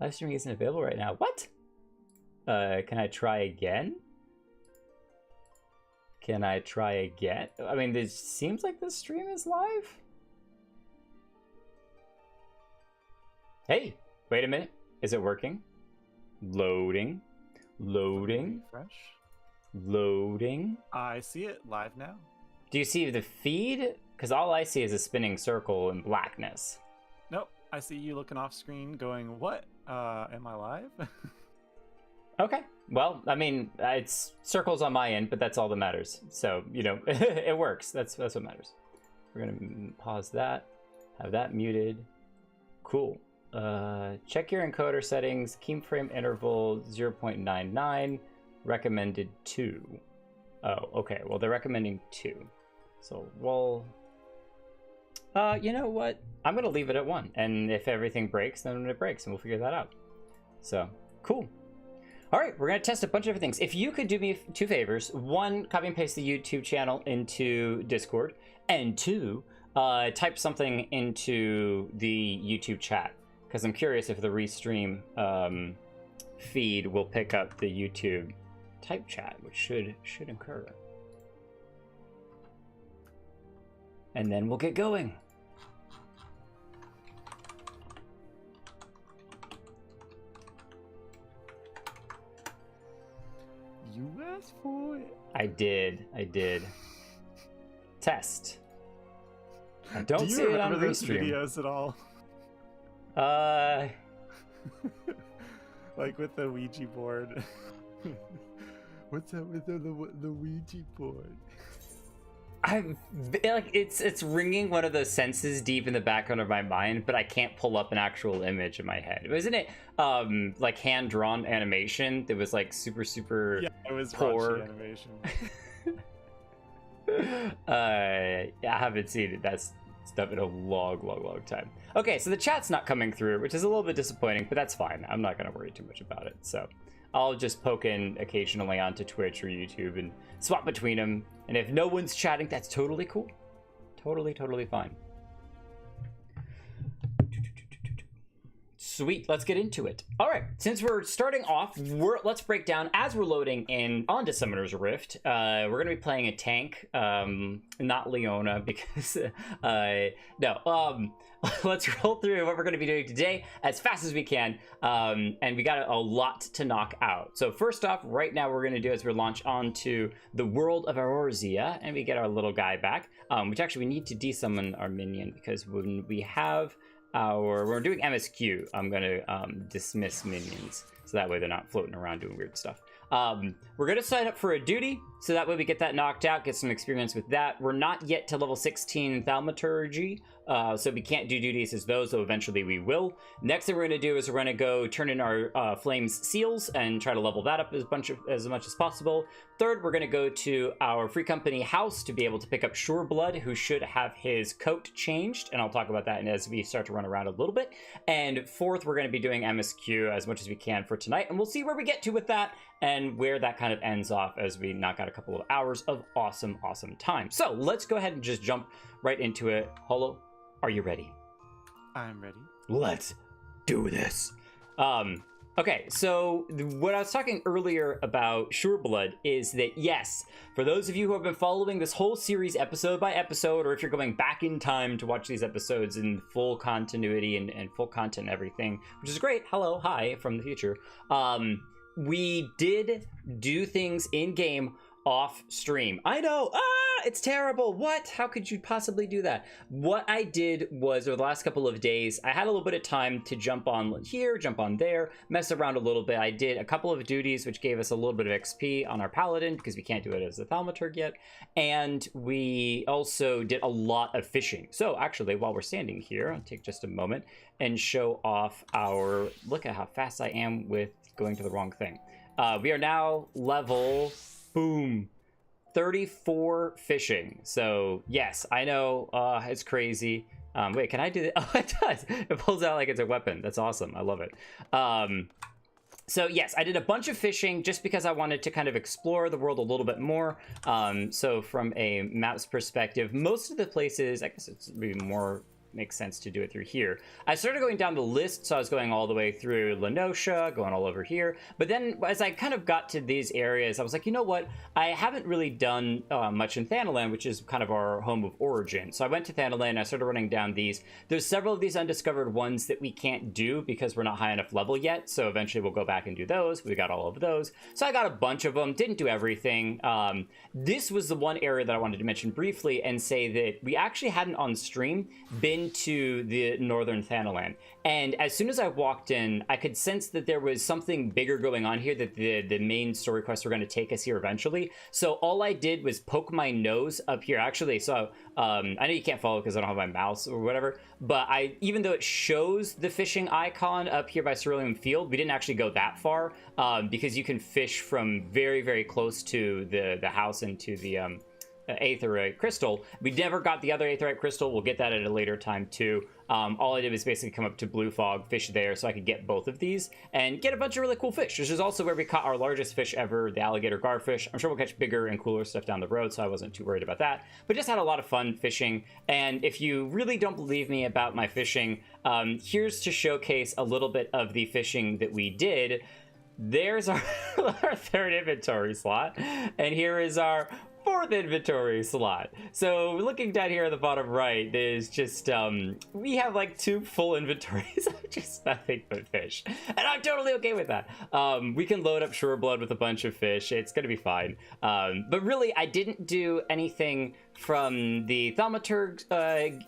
Live streaming isn't available right now. What? Can I try again? Can I try again? I mean, it seems like the stream is live. Hey, wait a minute. Is it working? Loading. Loading. Refresh. Loading. I see it live now. Do you see the feed? Because all I see is a spinning circle in blackness. Nope. I see you looking off screen going, what? Am I live? Okay. Well, I mean, it's circles on my end, but that's all that matters. So, you know, it works. That's what matters. We're going to pause that. Have that muted. Cool. Check your encoder settings. Keyframe interval 0.99. Recommended 2. Oh, okay. Well, they're recommending 2. So, well... you know what? I'm going to leave it at 1. And if everything breaks, then it breaks, and we'll figure that out. So, cool. All right, we're going to test a bunch of different things. If you could do me 2 favors. 1, copy and paste the YouTube channel into Discord. And 2, type something into the YouTube chat. Because I'm curious if the restream feed will pick up the YouTube type chat, which should occur. And then we'll get going. You asked for it. I did. Test. I don't Do you see it on remember those restream. videos at all? Like with the Ouija board. What's up with the Ouija board? I'm like it's ringing one of those senses deep in the background of my mind, but I can't pull up an actual image in my head. Wasn't it like hand drawn animation that was like super Yeah, it was poor raunchy animation. I haven't seen it. That's stuff in a long time. Okay, so the chat's not coming through, which is a little bit disappointing, but that's fine. I'm not gonna worry too much about it. So I'll just poke in occasionally onto Twitch or YouTube and swap between them. And if no one's chatting, that's totally cool. Totally fine. Sweet, let's get into it. All right, since we're starting off, let's break down as we're loading in onto Summoner's Rift. We're gonna be playing a tank, not Leona, because let's roll through what we're gonna be doing today as fast as we can, and we got a lot to knock out. So first off, right now, what we're gonna do is we're launch onto the world of Aurorsia, and we get our little guy back, which actually we need to desummon our minion, because when we have we're doing MSQ, I'm gonna dismiss minions, so that way they're not floating around doing weird stuff. We're gonna sign up for a duty, so that way we get that knocked out, get some experience with that. We're not yet to level 16 Thalmaturgy, so we can't do duties as those, so eventually we will. Next thing we're gonna do is we're gonna go turn in our Flames Seals and try to level that up as much as possible. Third, we're gonna go to our Free Company house to be able to pick up Sureblood, who should have his coat changed, and I'll talk about that as we start to run around a little bit. And fourth, we're gonna be doing MSQ as much as we can for tonight, and we'll see where we get to with that and where that kind of ends off as we knock out a couple of hours of awesome time. So let's go ahead and just jump right into it. Holo, are you ready? I'm ready. Let's do this. Okay, so what I was talking earlier about Sureblood is that, yes, for those of you who have been following this whole series episode by episode, or if you're going back in time to watch these episodes in full continuity and full content and everything, which is great, hello, hi, from the future, we did do things in-game off stream. I know, it's terrible. What? How could you possibly do that? What I did was, over the last couple of days, I had a little bit of time to jump on here, jump on there, mess around a little bit. I did a couple of duties, which gave us a little bit of XP on our Paladin, because we can't do it as a Thalmaturg yet. And we also did a lot of fishing. So actually, while we're standing here, I'll take just a moment and show off our, look at how fast I am with going to the wrong thing. We are now level, boom, 34 fishing. So yes, I know, it's crazy. Wait, can I do that? Oh, it does. It pulls out like it's a weapon. That's awesome. I love it. So yes, I did a bunch of fishing just because I wanted to kind of explore the world a little bit more. So from a maps perspective, most of the places, I guess it's maybe more makes sense to do it through here. I started going down the list, so I was going all the way through Lenosha, going all over here. But then as I kind of got to these areas, I was like, you know what? I haven't really done much in Thanalan, which is kind of our home of origin. So I went to Thanalan, I started running down these. There's several of these undiscovered ones that we can't do because we're not high enough level yet. So eventually we'll go back and do those. We got all of those. So I got a bunch of them, didn't do everything. This was the one area that I wanted to mention briefly and say that we actually hadn't on stream been to the northern Thanalan. And as soon as I walked in, I could sense that there was something bigger going on here, that the main story quests were going to take us here eventually. So all I did was poke my nose up here. Actually, so I know you can't follow because I don't have my mouse or whatever, but even though it shows the fishing icon up here by Cerulean Field, we didn't actually go that far because you can fish from very, very close to the house and to the Aetherite crystal. We never got the other Aetherite crystal. We'll get that at a later time too. All I did was basically come up to Blue Fog, fish there, so I could get both of these and get a bunch of really cool fish. This is also where we caught our largest fish ever, the alligator garfish. I'm sure we'll catch bigger and cooler stuff down the road, so I wasn't too worried about that. But just had a lot of fun fishing. And if you really don't believe me about my fishing, here's to showcase a little bit of the fishing that we did. There's our, our third inventory slot, and here is our fourth inventory slot. So looking down here at the bottom right, there's just we have like 2 full inventories of just nothing but fish, and I'm totally okay with that. We can load up Sureblood with a bunch of fish. It's gonna be fine. But really, I didn't do anything from the Thalmaturgy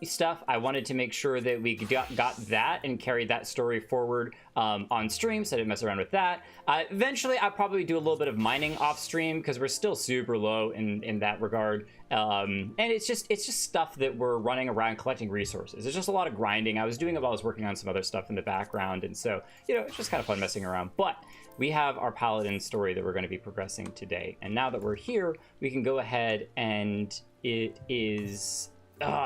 stuff. I wanted to make sure that we got that and carried that story forward on stream, so I didn't mess around with that. Eventually, I'll probably do a little bit of mining off stream because we're still super low in that regard. And it's just stuff that we're running around collecting resources. It's just a lot of grinding. I was doing it while I was working on some other stuff in the background, and so, you know, it's just kind of fun messing around. But we have our paladin story that we're going to be progressing today, and now that we're here, we can go ahead and it is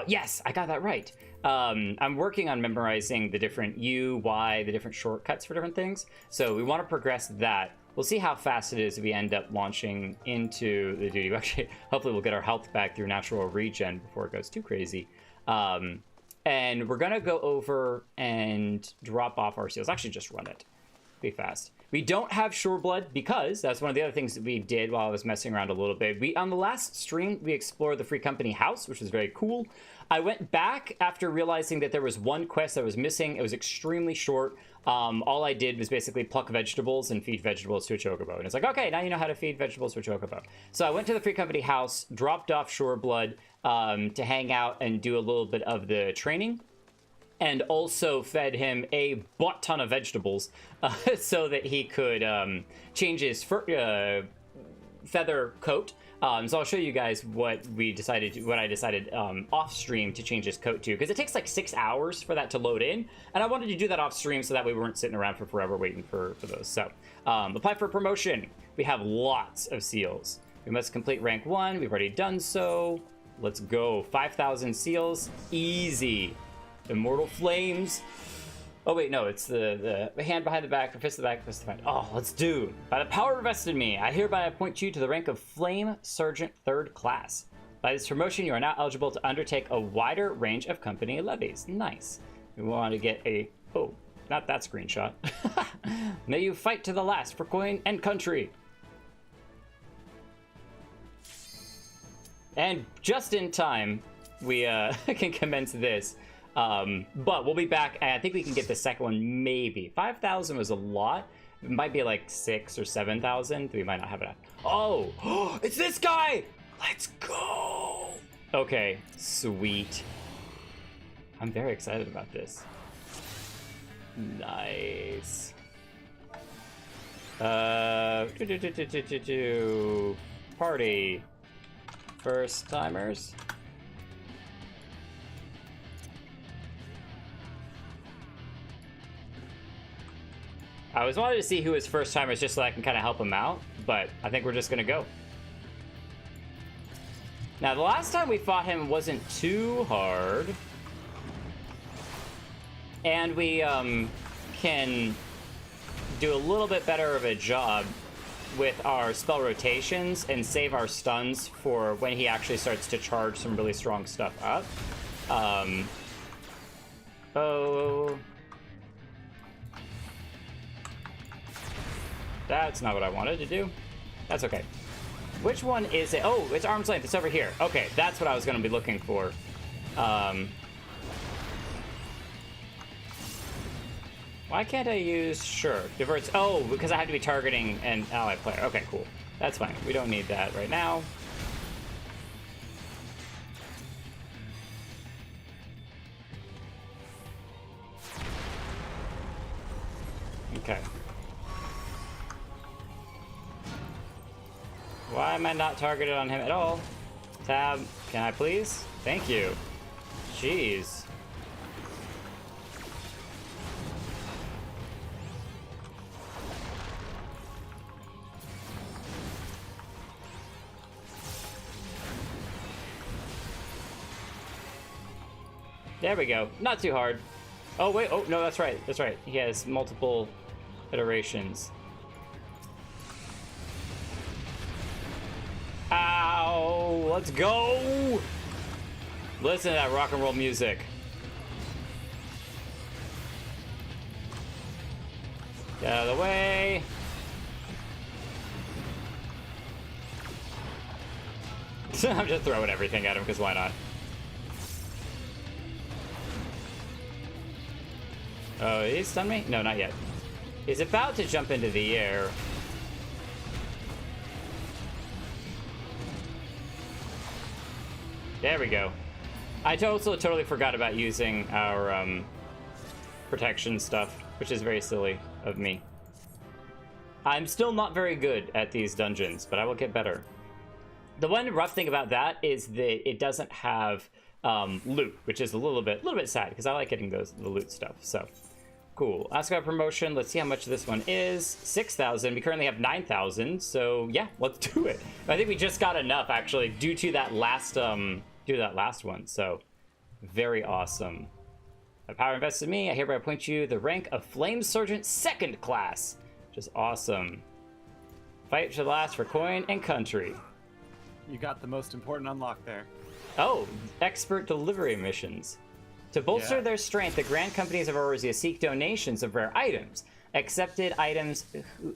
yes, I got that right. I'm working on memorizing the different the different shortcuts for different things, so we want to progress that. We'll see how fast it is if we end up launching into the duty. Actually, hopefully we'll get our health back through natural regen before it goes too crazy. And we're gonna go over and drop off our seals. Actually, just run it. Be fast. We don't have Sureblood because that's one of the other things that we did while I was messing around a little bit. On the last stream, we explored the Free Company house, which was very cool. I went back after realizing that there was one quest that was missing. It was extremely short. All I did was basically pluck vegetables and feed vegetables to a chocobo. And it's like, okay, now you know how to feed vegetables to a chocobo. So I went to the Free Company house, dropped off Sureblood to hang out and do a little bit of the training. And also fed him a butt ton of vegetables so that he could change his feather coat. So I'll show you guys what I decided off stream to change his coat to, because it takes like 6 hours for that to load in, and I wanted to do that off stream so that way we weren't sitting around for forever waiting for those. So apply for promotion. We have lots of seals. We must complete rank 1. We've already done so. Let's go. 5,000 seals, easy. Immortal flames. Oh wait, no, it's the hand behind the back, the fist of the back, the fist of the front. Oh, let's do. By the power invested in me, I hereby appoint you to the rank of Flame Sergeant 3rd class. By this promotion, you are now eligible to undertake a wider range of company levies. Nice. We want to get not that screenshot. May you fight to the last for coin and country. And just in time, we can commence this. But we'll be back. I think we can get the second one, maybe. 5,000 was a lot. It might be like 6,000 or 7,000. We might not have it. Oh, it's this guy. Let's go. Okay, sweet. I'm very excited about this. Nice. Party. First timers. I always wanted to see who his first timers just so I can kind of help him out, but I think we're just gonna go. Now, the last time we fought him wasn't too hard. And we can do a little bit better of a job with our spell rotations and save our stuns for when he actually starts to charge some really strong stuff up. Oh. That's not what I wanted to do. That's okay. Which one is it? Oh, it's arm's length. It's over here. Okay, that's what I was going to be looking for. Why can't I use... Sure. Diverts... Oh, because I have to be targeting an ally player. Okay, cool. That's fine. We don't need that right now. Okay. Why am I not targeted on him at all? Tab, can I please? Thank you. Jeez. There we go. Not too hard. Oh, wait. Oh, no, that's right. That's right. He has multiple iterations. Ow! Let's go! Listen to that rock and roll music. Get out of the way. I'm just throwing everything at him, because why not? Oh, he stunned me? No, not yet. He's about to jump into the air. There we go. I also totally forgot about using our protection stuff, which is very silly of me. I'm still not very good at these dungeons, but I will get better. The one rough thing about that is that it doesn't have loot, which is a little bit sad, because I like getting the loot stuff. So cool. Ask about promotion. Let's see how much this one is. 6,000. We currently have 9,000. So yeah, let's do it. I think we just got enough actually due to that last one. So very awesome. A power invested in me. I hereby appoint you the rank of Flame Sergeant 2nd class, which is awesome. Fight to the last for coin and country. You got the most important unlock there. Oh, expert delivery missions. To bolster their strength, the Grand Companies of Eorzea seek donations of rare items. Accepted items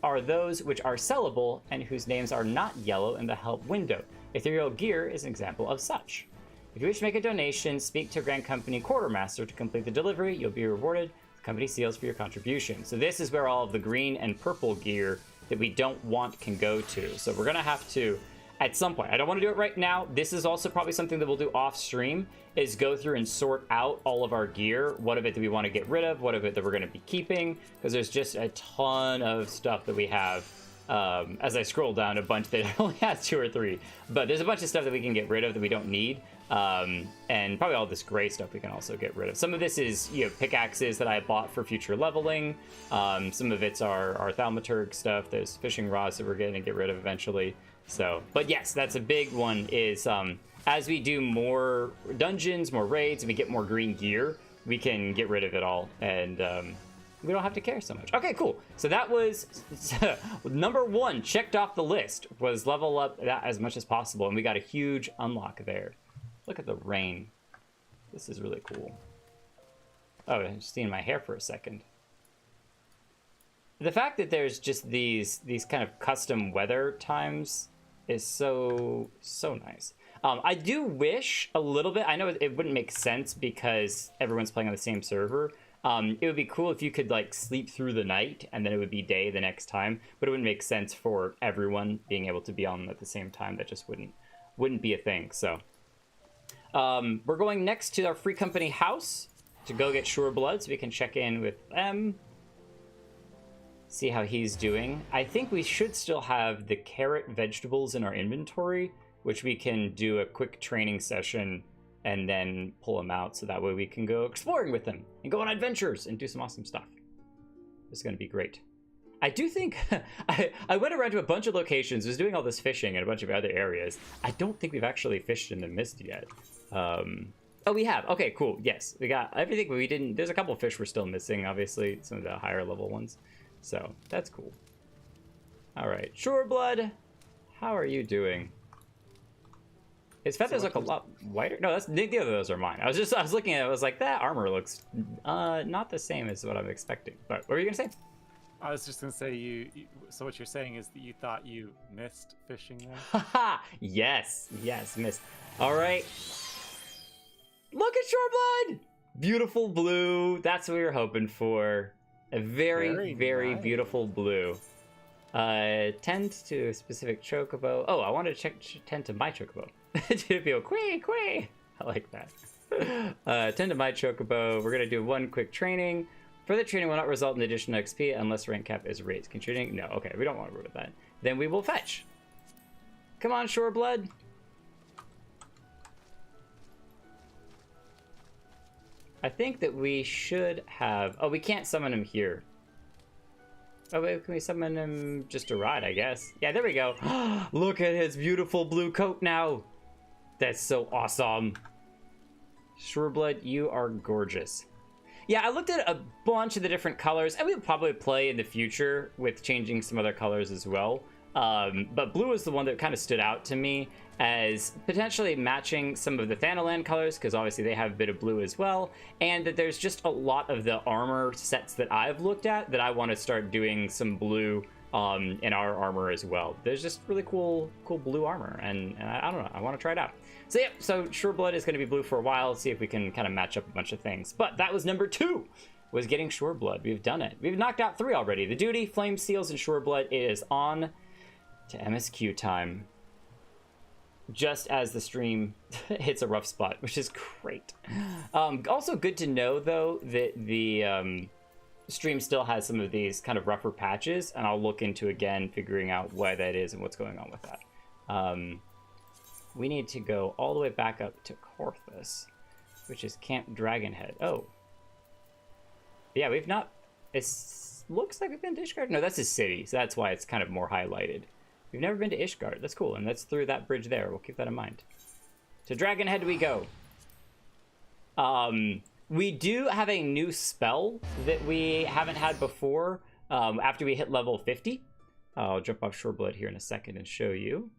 are those which are sellable and whose names are not yellow in the help window. Ethereal gear is an example of such. If you wish to make a donation, speak to Grand Company Quartermaster to complete the delivery. You'll be rewarded with company seals for your contribution. So this is where all of the green and purple gear that we don't want can go to. So we're gonna have to, at some point, I don't want to do it right now. This is also probably something that we'll do off stream, is go through and sort out all of our gear. What of it do we want to get rid of? What of it that we're going to be keeping? Because there's just a ton of stuff that we have. As I scroll down, a bunch that only has 2 or 3. But there's a bunch of stuff that we can get rid of that we don't need. And probably all this gray stuff we can also get rid of. Some of this is, you know, pickaxes that I bought for future leveling. Some of it's our Thalmaturgy stuff. There's fishing rods that we're going to get rid of eventually. So, but yes, that's a big one is as we do more dungeons, more raids, and we get more green gear, we can get rid of it all, and we don't have to care so much. Okay, cool. So that was number 1 checked off the list, was level up that as much as possible, and we got a huge unlock there. Look at the rain. This is really cool. Oh, I'm just seeing my hair for a second. The fact that there's just these kind of custom weather times is so nice. I do wish a little bit, I know it wouldn't make sense because everyone's playing on the same server. It would be cool if you could like sleep through the night and then it would be day the next time, but it wouldn't make sense for everyone being able to be on at the same time. That just wouldn't be a thing. So we're going next to our Free Company house to go get Sureblood so we can check in with them. See how he's doing. I think we should still have the carrot vegetables in our inventory, which we can do a quick training session and then pull them out so that way we can go exploring with them and go on adventures and do some awesome stuff. It's going to be great. I do think I went around to a bunch of locations, was doing all this fishing in a bunch of other areas. I don't think we've actually fished in the mist yet. Oh, we have. Okay, cool. Yes, we got everything. We didn't. There's a couple of fish we're still missing, obviously, some of the higher level ones. So that's cool. All right, Sureblood, how are you doing? His feathers look a lot whiter. No, neither of those are mine. I was looking at it. I was like, that armor looks not the same as what I'm expecting. But what were you gonna say? I was just gonna say so what you're saying is that you thought you missed fishing there? Haha! Yes, missed. All right. Look at Shoreblood! Beautiful blue. That's what we were hoping for. A very nice. beautiful blue. Tend to a specific chocobo. Oh, I wanted to tend to my chocobo. To feel quee. I like that. Tend to my chocobo. We're gonna do one quick training. Further training will not result in additional XP unless rank cap is raised. Contributing? No. Okay, we don't want to worry with that. Then we will fetch. Come on, Shoreblood. I think that we should have... Oh, we can't summon him here. Oh, wait, can we summon him just to ride, I guess? Yeah, there we go. Look at his beautiful blue coat now. That's so awesome. Sureblood, you are gorgeous. Yeah, I looked at a bunch of the different colors, and we'll probably play in the future with changing some other colors as well. But blue is the one that kind of stood out to me as potentially matching some of the Thanalan colors, because obviously they have a bit of blue as well, and that there's just a lot of the armor sets that I've looked at that I want to start doing some blue in our armor as well. There's just really cool blue armor, and I don't know, I want to try it out. So yeah, so Sureblood is going to be blue for a while. See if we can kind of match up a bunch of things. But that was number 2, was getting Sureblood. We've done it. We've knocked out 3 already. The Duty, Flame Seals, and Sureblood. It is on to MSQ time. Just as the stream hits a rough spot, which is great. Also good to know, though, that the stream still has some of these kind of rougher patches, and I'll look into, again, figuring out why that is and what's going on with that. We need to go all the way back up to Corthus, which is Camp Dragonhead. Oh. Yeah, we've not... It looks like we've been to Ishgard. No, that's his city, so that's why it's kind of more highlighted. We've never been to Ishgard. That's cool, and that's through that bridge there. We'll keep that in mind. To Dragonhead we go. We do have a new spell that we haven't had before after we hit level 50. I'll jump off Sureblood here in a second and show you.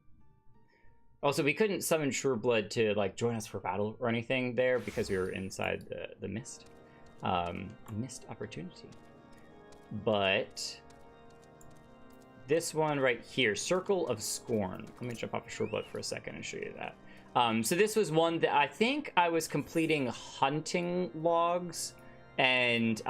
Also, we couldn't summon Sureblood to like join us for battle or anything there because we were inside the mist. Missed opportunity. But this one right here, Circle of Scorn. Let me jump off of Sureblood for a second and show you that. So this was one that I think I was completing hunting logs, and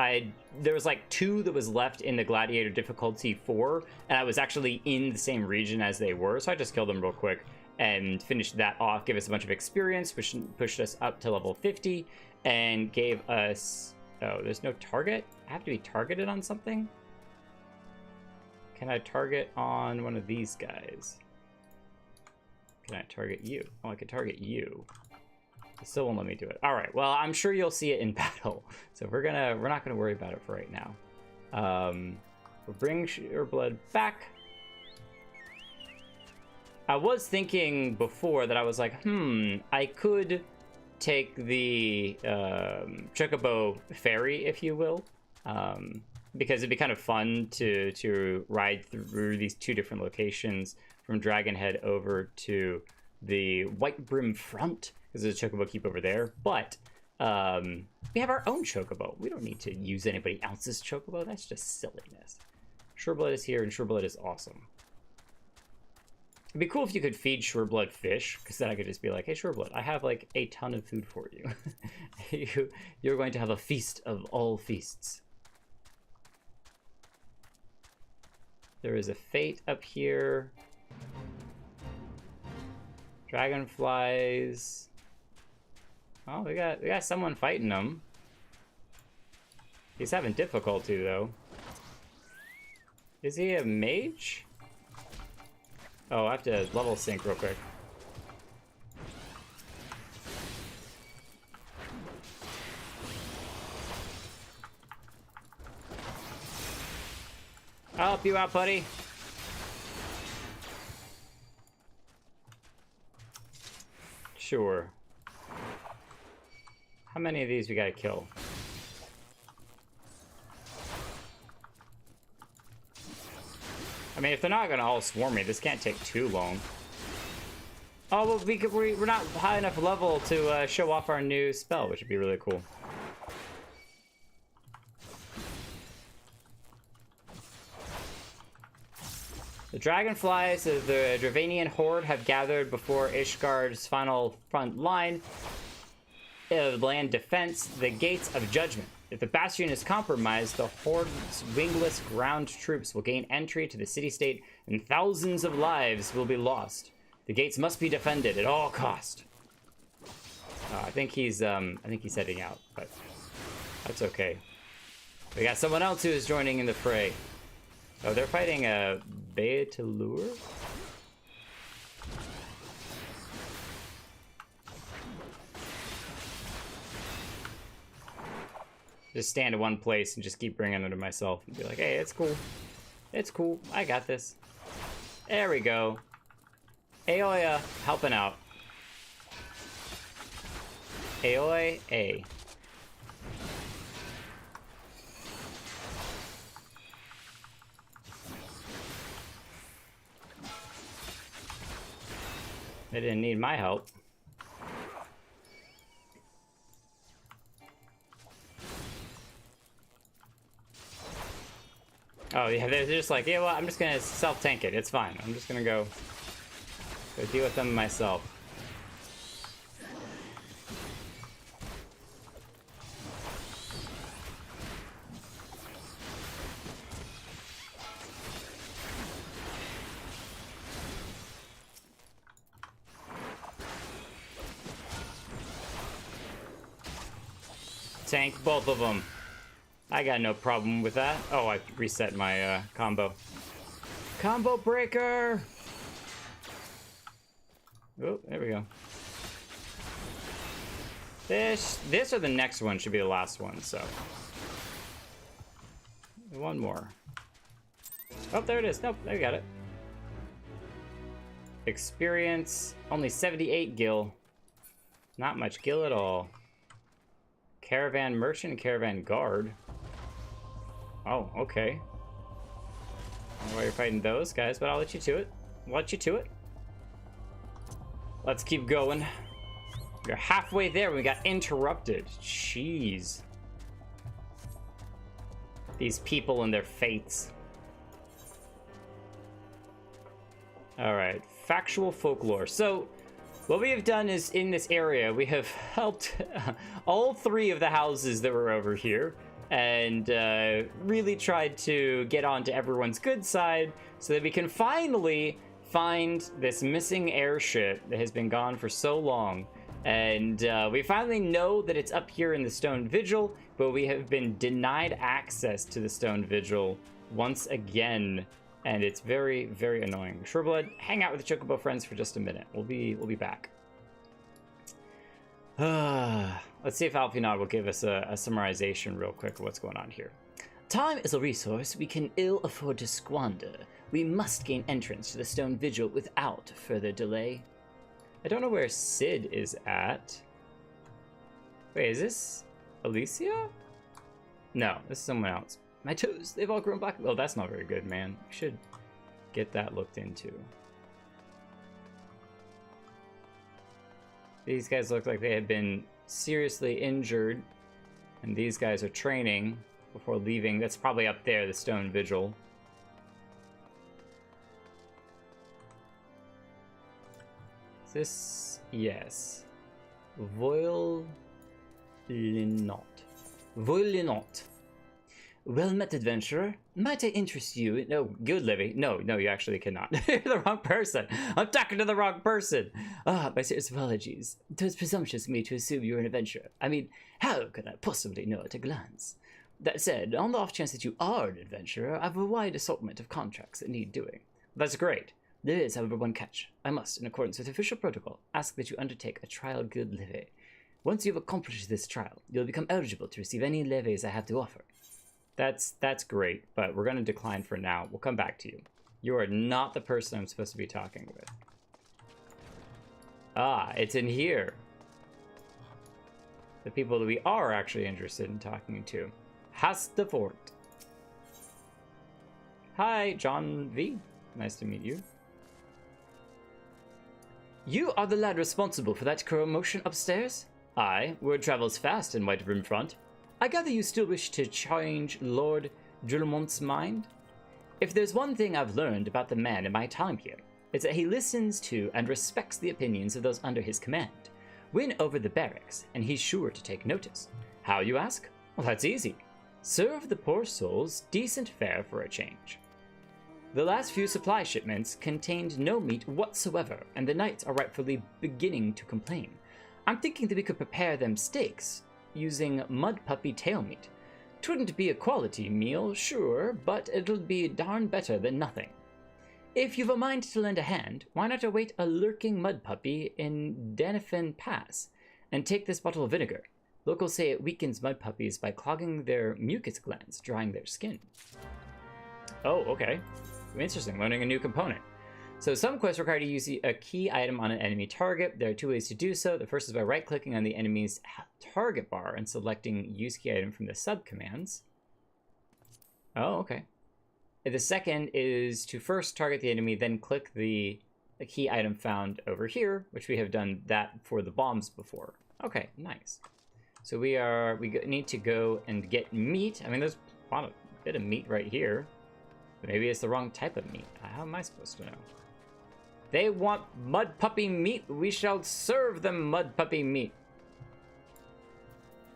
there was like 2 that was left in the Gladiator difficulty 4, and I was actually in the same region as they were, so I just killed them real quick and finished that off, gave us a bunch of experience, which pushed us up to level 50, and gave us... Oh, there's no target? I have to be targeted on something? Can I target on one of these guys? Can I target you? Oh, I can target you. It still won't let me do it. All right, well, I'm sure you'll see it in battle. So we're not gonna worry about it for right now. We'll bring Sureblood back. I was thinking before that I was like, I could take the Chocobo ferry, if you will, because it'd be kind of fun to ride through these 2 different locations from Dragonhead over to the White Brim Front, because there's a Chocobo keep over there. But we have our own Chocobo. We don't need to use anybody else's Chocobo. That's just silliness. Sureblood is here, and Sureblood is awesome. It'd be cool if you could feed Sureblood fish, because then I could just be like, hey, Sureblood, I have like a ton of food for you. You're going to have a feast of all feasts. There is a fate up here. Dragonflies. Oh, we got someone fighting them. He's having difficulty though. Is he a mage? Oh, I have to level sync real quick. I'll help you out, buddy. Sure. How many of these we gotta kill? I mean, if they're not gonna all swarm me, this can't take too long. Oh, well, we're not high enough level to show off our new spell, which would be really cool. The dragonflies of the Dravanian horde have gathered before Ishgard's final front line of land defense, the gates of judgment. If the bastion is compromised, the horde's wingless ground troops will gain entry to the city-state, and thousands of lives will be lost. The gates must be defended at all cost. I think he's heading out, but that's okay. We got someone else who is joining in the fray. Oh, they're fighting a Beatalur? Just stand in one place and just keep bringing it to myself and be like, hey, it's cool. It's cool. I got this. There we go. Aoya helping out. Aoi A. They didn't need my help. Oh yeah, they're just like, yeah, well, I'm just gonna self-tank it. It's fine. I'm just gonna go deal with them myself. Tank both of them. I got no problem with that. Oh, I reset my combo. Combo breaker! Oh, there we go. This or the next one should be the last one, so. One more. Oh, there it is. Nope, I got it. Experience, only 78 gil. Not much gil at all. Caravan merchant, caravan guard. Oh, okay. I don't know why you're fighting those guys, but I'll let you to it. I'll let you to it. Let's keep going. We're halfway there. We got interrupted. Jeez. These people and their fates. All right, factual folklore. So, what we have done is, in this area, we have helped all three of the houses that were over here and really tried to get onto everyone's good side so that we can finally find this missing airship that has been gone for so long. And we finally know that it's up here in the Stone Vigil, but we have been denied access to the Stone Vigil once again. And it's very, very annoying. Sureblood, hang out with the Chocobo friends for just a minute. We'll be back. Let's see if Alpinod will give us a summarization real quick of what's going on here. Time is a resource we can ill afford to squander. We must gain entrance to the Stone Vigil without further delay. I don't know where Sid is at. Wait, is this Alicia? No, this is someone else. My toes, they've all grown black. Oh, that's not very good, man. We should get that looked into. These guys look like they have been seriously injured. And these guys are training before leaving. That's probably up there, the Stone Vigil. Is this? Yes. Voilenot. Voilenot. Well met, adventurer. Might I interest you? No, good, Livy. No, you actually cannot. You're the wrong person. I'm talking to the wrong person. Ah, my serious apologies. It was presumptuous of me to assume you were an adventurer. I mean, how could I possibly know at a glance? That said, on the off chance that you are an adventurer, I have a wide assortment of contracts that need doing. That's great. There is, however, one catch. I must, in accordance with official protocol, ask that you undertake a trial good levy. Once you've accomplished this trial, you'll become eligible to receive any levies I have to offer. That's great, but we're going to decline for now. We'll come back to you. You are not the person I'm supposed to be talking with. Ah, it's in here. The people that we are actually interested in talking to. Hastafort. Hi, John V. Nice to meet you. You are the lad responsible for that commotion upstairs? Aye, word travels fast in White Rim Front. I gather you still wish to change Lord Drillemont's mind? If there's one thing I've learned about the man in my time here, it's that he listens to and respects the opinions of those under his command. Win over the barracks, and he's sure to take notice. How, you ask? Well, that's easy. Serve the poor souls decent fare for a change. The last few supply shipments contained no meat whatsoever, and the knights are rightfully beginning to complain. I'm thinking that we could prepare them steaks using mud puppy tail meat. 'Twouldn't be a quality meal, sure, but it'll be darn better than nothing. If you've a mind to lend a hand, why not await a lurking mud puppy in Danifin Pass and take this bottle of vinegar? Locals say it weakens mud puppies by clogging their mucus glands, drying their skin. Oh, okay. Interesting, learning a new component. So some quests require you to use a key item on an enemy target. There are two ways to do so. The first is by right-clicking on the enemy's target bar and selecting use key item from the sub-commands. Oh, okay. The second is to first target the enemy, then click the key item found over here, which we have done that for the bombs before. Okay, nice. So we need to go and get meat. I mean, there's a bit of meat right here. But maybe it's the wrong type of meat. How am I supposed to know? They want mud puppy meat. We shall serve them mud puppy meat.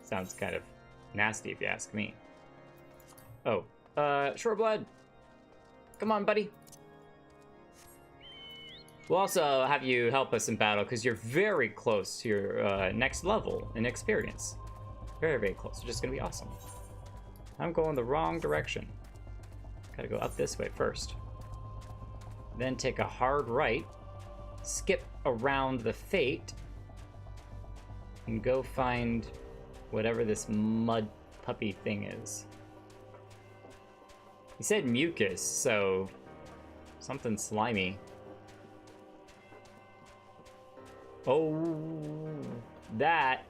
Sounds kind of nasty if you ask me. Oh, Sureblood. Come on, buddy. We'll also have you help us in battle because you're very close to your next level in experience. Very, very close. Which is going to be awesome. I'm going the wrong direction. Gotta go up this way first. Then take a hard right, skip around the Fate, and go find whatever this mud puppy thing is. He said mucus, so something slimy. Oh, that.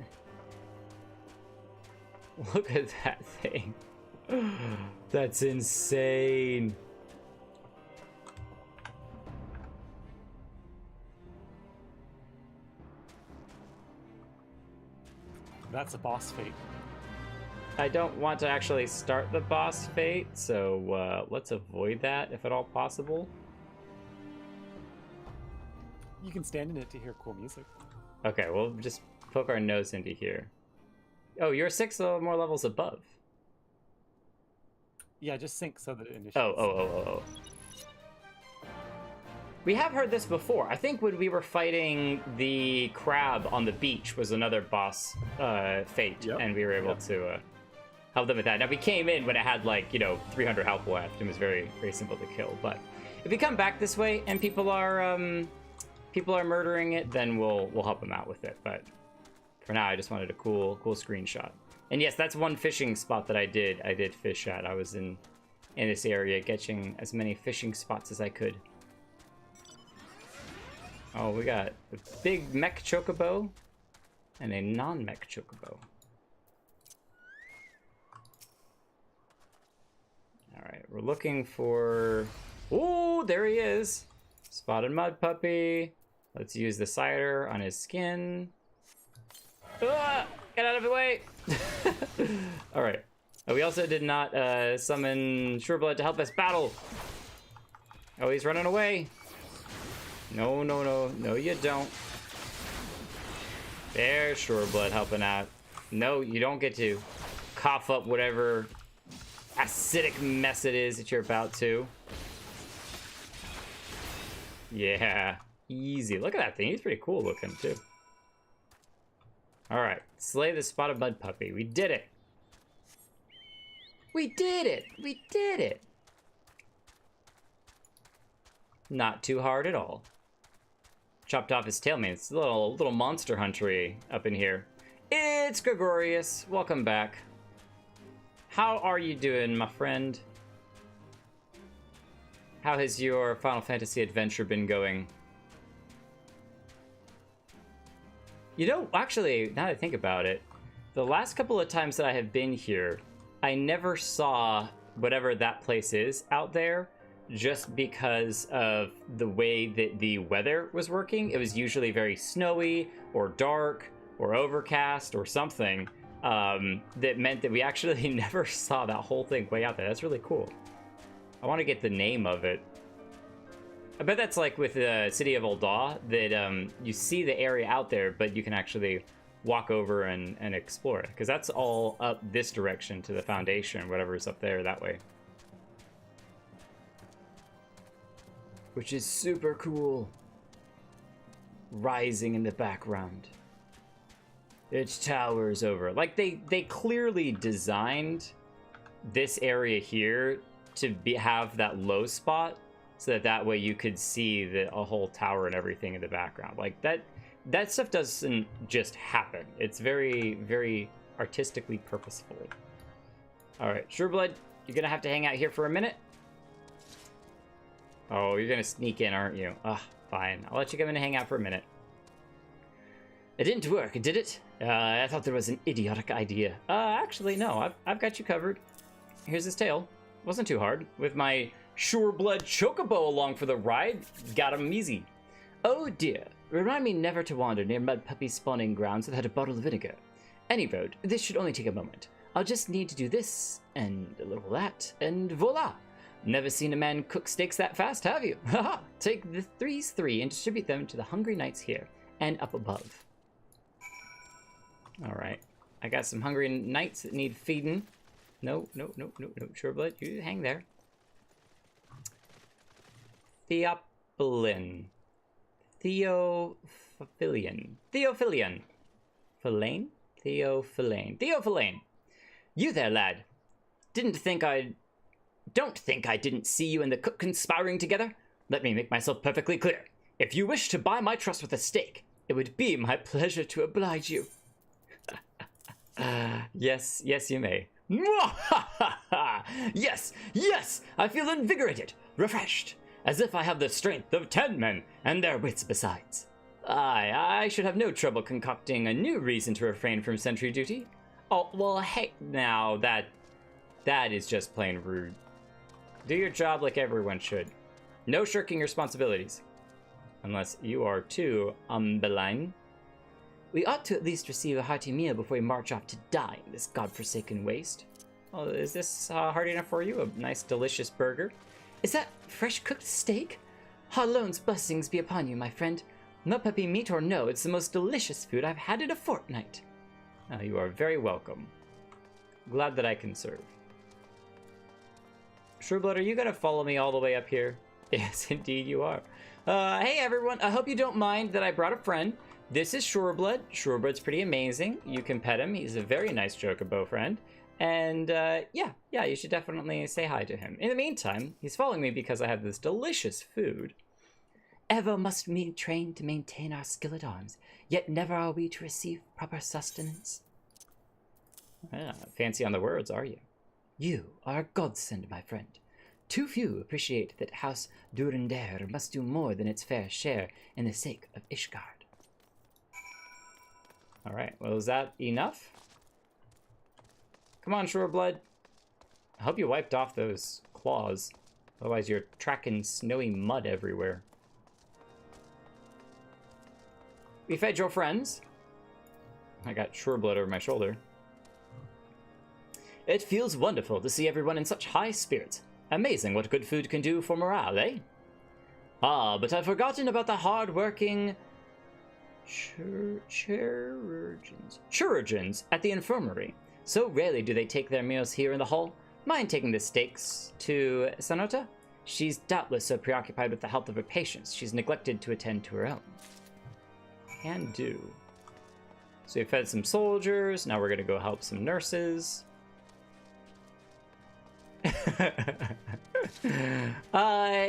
Look at that thing. That's insane. That's a boss fate. I don't want to actually start the boss fate, so let's avoid that if at all possible. You can stand in it to hear cool music. Okay, we'll just poke our nose into here. Oh, you're 6 more levels above. Yeah, just sync so that it initiates. Oh. We have heard this before. I think when we were fighting the crab on the beach was another boss fate, and we were able to help them with that. Now, we came in when it had, 300 health left and was very, very simple to kill. But if we come back this way and people are murdering it, then we'll help them out with it. But for now, I just wanted a cool screenshot. And yes, that's one fishing spot that I did fish at. I was in this area catching as many fishing spots as I could. Oh, we got a big mech chocobo and a non-mech chocobo. Alright, we're looking for... Ooh, there he is! Spotted mud puppy. Let's use the cider on his skin. Ah, get out of the way! Alright. We also did not summon Sureblood to help us battle. Oh, he's running away. No, you don't. There's Sureblood helping out. No, you don't get to cough up whatever acidic mess it is that you're about to. Yeah, easy. Look at that thing. He's pretty cool looking, too. All right, slay the spotted mud puppy. We did it. We did it. We did it. Not too hard at all. Chopped off his tail, man. It's a little monster huntery up in here. It's Gregorius. Welcome back. How are you doing, my friend? How has your Final Fantasy adventure been going? You know, actually, now that I think about it, the last couple of times that I have been here, I never saw whatever that place is out there. just because of the way that the weather was working. It was usually very snowy or dark or overcast or something that meant that we actually never saw that whole thing way out there. That's really cool. I want to get the name of it. I bet that's like with the City of Ul'dah, that you see the area out there, but you can actually walk over and explore it, because that's all up this direction to the Foundation, whatever's up there that way. Which is super cool. Rising in the background. It towers over. Like, they clearly designed this area here to have that low spot, so that way you could see a whole tower and everything in the background. Like, that stuff doesn't just happen. It's very, very artistically purposeful. Alright, Sureblood, you're gonna have to hang out here for a minute. Oh, you're gonna sneak in, aren't you? Ugh, fine. I'll let you come in and hang out for a minute. It didn't work, did it? I thought there was an idiotic idea. Actually, no. I've got you covered. Here's his tail. Wasn't too hard. With my Sureblood chocobo along for the ride, got him easy. Oh dear. Remind me never to wander near mud puppy spawning grounds without a bottle of vinegar. Any road, this should only take a moment. I'll just need to do this, and a little that, and voila! Never seen a man cook steaks that fast, have you? Haha! Take the 3 and distribute them to the hungry knights here, and up above. Alright. I got some hungry knights that need feeding. No. Sureblood, you hang there. Theophylline. Theophylline. You there, lad. Don't think I didn't see you and the cook conspiring together? Let me make myself perfectly clear. If you wish to buy my trust with a steak, it would be my pleasure to oblige you. Yes, you may. Yes, I feel invigorated, refreshed, as if I have the strength of 10 men, and their wits besides. I should have no trouble concocting a new reason to refrain from sentry duty. Oh, well, hey, now, that is just plain rude. Do your job like everyone should. No shirking responsibilities. Unless you are too umbeline. We ought to at least receive a hearty meal before we march off to die in this godforsaken waste. Oh, is this hearty enough for you? A nice, delicious burger? Is that fresh cooked steak? Harlone's blessings be upon you, my friend. Mud puppy meat or no, it's the most delicious food I've had in a fortnight. Oh, you are very welcome. Glad that I can serve. Sureblood, are you gonna follow me all the way up here? Yes, indeed you are. Hey everyone, I hope you don't mind that I brought a friend. This is Sureblood. Sureblood's pretty amazing. You can pet him. He's a very nice chocobo friend. And yeah, you should definitely say hi to him. In the meantime, he's following me because I have this delicious food. Ever must we train to maintain our skill at arms, yet never are we to receive proper sustenance. Ah, fancy on the words, are you? You are a godsend, my friend. Too few appreciate that House Durandare must do more than its fair share in the sake of Ishgard. Alright, well, is that enough? Come on, Sureblood. I hope you wiped off those claws. Otherwise, you're tracking snowy mud everywhere. We fed your friends. I got Sureblood over my shoulder. It feels wonderful to see everyone in such high spirits. Amazing what good food can do for morale, eh? Ah, but I've forgotten about the hard-working chirurgeons at the infirmary. So rarely do they take their meals here in the hall. Mind taking the steaks to Sanota? She's doubtless so preoccupied with the health of her patients, she's neglected to attend to her own. Can do. So we fed some soldiers, now we're gonna go help some nurses.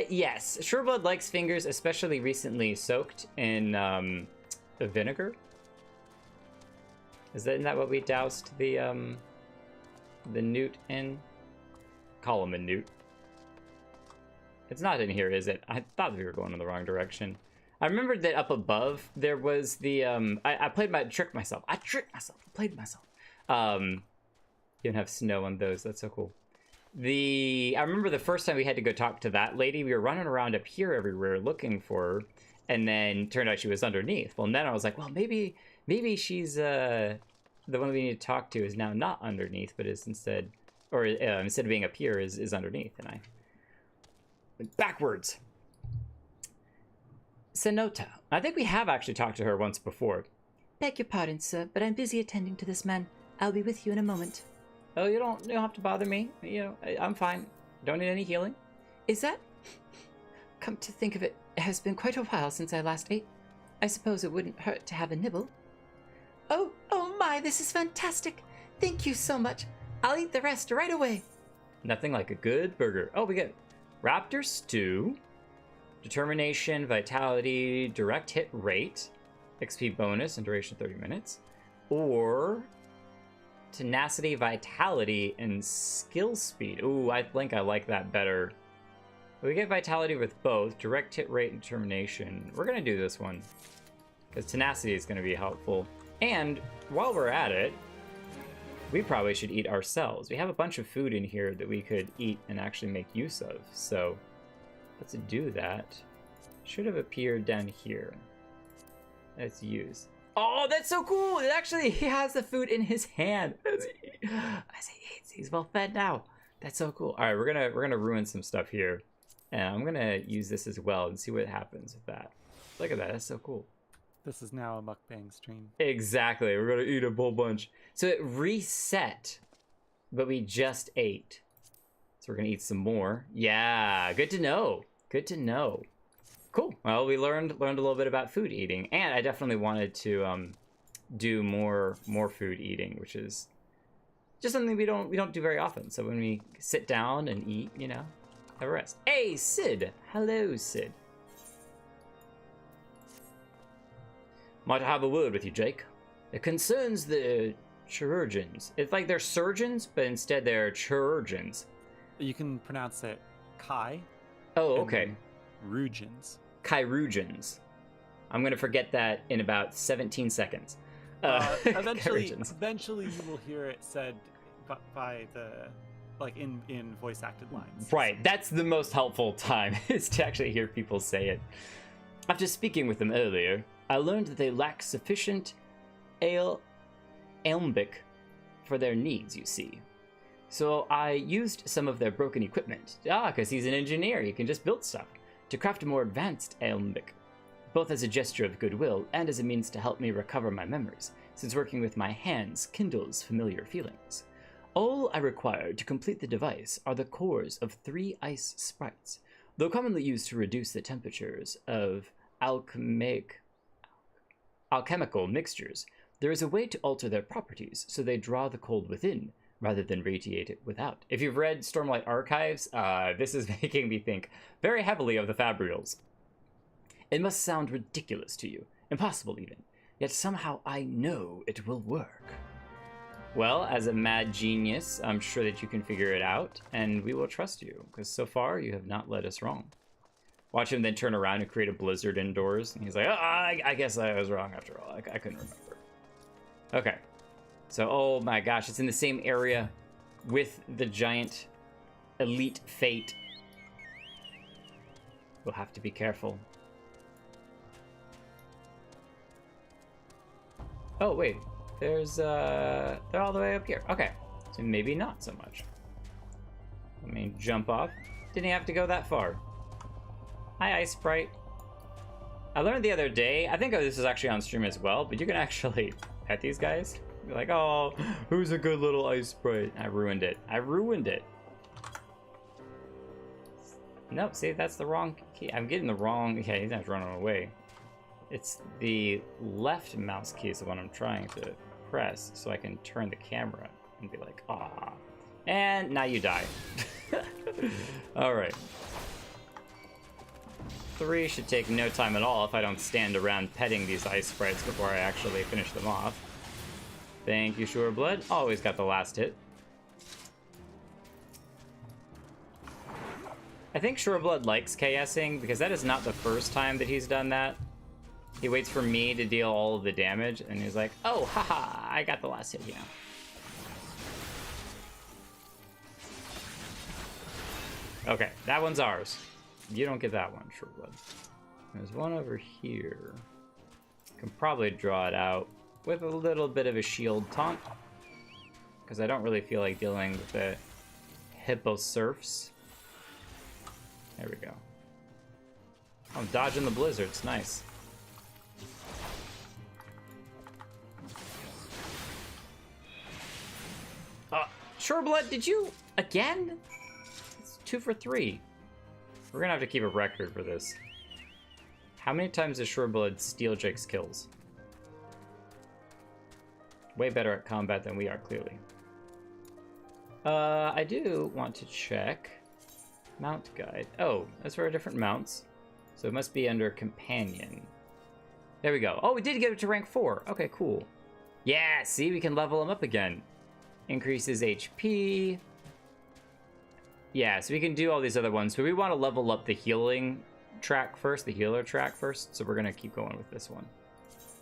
Yes, Sureblood likes fingers, especially recently soaked in vinegar. Isn't that what we doused the newt in? Call him a newt. It's not in here, is it? I thought we were going in the wrong direction. I remembered that up above there was the I tricked myself. Played myself. You don't have snow on those. That's so cool. I remember the first time we had to go talk to that lady, we were running around up here everywhere looking for her, and then turned out she was underneath. Well, then I was like, well, maybe she's the one we need to talk to is now not underneath, but is instead, or instead of being up here, is underneath, and I went backwards. Senota. I think we have actually talked to her once before. Beg your pardon, sir, but I'm busy attending to this man. I'll be with you in a moment. Oh, you don't have to bother me. You know, I'm fine. Don't need any healing. Is that? Come to think of it, it has been quite a while since I last ate. I suppose it wouldn't hurt to have a nibble. Oh my, this is fantastic. Thank you so much. I'll eat the rest right away. Nothing like a good burger. Oh, we get Raptor Stew, Determination, Vitality, Direct Hit Rate, XP bonus and duration 30 minutes, or Tenacity, Vitality, and Skill Speed. Ooh, I think I like that better. We get Vitality with both, Direct Hit Rate and Determination. We're going to do this one, because Tenacity is going to be helpful. And while we're at it, we probably should eat ourselves. We have a bunch of food in here that we could eat and actually make use of. So let's do that. Should have appeared down here. Let's use. Oh, that's so cool! It actually, he has the food in his hand as he eats. He's well fed now. That's so cool. All right, we're gonna ruin some stuff here, and I'm gonna use this as well and see what happens with that. Look at that. That's so cool. This is now a mukbang stream. Exactly. We're gonna eat a whole bunch. So it reset, but we just ate. So we're gonna eat some more. Yeah, good to know. Good to know. Cool. Well, we learned a little bit about food eating, and I definitely wanted to do more food eating, which is just something we don't do very often. So when we sit down and eat, you know, have a rest. Hey, Sid. Hello, Sid. Might have a word with you, Jake. It concerns the chirurgeons. It's like they're surgeons, but instead they're chirurgeons. You can pronounce it Kai. Oh, okay. Rugens. Chirurgeons. I'm gonna forget that in about 17 seconds. Eventually chirurgeons. you will hear it said by the, like, in voice acted lines. Right, that's the most helpful time, is to actually hear people say it. After speaking with them earlier, I learned that they lack sufficient alembic for their needs, you see. So I used some of their broken equipment, because he's an engineer, he can just build stuff, to craft a more advanced alembic, both as a gesture of goodwill and as a means to help me recover my memories, since working with my hands kindles familiar feelings. All I require to complete the device are the cores of 3 ice sprites, though commonly used to reduce the temperatures of alchemical mixtures. There is a way to alter their properties so they draw the cold within, rather than radiate it without. If you've read Stormlight Archives, this is making me think very heavily of the Fabrials. It must sound ridiculous to you, impossible even, yet somehow I know it will work. Well, as a mad genius, I'm sure that you can figure it out, and we will trust you, because so far you have not led us wrong. Watch him then turn around and create a blizzard indoors, and he's like, I guess I was wrong after all, I couldn't remember. Okay. So, oh my gosh, it's in the same area with the giant elite fate. We'll have to be careful. Oh, wait. They're all the way up here. Okay. So maybe not so much. Let me jump off. Didn't have to go that far. Hi, Ice Sprite. I learned the other day, I think this is actually on stream as well, but you can actually pet these guys. Be like, oh, who's a good little ice sprite? I ruined it. I ruined it. Nope, see, that's the wrong key. I'm getting the wrong... Yeah, he's not running away. It's the left mouse key is the one I'm trying to press so I can turn the camera and be like, ah. And now you die. All right. 3 should take no time at all if I don't stand around petting these ice sprites before I actually finish them off. Thank you, Sureblood. Always got the last hit. I think Sureblood likes KSing because that is not the first time that he's done that. He waits for me to deal all of the damage, and he's like, oh, haha, I got the last hit, you know. Okay, that one's ours. You don't get that one, Sureblood. There's one over here. Can probably draw it out with a little bit of a shield taunt, because I don't really feel like dealing with the hippo surfs. There we go. I'm dodging the blizzards. Nice. Sureblood, did you again? It's 2 for 3. We're gonna have to keep a record for this. How many times does Sureblood steal Jake's kills? Way better at combat than we are, clearly. I do want to check mount guide. Oh, that's for different mounts. So it must be under companion. There we go. Oh, we did get it to rank 4. Okay, cool. Yeah, see, we can level him up again. Increases HP. Yeah, so we can do all these other ones, but we want to level up the healing track first, the healer track first, so we're going to keep going with this one.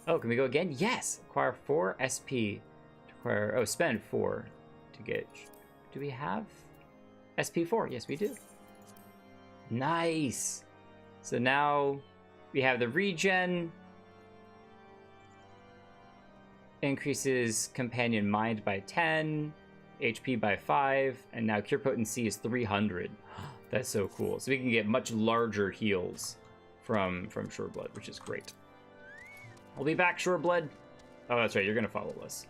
Oh, can we go again? Yes! Acquire 4 SP. Acquire, oh, spend 4 to get... Do we have SP4? Yes, we do. Nice! So now we have the regen. Increases companion mind by 10, HP by 5, and now cure potency is 300. That's so cool. So we can get much larger heals from Sureblood, which is great. I'll be back, Sureblood. Oh, that's right. You're gonna follow us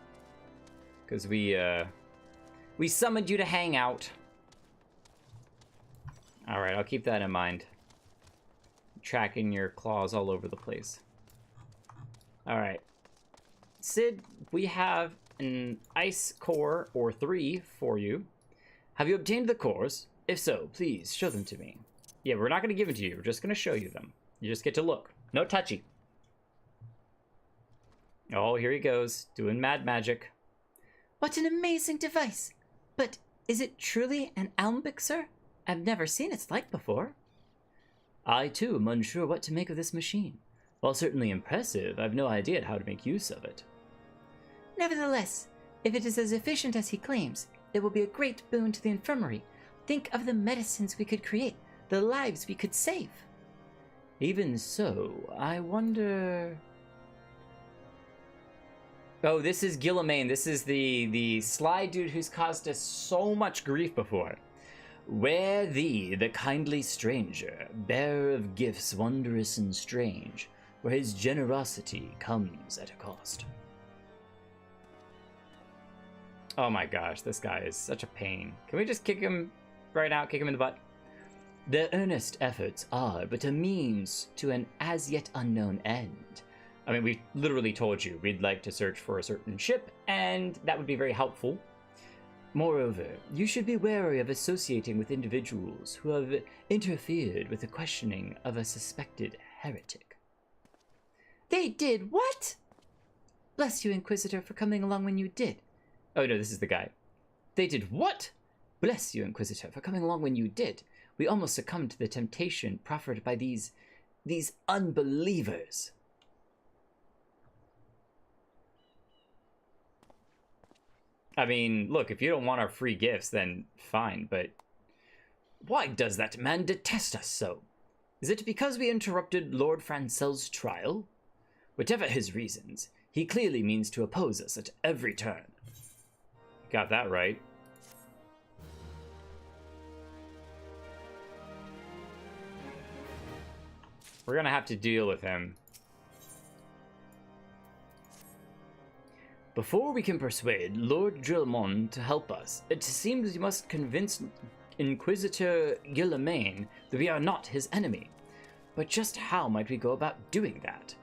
because we summoned you to hang out. All right, I'll keep that in mind. Tracking your claws all over the place. All right. Sid, we have an ice core or 3 for you. Have you obtained the cores? If so, please show them to me. Yeah, we're not going to give them to you. We're just going to show you them. You just get to look. No touchy. Oh, here he goes, doing mad magic. What an amazing device! But is it truly an alembic, sir? I've never seen its like before. I, too, am unsure what to make of this machine. While certainly impressive, I've no idea how to make use of it. Nevertheless, if it is as efficient as he claims, it will be a great boon to the infirmary. Think of the medicines we could create, the lives we could save. Even so, I wonder... Oh, this is Gillimain. This is the sly dude who's caused us so much grief before. Where thee, the kindly stranger, bearer of gifts wondrous and strange, where his generosity comes at a cost. Oh my gosh, this guy is such a pain. Can we just kick him right out, kick him in the butt? Their earnest efforts are but a means to an as yet unknown end. I mean, we literally told you we'd like to search for a certain ship, and that would be very helpful. Moreover, you should be wary of associating with individuals who have interfered with the questioning of a suspected heretic. They did what? Bless you, Inquisitor, for coming along when you did. Oh no, this is the guy. They did what? Bless you, Inquisitor, for coming along when you did. We almost succumbed to the temptation proffered by these unbelievers. I mean, look, if you don't want our free gifts, then fine, but why does that man detest us so? Is it because we interrupted Lord Francel's trial? Whatever his reasons, he clearly means to oppose us at every turn. Got that right. We're gonna have to deal with him. Before we can persuade Lord Drillmond to help us, it seems we must convince Inquisitor Gillimain that we are not his enemy. But just how might we go about doing that?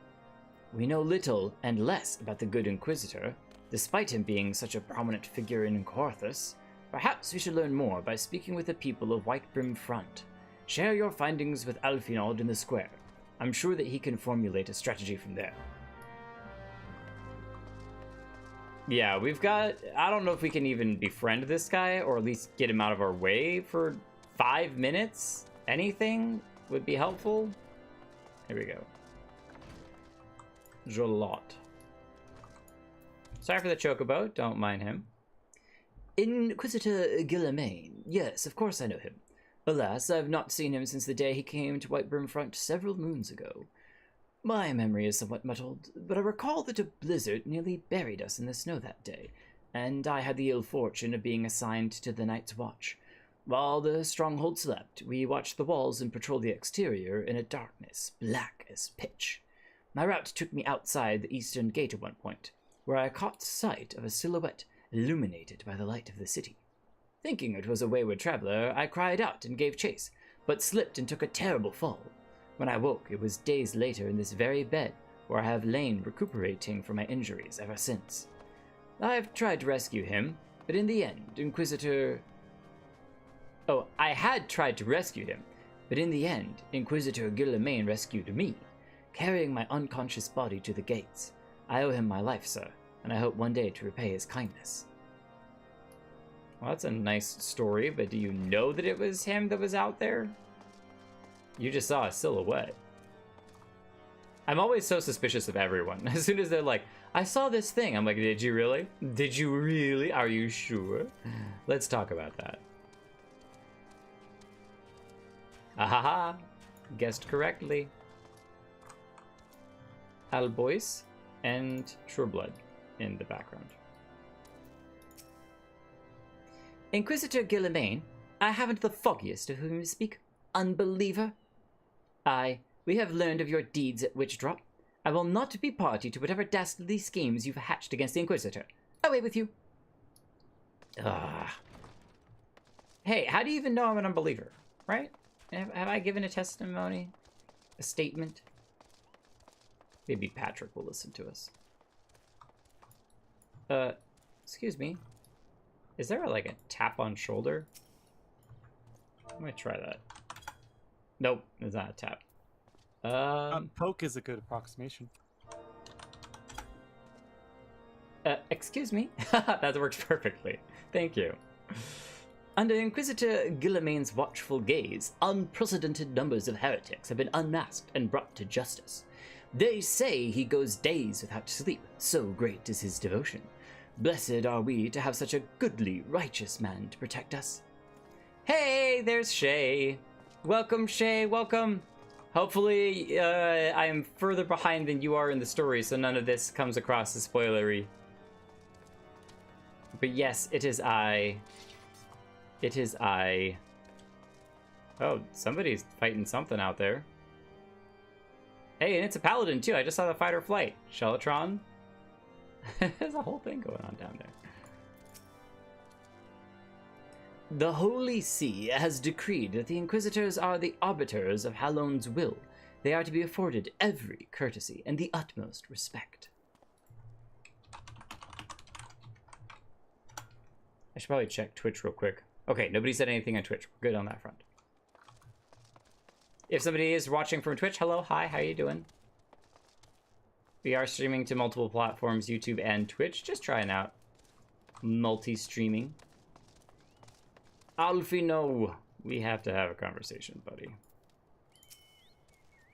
We know little and less about the good Inquisitor, despite him being such a prominent figure in Corthus. Perhaps we should learn more by speaking with the people of Whitebrim Front. Share your findings with Alfinald in the square. I'm sure that he can formulate a strategy from there. Yeah, we've got... I don't know if we can even befriend this guy, or at least get him out of our way for 5 minutes. Anything would be helpful. Here we go. Roulette. Sorry for the chocobo, don't mind him. Inquisitor Gillimain. Yes, of course I know him. Alas, I have not seen him since the day he came to Whitebrim Front several moons ago. My memory is somewhat muddled, but I recall that a blizzard nearly buried us in the snow that day, and I had the ill fortune of being assigned to the night's watch. While the stronghold slept, we watched the walls and patrolled the exterior in a darkness black as pitch. My route took me outside the eastern gate at one point, where I caught sight of a silhouette illuminated by the light of the city. Thinking it was a wayward traveler, I cried out and gave chase, but slipped and took a terrible fall. When I woke, it was days later in this very bed, where I have lain recuperating from my injuries ever since. I have tried to rescue him, but in the end, I had tried to rescue him, but in the end, Inquisitor Guillaume rescued me, carrying my unconscious body to the gates. I owe him my life, sir, and I hope one day to repay his kindness. Well, that's a nice story, but do you know that it was him that was out there? You just saw a silhouette. I'm always so suspicious of everyone. As soon as they're like, I saw this thing, I'm like, did you really? Did you really? Are you sure? Let's talk about that. Ahaha, guessed correctly. Albois and Sureblood in the background. Inquisitor Guillaume, I haven't the foggiest of whom you speak. Unbeliever. Aye, we have learned of your deeds at Witchdrop. I will not be party to whatever dastardly schemes you've hatched against the Inquisitor. Away with you. Hey, how do you even know I'm an unbeliever? Right? Have I given a testimony? A statement? Maybe Patrick will listen to us. Excuse me. Is there like a tap on shoulder? I might try that. Nope, it's not a tap. Poke is a good approximation. Excuse me? That works perfectly. Thank you. Under Inquisitor Guillaume's watchful gaze, unprecedented numbers of heretics have been unmasked and brought to justice. They say he goes days without sleep, so great is his devotion. Blessed are we to have such a goodly, righteous man to protect us. Hey, there's Shay. Welcome, Shay, welcome. Hopefully, I am further behind than you are in the story, so none of this comes across as spoilery. But yes, it is I. It is I. Oh, somebody's fighting something out there. Hey, and it's a paladin too. I just saw the fight or flight. Shellatron. There's a whole thing going on down there. The Holy See has decreed that the Inquisitors are the arbiters of Hallon's will. They are to be afforded every courtesy and the utmost respect. I should probably check Twitch real quick. Okay, nobody said anything on Twitch. We're good on that front. If somebody is watching from Twitch, hello, hi, how you doing? We are streaming to multiple platforms, YouTube and Twitch. Just trying out multi-streaming. Alfie, no. We have to have a conversation, buddy.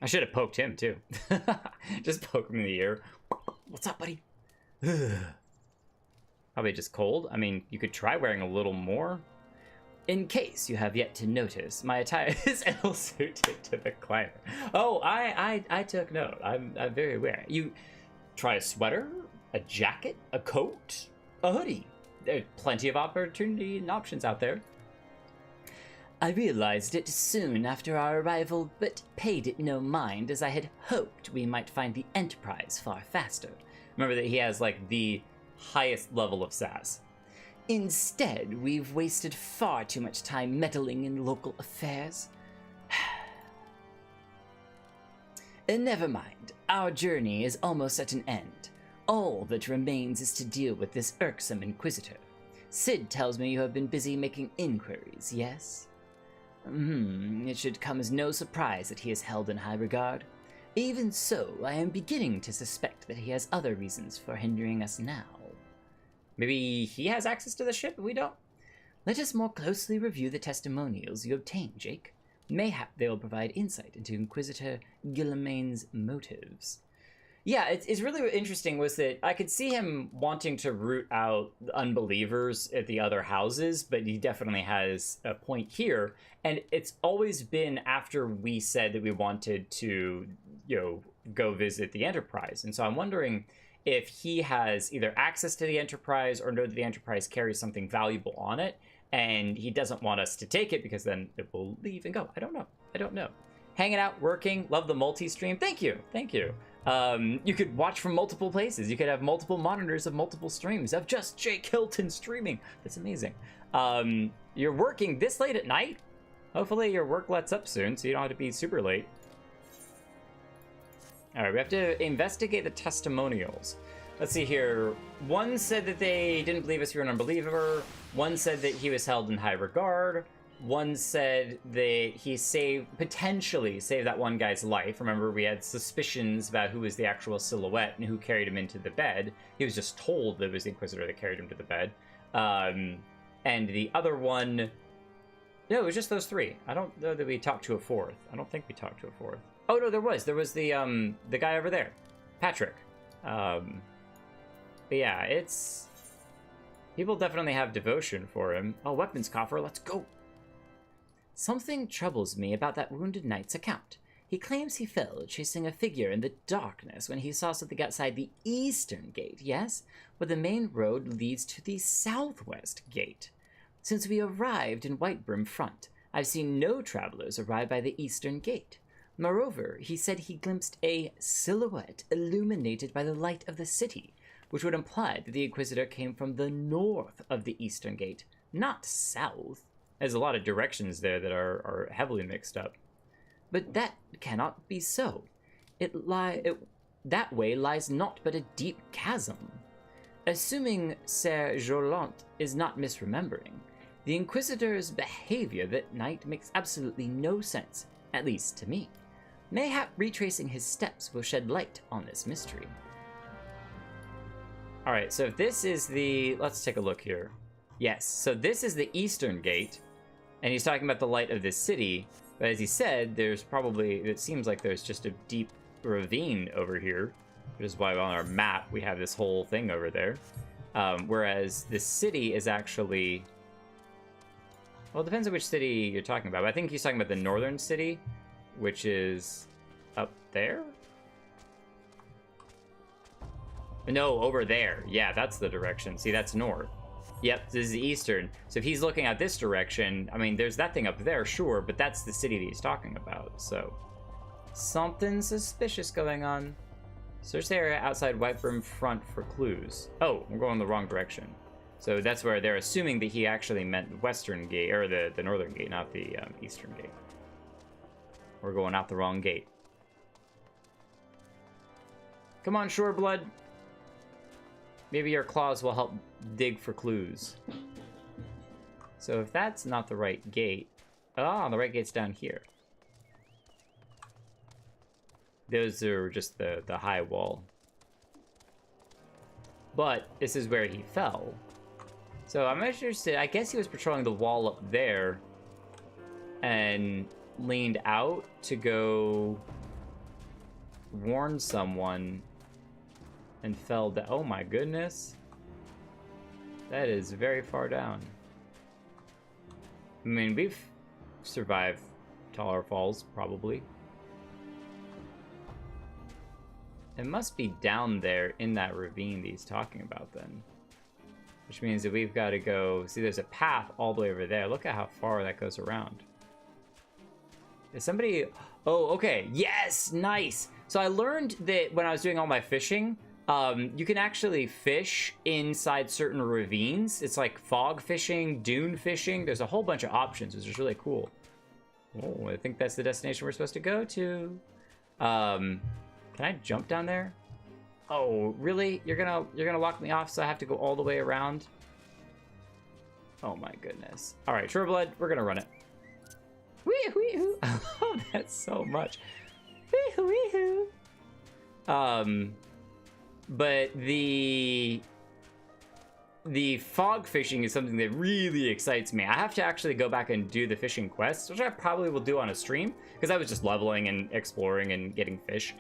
I should have poked him, too. Just poke him in the ear. What's up, buddy? Probably just cold. I mean, you could try wearing a little more. In case you have yet to notice, My attire is ill-suited to the climate. Oh, I took note. I'm very aware. You try a sweater, a jacket, a coat, a hoodie. There's plenty of opportunity and options out there. I realized it soon after our arrival, but paid it no mind, as I had hoped we might find the Enterprise far faster. Remember that he has, like, the highest level of sass. Instead, we've wasted far too much time meddling in local affairs. Never mind, our journey is almost at an end. All that remains is to deal with this irksome Inquisitor. Sid tells me you have been busy making inquiries, yes? It should come as no surprise that he is held in high regard. Even so, I am beginning to suspect that he has other reasons for hindering us now. Maybe he has access to the ship, we don't. Let us more closely review the testimonials you obtain, Jake. Mayhap they will provide insight into Inquisitor Guillaume's motives. Yeah, it's really interesting was that I could see him wanting to root out unbelievers at the other houses, but he definitely has a point here. And it's always been after we said that we wanted to, go visit the Enterprise. And so I'm wondering if he has either access to the Enterprise or know that the Enterprise carries something valuable on it, and he doesn't want us to take it because then it will leave and go. I don't know. Hanging out, working, love the multi-stream. Thank you. You could watch from multiple places. You could have multiple monitors of multiple streams of just Jake Hilton streaming. That's amazing. You're working this late at night? Hopefully your work lets up soon so you don't have to be super late. All right, we have to investigate the testimonials. Let's see here. One said that they didn't believe us, we were an unbeliever. One said that he was held in high regard. One said that he potentially saved that one guy's life. Remember, we had suspicions about who was the actual silhouette and who carried him into the bed. He was just told that it was the Inquisitor that carried him to the bed. And the other one... No, it was just those three. I don't know that we talked to a fourth. I don't think we talked to a fourth. Oh, no, there was. There was the guy over there. Patrick. But yeah, it's... People definitely have devotion for him. Oh, weapons coffer, let's go. Something troubles me about that wounded knight's account. He claims he fell chasing a figure in the darkness when he saw something outside the eastern gate, yes? But the main road leads to the southwest gate. Since we arrived in Whitebrim Front, I've seen no travelers arrive by the eastern gate. Moreover, he said he glimpsed a silhouette illuminated by the light of the city, which would imply that the Inquisitor came from the north of the eastern gate, not south. There's a lot of directions there that are heavily mixed up. But that cannot be so. That way lies naught but a deep chasm. Assuming Ser Jolant is not misremembering, the Inquisitor's behavior that night makes absolutely no sense, at least to me. Mayhap retracing his steps will shed light on this mystery. Alright, so if this is the... Let's take a look here. Yes, so this is the eastern gate, and he's talking about the light of this city, but as he said, there's probably... It seems like there's just a deep ravine over here, which is why on our map we have this whole thing over there. Whereas the city is actually... Well, it depends on which city you're talking about, but I think he's talking about the northern city, which is up there? No, over there. Yeah, that's the direction. See, that's north. Yep, this is the eastern. So if he's looking at this direction, I mean, there's that thing up there, sure, but that's the city that he's talking about, so... Something suspicious going on. Search the area outside Whitebrim Front for clues. Oh, we're going the wrong direction. So that's where they're assuming that he actually meant the western gate, or the northern gate, not the eastern gate. We're going out the wrong gate. Come on, Sureblood. Maybe your claws will help dig for clues. So if that's not the right gate... Ah, the right gate's down here. Those are just the high wall. But this is where he fell. So I'm interested, I guess he was patrolling the wall up there and leaned out to go warn someone and fell down. Oh my goodness. That is very far down. I mean, we've survived taller falls, probably. It must be down there in that ravine that he's talking about then. Which means that we've got to go... See, there's a path all the way over there. Look at how far that goes around. Is somebody... Oh, okay. Yes! Nice! So I learned that when I was doing all my fishing, you can actually fish inside certain ravines. It's like fog fishing, dune fishing. There's a whole bunch of options, which is really cool. Oh, I think that's the destination we're supposed to go to. Can I jump down there? Oh, really? You're gonna lock me off so I have to go all the way around? Oh my goodness. All right, Sureblood, we're gonna run it. Wee-hoo-wee-hoo. I love that so much. Wee-hoo-wee-hoo. But the fog fishing is something that really excites me. I have to actually go back and do the fishing quests, which I probably will do on a stream, because I was just leveling and exploring and getting fish.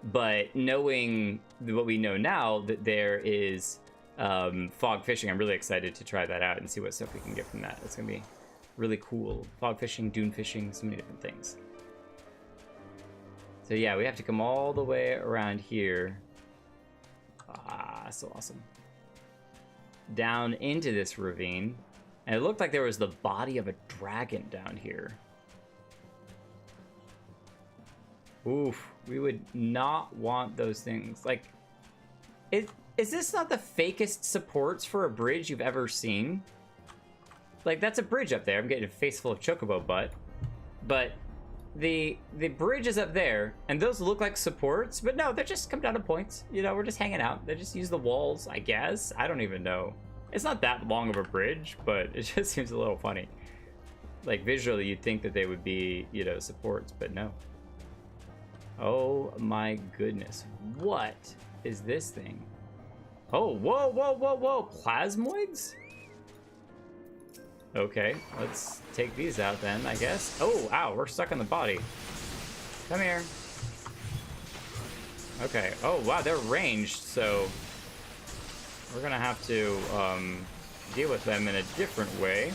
But knowing what we know now, that there is fog fishing, I'm really excited to try that out and see what stuff we can get from that. It's gonna be really cool. Fog fishing, dune fishing, so many different things. So yeah, we have to come all the way around here. Ah, so awesome. Down into this ravine. And it looked like there was the body of a dragon down here. Oof, we would not want those things. Like, is this not the fakest supports for a bridge you've ever seen? Like, that's a bridge up there. I'm getting a face full of chocobo butt. But the bridge is up there, and those look like supports, but no, they just come down to points. You know, we're just hanging out. They just use the walls, I guess. I don't even know. It's not that long of a bridge, but it just seems a little funny. Like, visually, you'd think that they would be, you know, supports, but no. Oh my goodness. What is this thing? Oh, whoa, whoa, whoa, whoa. Plasmoids? Okay, let's take these out then, I guess. Oh, ow, we're stuck on the body. Come here. Okay, oh wow, they're ranged, so we're gonna have to deal with them in a different way.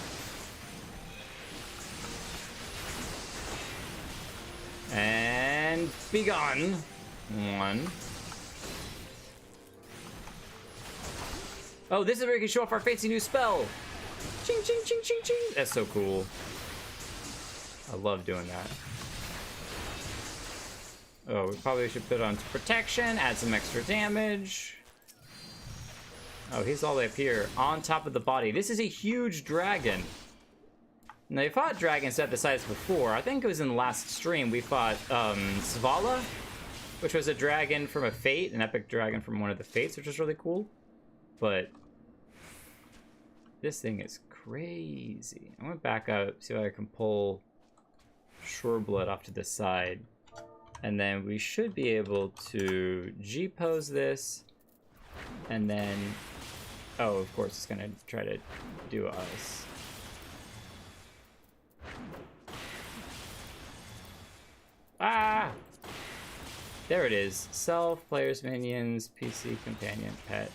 And be gone. One. Oh, this is where we can show off our fancy new spell. Ching, ching, ching, ching, ching. That's so cool. I love doing that. Oh, we probably should put on protection, add some extra damage. Oh, he's all the way up here, on top of the body. This is a huge dragon. Now, we fought dragons at the size before. I think it was in the last stream we fought Svala, which was a dragon from a Fate, an epic dragon from one of the Fates, which was really cool. But this thing is crazy. I'm gonna back up, see if I can pull Sureblood off to the side. And then we should be able to G-pose this. And then, oh, of course, it's gonna try to do us. Ah! There it is. Self, players, minions, PC, companion, pet.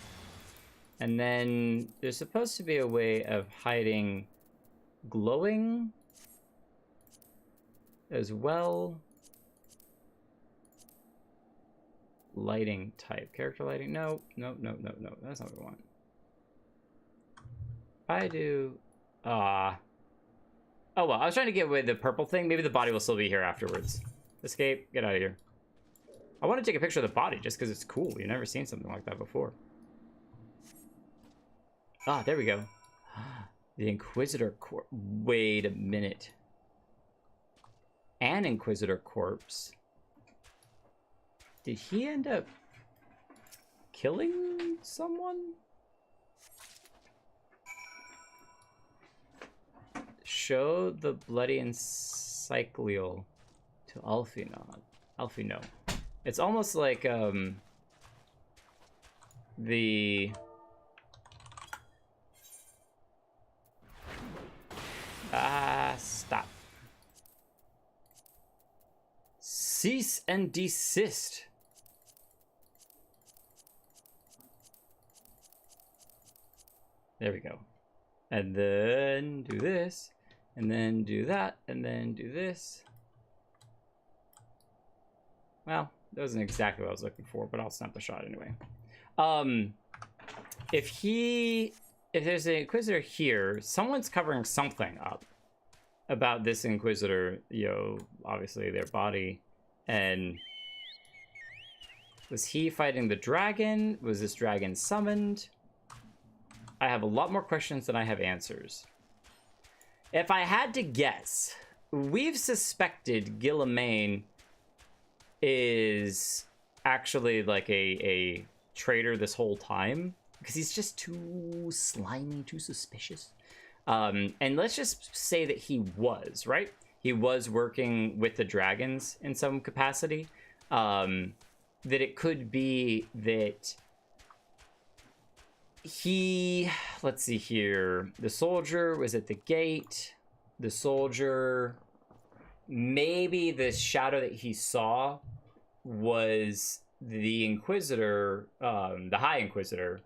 And then there's supposed to be a way of hiding glowing as well. Lighting type. Character lighting. No, no, no, no, no. That's not what we want. I do. Oh well, I was trying to get away the purple thing. Maybe the body will still be here afterwards. Escape. Get out of here. I want to take a picture of the body just because it's cool. You've never seen something like that before. Ah, there we go. The Inquisitor Corpse. Wait a minute. An Inquisitor Corpse. Did he end up killing someone? Show the bloody encyclial to Alfino. It's almost like the stop. Cease and desist. There we go. And then do this, and then do that, and then do this. Well, that wasn't exactly what I was looking for, but I'll snap the shot anyway. If there's an Inquisitor here, someone's covering something up about this Inquisitor, you know, obviously their body. And was he fighting the dragon? Was this dragon summoned? I have a lot more questions than I have answers. If I had to guess, we've suspected Guilliman is actually like a traitor this whole time because he's just too slimy, too suspicious. And let's just say that he was, right? He was working with the dragons in some capacity. That it could be that he, let's see here, the soldier was at the gate. The soldier, maybe the shadow that he saw was the Inquisitor, the High Inquisitor,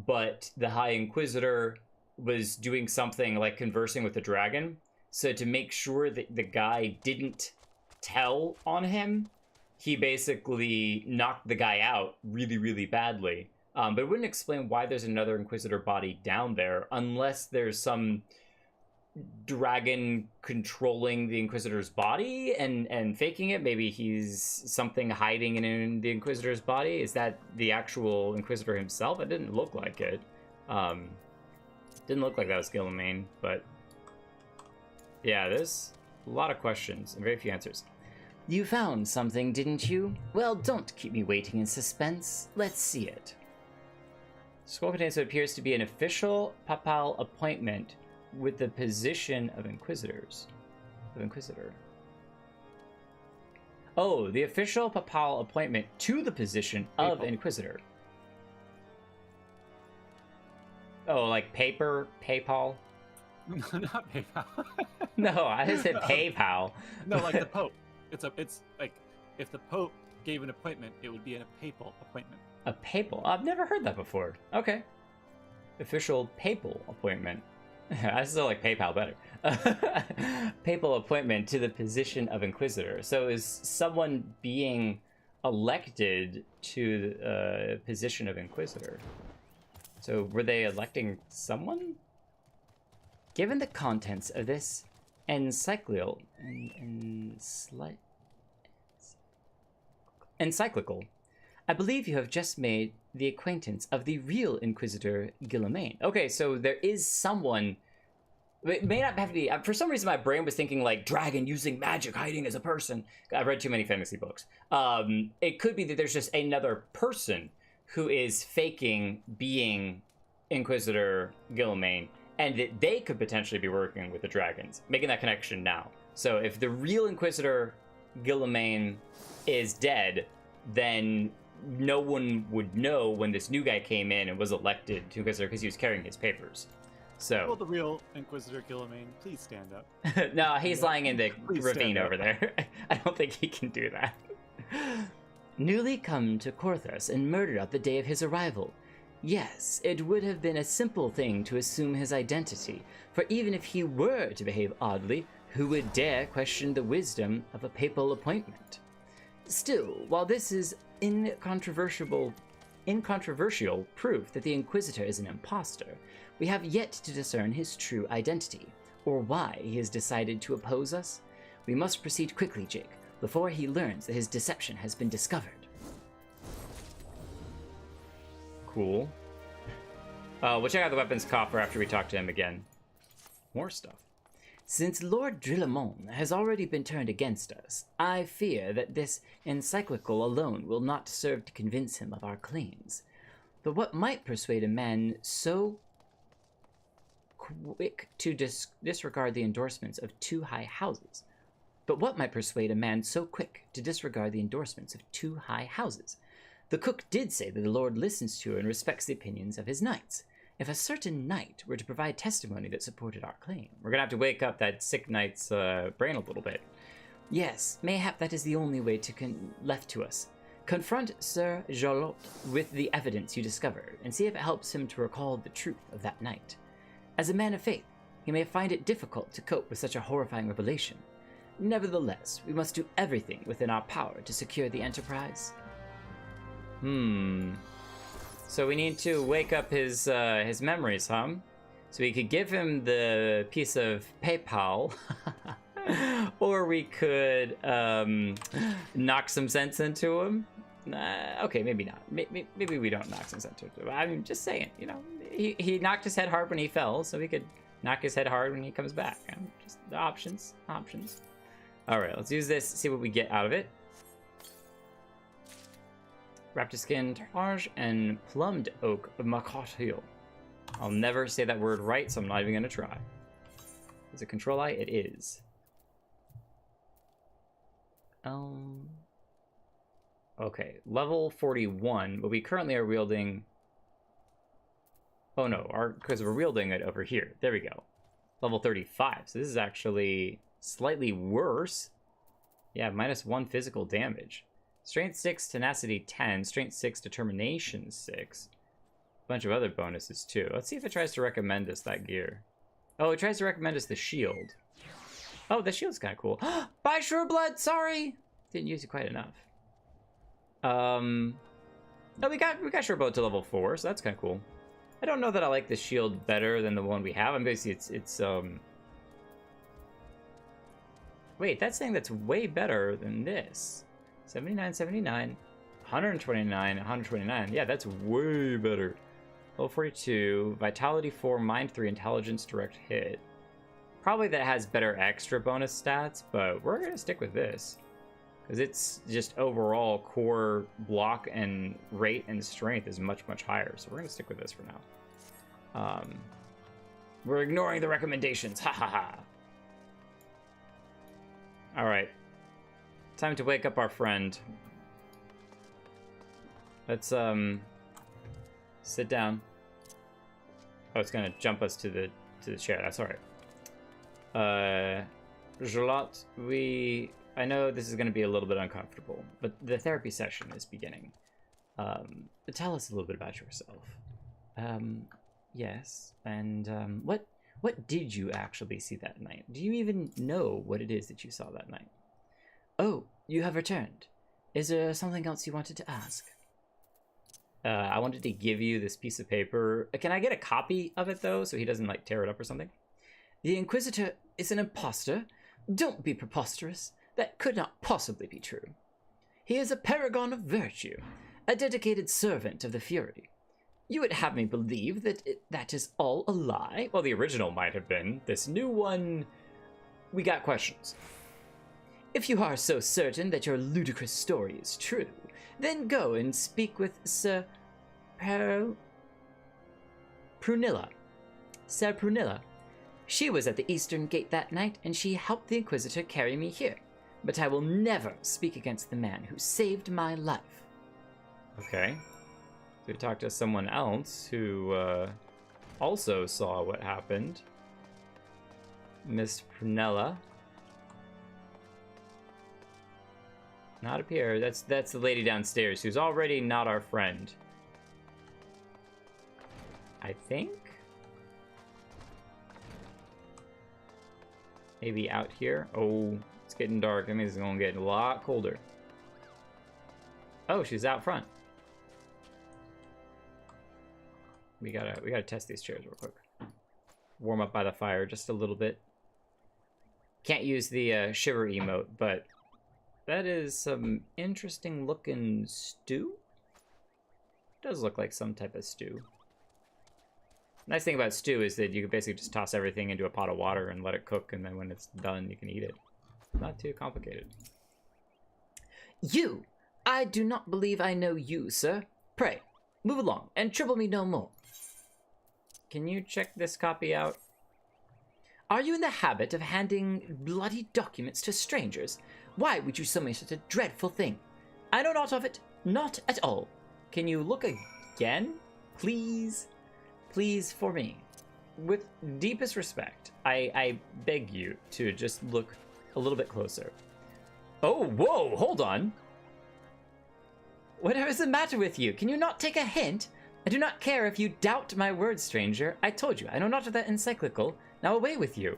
but the High Inquisitor was doing something like conversing with the dragon. So to make sure that the guy didn't tell on him, he basically knocked the guy out really, really badly. But it wouldn't explain why there's another Inquisitor body down there unless there's some dragon controlling the Inquisitor's body and faking it. Maybe he's something hiding in the Inquisitor's body. Is that the actual Inquisitor himself? It didn't look like it. Didn't look like that was Guilliman, but yeah, there's a lot of questions and very few answers. You found something, didn't you? Well, don't keep me waiting in suspense. Let's see it. Scroll contains what appears to be an official papal appointment with the position of Inquisitor. Oh, the official papal appointment to the position of Inquisitor. Oh, like PayPal? No, not PayPal. No, I said PayPal. No, like the Pope. It's like if the Pope gave an appointment, it would be a papal appointment. A papal? I've never heard that before. Okay. Official papal appointment. I still like PayPal better. Papal appointment to the position of Inquisitor. So is someone being elected to the position of Inquisitor? So were they electing someone? Given the contents of this encyclical, I believe you have just made the acquaintance of the real Inquisitor Guilliman. Okay, so there is someone. It may not have to be. For some reason, my brain was thinking like dragon using magic, hiding as a person. I've read too many fantasy books. It could be that there's just another person who is faking being Inquisitor Guilliman, and that they could potentially be working with the dragons. Making that connection now. So if the real Inquisitor Guilliman is dead, then no one would know when this new guy came in and was elected to Inquisitor because he was carrying his papers. So, Will the real Inquisitor Guilliman please stand up? no, he's lying in the Please ravine stand up. over there. I don't think he can do that. Newly come to Korthus and murdered on the day of his arrival. Yes, it would have been a simple thing to assume his identity, for even if he were to behave oddly, who would dare question the wisdom of a papal appointment? Still, while this is incontrovertible proof that the Inquisitor is an impostor, we have yet to discern his true identity, or why he has decided to oppose us. We must proceed quickly, Jake, before he learns that his deception has been discovered. Cool. We'll check out the weapons coffer after we talk to him again. More stuff. Since Lord Drillamon has already been turned against us, I fear that this encyclical alone will not serve to convince him of our claims. But what might persuade a man so quick to disregard the endorsements of two high houses? The cook did say that the Lord listens to and respects the opinions of his knights. If a certain knight were to provide testimony that supported our claim... We're gonna have to wake up that sick knight's brain a little bit. Yes, mayhap that is the only way left to us. Confront Sir Roulettes with the evidence you discovered, and see if it helps him to recall the truth of that night. As a man of faith, he may find it difficult to cope with such a horrifying revelation. Nevertheless, we must do everything within our power to secure the enterprise. So we need to wake up his memories, huh? So we could give him the piece of PayPal, or we could knock some sense into him. Okay, maybe not. Maybe we don't knock some sense into him. I'm just saying, you know, he knocked his head hard when he fell, so we could knock his head hard when he comes back. Just the options. All right, let's use this. See what we get out of it. Raptiskin Targe and Plumbed Oak of Makothiel. I'll never say that word right, so I'm not even going to try. Is it Control I? It is. Okay, level 41, but we currently are wielding... Oh no, because we're wielding it over here. There we go. Level 35, so this is actually slightly worse. Yeah, -1 physical damage. Strength 6, Tenacity 10, Strength 6, Determination 6. A bunch of other bonuses too. Let's see if it tries to recommend us that gear. Oh, it tries to recommend us the shield. Oh, the shield's kind of cool. Bye, Sureblood! Sorry! Didn't use it quite enough. Oh, we got Sureblood to level 4, so that's kind of cool. I don't know that I like the shield better than the one we have. I'm basically, it's Wait, that's saying that's way better than this. 79, 79, 129, 129. Yeah, that's way better. Level 42, Vitality 4, Mind 3, Intelligence, Direct Hit. Probably that has better extra bonus stats, but we're going to stick with this. Because it's just overall core block and rate and strength is much, much higher. So we're going to stick with this for now. We're ignoring the recommendations. Ha ha ha. All right. Time to wake up our friend. Let's sit down. Oh, it's gonna jump us to the chair. That's all right. Roulette, I know this is gonna be a little bit uncomfortable, but the therapy session is beginning. Tell us a little bit about yourself. Yes, and what did you actually see that night? Do you even know what it is that you saw that night? Oh, you have returned. Is there something else you wanted to ask? I wanted to give you this piece of paper. Can I get a copy of it, though, so he doesn't, like, tear it up or something? The Inquisitor is an imposter. Don't be preposterous. That could not possibly be true. He is a paragon of virtue, a dedicated servant of the Fury. You would have me believe that that is all a lie? Well, the original might have been. This new one, we got questions. If you are so certain that your ludicrous story is true, then go and speak with Sir Prunilla. Sir Prunilla. She was at the Eastern Gate that night, and she helped the Inquisitor carry me here. But I will never speak against the man who saved my life. Okay. We talked to someone else who also saw what happened. Miss Prunella. Not up here. That's the lady downstairs who's already not our friend. I think? Maybe out here? Oh, it's getting dark. That means it's gonna get a lot colder. Oh, she's out front. We gotta test these chairs real quick. Warm up by the fire just a little bit. Can't use the shiver emote, but that is some interesting looking stew. Does look like some type of stew. Nice thing about stew is that you can basically just toss everything into a pot of water and let it cook, and then when it's done, you can eat it. Not too complicated. You! I do not believe I know you, sir. Pray, move along, and trouble me no more. Can you check this copy out? Are you in the habit of handing bloody documents to strangers? Why would you so make such a dreadful thing? I know not of it, not at all. Can you look again? Please? Please, for me. With deepest respect, I beg you to just look a little bit closer. Oh, whoa, hold on. Whatever is the matter with you? Can you not take a hint? I do not care if you doubt my words, stranger. I told you, I know not of that encyclical. Now away with you.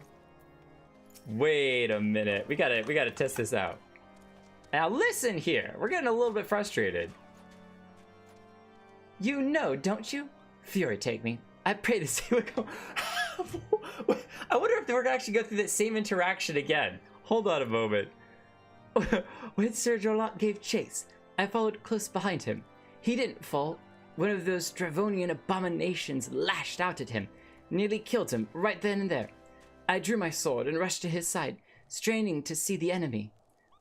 Wait a minute. We gotta test this out. Now listen here. We're getting a little bit frustrated. You know, don't you? Fury take me. I pray the same would go. I wonder if we're gonna actually go through that same interaction again. Hold on a moment. When Sir Roulette gave chase, I followed close behind him. He didn't fall. One of those Dravonian abominations lashed out at him, nearly killed him right then and there. I drew my sword and rushed to his side, straining to see the enemy.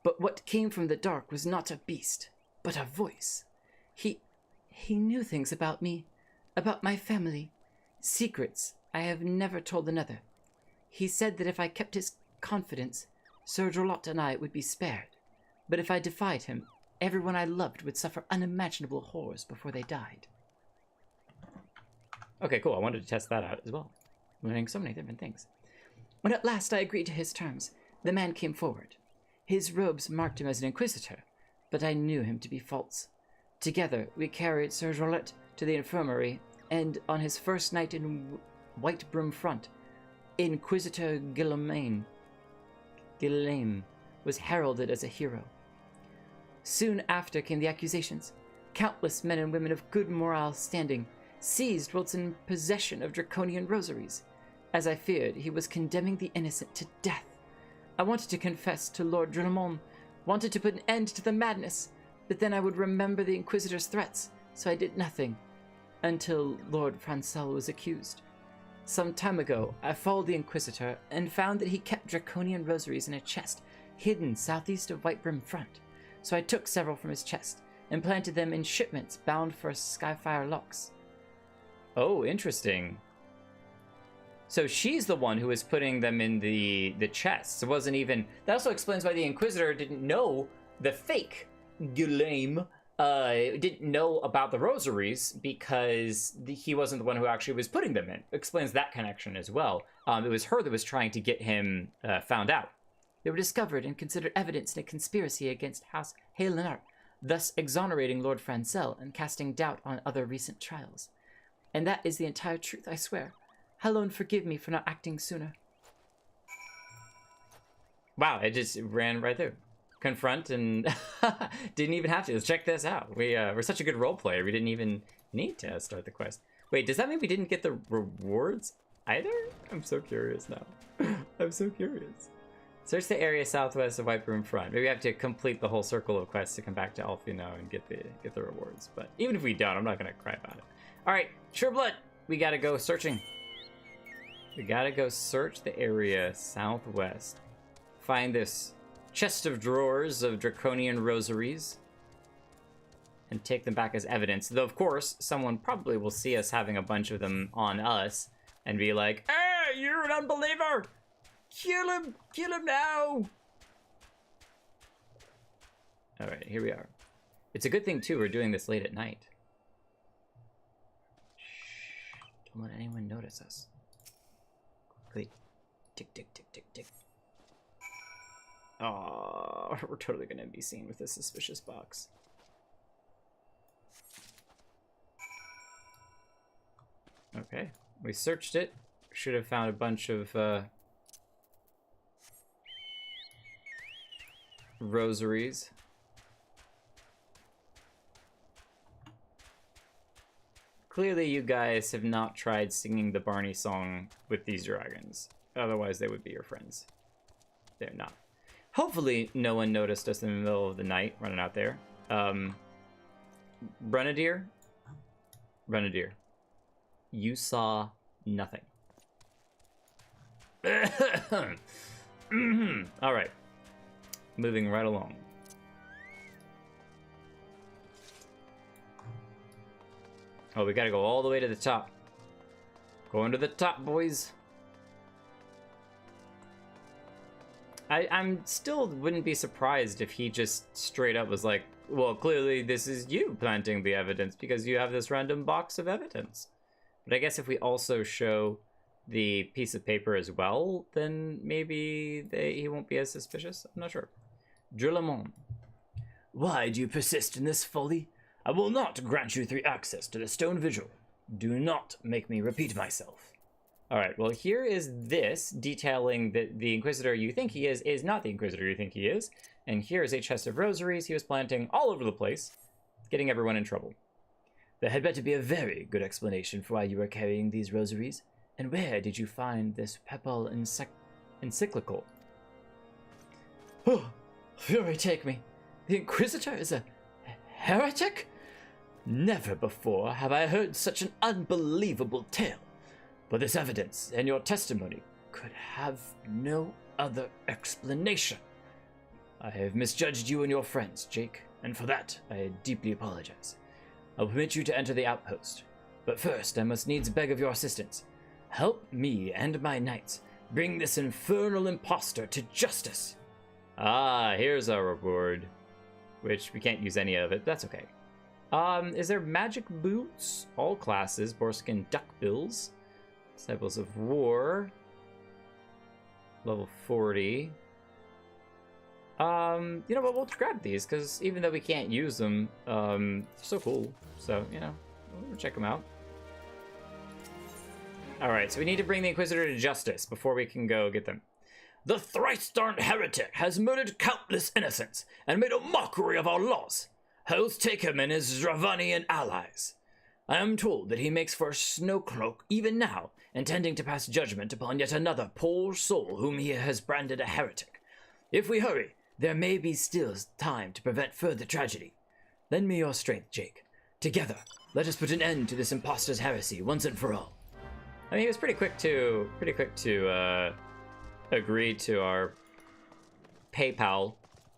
But what came from the dark was not a beast, but a voice. He knew things about me, about my family, secrets I have never told another. He said that if I kept his confidence, Sir Roulette and I would be spared. But if I defied him, everyone I loved would suffer unimaginable horrors before they died. Okay, cool. I wanted to test that out as well. Learning so many different things. When at last I agreed to his terms, the man came forward. His robes marked him as an inquisitor, but I knew him to be false. Together, we carried Sir Roulette to the infirmary, and on his first night in White Broom Front, Inquisitor Guillaume was heralded as a hero. Soon after came the accusations. Countless men and women of good moral standing seized whilst in possession of draconian rosaries. As I feared, he was condemning the innocent to death. I wanted to confess to Lord Drillemont, wanted to put an end to the madness, but then I would remember the Inquisitor's threats, so I did nothing, until Lord Francel was accused. Some time ago, I followed the Inquisitor and found that he kept draconian rosaries in a chest hidden southeast of White Brim Front, so I took several from his chest and planted them in shipments bound for Skyfire Locks. Oh, interesting. So she's the one who was putting them in the chests. It wasn't even... That also explains why the Inquisitor didn't know the fake Guillaume didn't know about the rosaries, because he wasn't the one who actually was putting them in. Explains that connection as well. It was her that was trying to get him found out. They were discovered and considered evidence in a conspiracy against House Haylenart, thus exonerating Lord Francel and casting doubt on other recent trials. And that is the entire truth, I swear. Halloween, forgive me for not acting sooner. Wow, it just ran right through. Confront and didn't even have to. Let's check this out. We're such a good role player. We didn't even need to start the quest. Wait, does that mean we didn't get the rewards either? I'm so curious now. I'm so curious. Search the area southwest of White Broom Front. Maybe we have to complete the whole circle of quests to come back to Alfino and get the rewards. But even if we don't, I'm not gonna cry about it. All right, Sureblood, we gotta go searching. We gotta go search the area southwest. Find this chest of drawers of draconian rosaries and take them back as evidence. Though, of course, someone probably will see us having a bunch of them on us and be like, "Hey, you're an unbeliever! Kill him! Kill him now!" All right, here we are. It's a good thing, too, we're doing this late at night. Shh, don't let anyone notice us. Quickly. Tick, tick, tick, tick, tick. Oh, we're totally gonna be seen with this suspicious box. Okay, we searched it. Should have found a bunch of rosaries. Clearly you guys have not tried singing the Barney song with these dragons. Otherwise they would be your friends. They're not. Hopefully no one noticed us in the middle of the night running out there. Renadier? Renadier. You saw nothing. Alright. Moving right along. Oh, we gotta go all the way to the top. Going to the top, boys. I'm still wouldn't be surprised if he just straight up was like, well, clearly this is you planting the evidence because you have this random box of evidence. But I guess if we also show the piece of paper as well, then maybe he won't be as suspicious. I'm not sure. Drillemont. Why do you persist in this folly? I will not grant you free access to the Stone Vigil. Do not make me repeat myself. All right, well, here is this detailing that the Inquisitor you think he is not the Inquisitor you think he is. And here is a chest of rosaries he was planting all over the place, getting everyone in trouble. There had better be a very good explanation for why you are carrying these rosaries. And where did you find this papal encyclical? Oh, fury take me. The Inquisitor is a heretic? Never before have I heard such an unbelievable tale. But this evidence and your testimony could have no other explanation. I have misjudged you and your friends, Jake, and for that I deeply apologize. I'll permit you to enter the outpost, but first I must needs beg of your assistance. Help me and my knights bring this infernal impostor to justice. Ah, here's our reward, which we can't use any of it. That's okay. Is there magic boots? All classes, boarskin duckbills. Disciples of War. Level 40. You know what? We'll grab these because even though we can't use them, they're so cool. So you know, we'll check them out. All right, so we need to bring the Inquisitor to justice before we can go get them. The thrice-darned heretic has murdered countless innocents and made a mockery of our laws. Hells take him and his Dravanian allies. I am told that he makes for a snowcloak even now, intending to pass judgment upon yet another poor soul whom he has branded a heretic. If we hurry, there may be still time to prevent further tragedy. Lend me your strength, Jake. Together, let us put an end to this impostor's heresy once and for all. I mean, he was pretty quick to agree to our PayPal.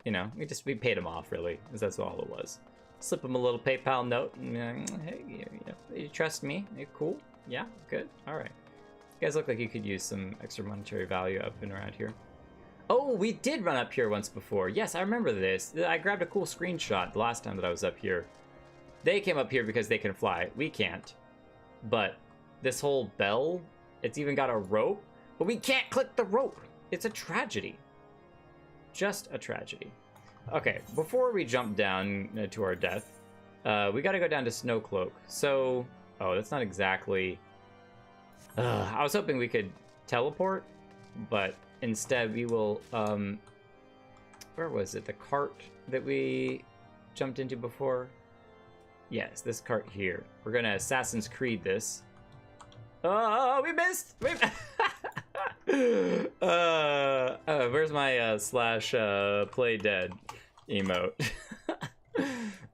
You know, we paid him off, really, because that's all it was. Slip him a little PayPal note. And, hey, you trust me? Hey, cool. Yeah, good. All right. You guys look like you could use some extra monetary value up and around here. Oh, we did run up here once before. Yes, I remember this. I grabbed a cool screenshot the last time that I was up here. They came up here because they can fly. We can't. But this whole bell, it's even got a rope. But we can't click the rope. It's a tragedy. Just a tragedy. Okay, before we jump down to our death, we gotta go down to Snowcloak. So, oh, that's not exactly... I was hoping we could teleport, but instead we will, where was it? The cart that we jumped into before? Yes, this cart here. We're gonna Assassin's Creed this. Oh, we missed! Where's my slash play dead emote?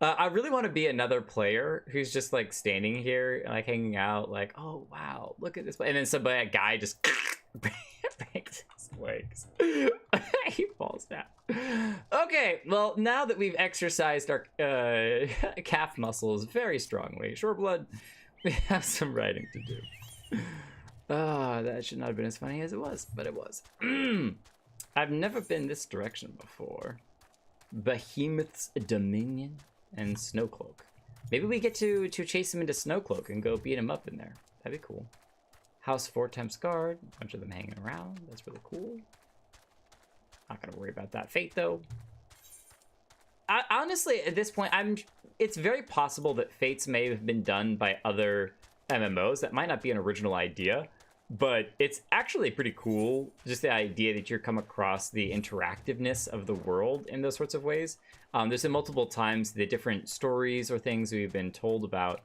I really want to be another player who's just like standing here, like hanging out, like, oh wow, look at this, and then a guy just breaks his legs. He falls down. Okay, well, now that we've exercised our calf muscles very strongly, Sureblood, we have some writing to do. That should not have been as funny as it was, but it was. I've never been this direction before. Behemoth's Dominion and Snowcloak. Maybe we get to chase him into Snowcloak and go beat him up in there. That'd be cool. House 4 times guard. A bunch of them hanging around. That's really cool. Not gonna worry about that fate though. Honestly, at this point, it's very possible that fates may have been done by other MMOs. That might not be an original idea, but it's actually pretty cool. Just the idea that you come across the interactiveness of the world in those sorts of ways. There's been multiple times the different stories or things we've been told about.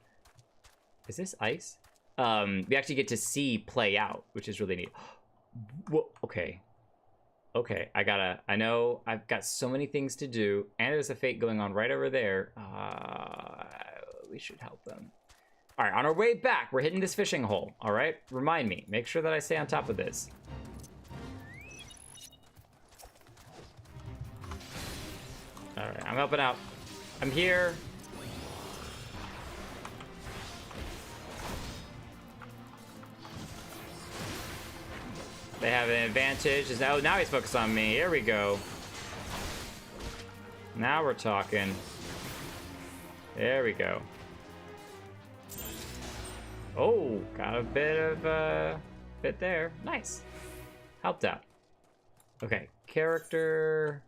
Is this ice? We actually get to see play out, which is really neat. Well, okay. Okay, I know I've got so many things to do, and there's a fate going on right over there. We should help them. All right, on our way back, we're hitting this fishing hole, all right? Remind me, make sure that I stay on top of this. All right, I'm helping out. I'm here. They have an advantage. Oh, now he's focused on me. Here we go. Now we're talking. There we go. Oh, got a bit of bit there. Nice. Helped out. Okay, character.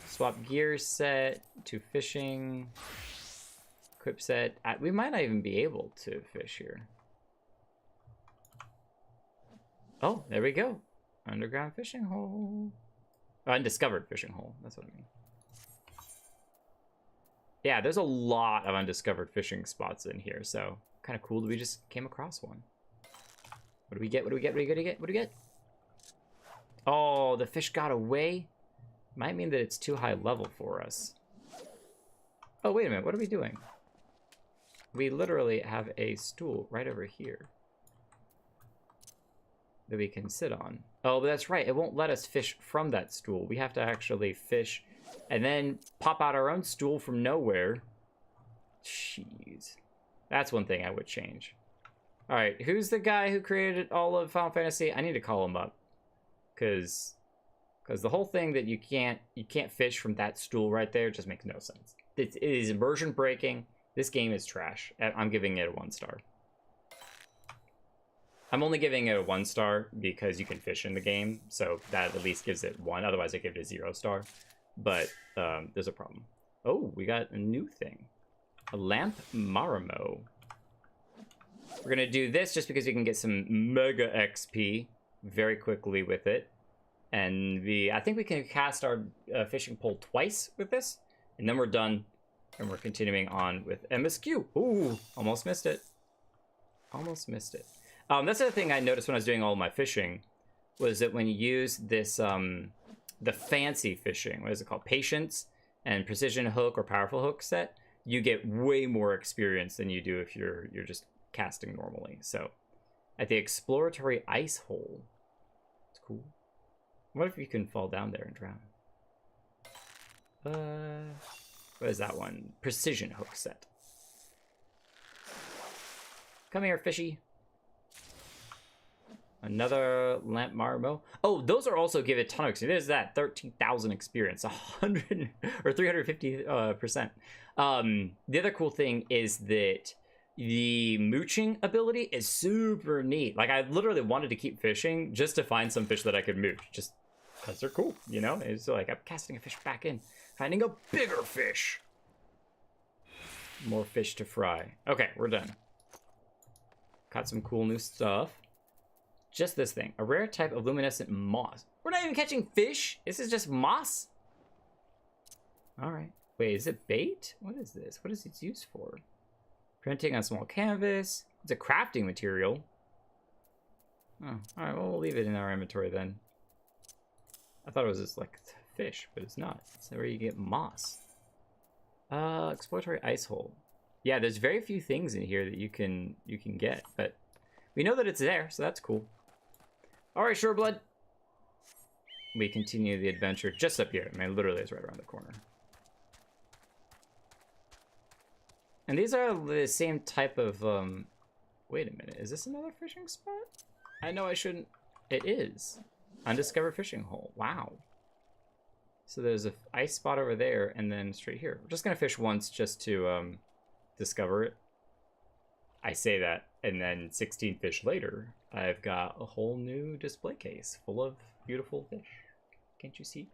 Swap gear set to fishing. Equip set. We might not even be able to fish here. Oh, there we go. Underground fishing hole. Undiscovered fishing hole. That's what I mean. Yeah, there's a lot of undiscovered fishing spots in here, so kind of cool that we just came across one. What do we get? What do we get? What do we get? What do we get? Oh, the fish got away. Might mean that it's too high level for us. Oh, wait a minute. What are we doing? We literally have a stool right over here that we can sit on. Oh, but that's right. It won't let us fish from that stool. We have to actually fish and then pop out our own stool from nowhere. Jeez. That's one thing I would change. All right, who's the guy who created all of Final Fantasy? I need to call him up. Because the whole thing that you can't fish from that stool right there just makes no sense. It is immersion breaking. This game is trash. I'm giving it a 1 star. I'm only giving it a 1 star because you can fish in the game, so that at least gives it 1. Otherwise, I give it a 0 star. but there's a problem. Oh, we got a new thing. A lamp Marimo. We're gonna do this just because you can get some mega XP very quickly with it. And I think we can cast our fishing pole twice with this, and then we're done. And we're continuing on with MSQ. Ooh, almost missed it. Almost missed it. That's the other thing I noticed when I was doing all my fishing, was that when you use this, the fancy fishing, what is it called? Patience and precision hook or powerful hook set, you get way more experience than you do if you're just casting normally. So at the exploratory ice hole, it's cool. What if you can fall down there and drown? What is that one? Precision hook set. Come here, fishy. Another lamp Marimo. Oh, those are also give a ton of experience. There's that 13,000 experience, 100 or 350%. The other cool thing is that the mooching ability is super neat. Like, I literally wanted to keep fishing just to find some fish that I could mooch, just because they're cool, you know? It's like I'm casting a fish back in, finding a bigger fish. More fish to fry. Okay, we're done. Got some cool new stuff. Just this thing, a rare type of luminescent moss. We're not even catching fish. This is just moss. All right. Wait, is it bait? What is this? What is it used for? Printing on small canvas. It's a crafting material. Oh, all right. Well, we'll leave it in our inventory then. I thought it was just like fish, but it's not. It's where you get moss. Exploratory ice hole. Yeah, there's very few things in here that you can get, but we know that it's there, so that's cool. All right, Sureblood. We continue the adventure just up here. I mean, literally, it's right around the corner. And these are the same type of, wait a minute, is this another fishing spot? I know I shouldn't, it is. Undiscovered fishing hole, wow. So there's a ice spot over there, and then straight here. We're just gonna fish once just to, discover it. I say that, and then 16 fish later, I've got a whole new display case full of beautiful fish. Can't you see?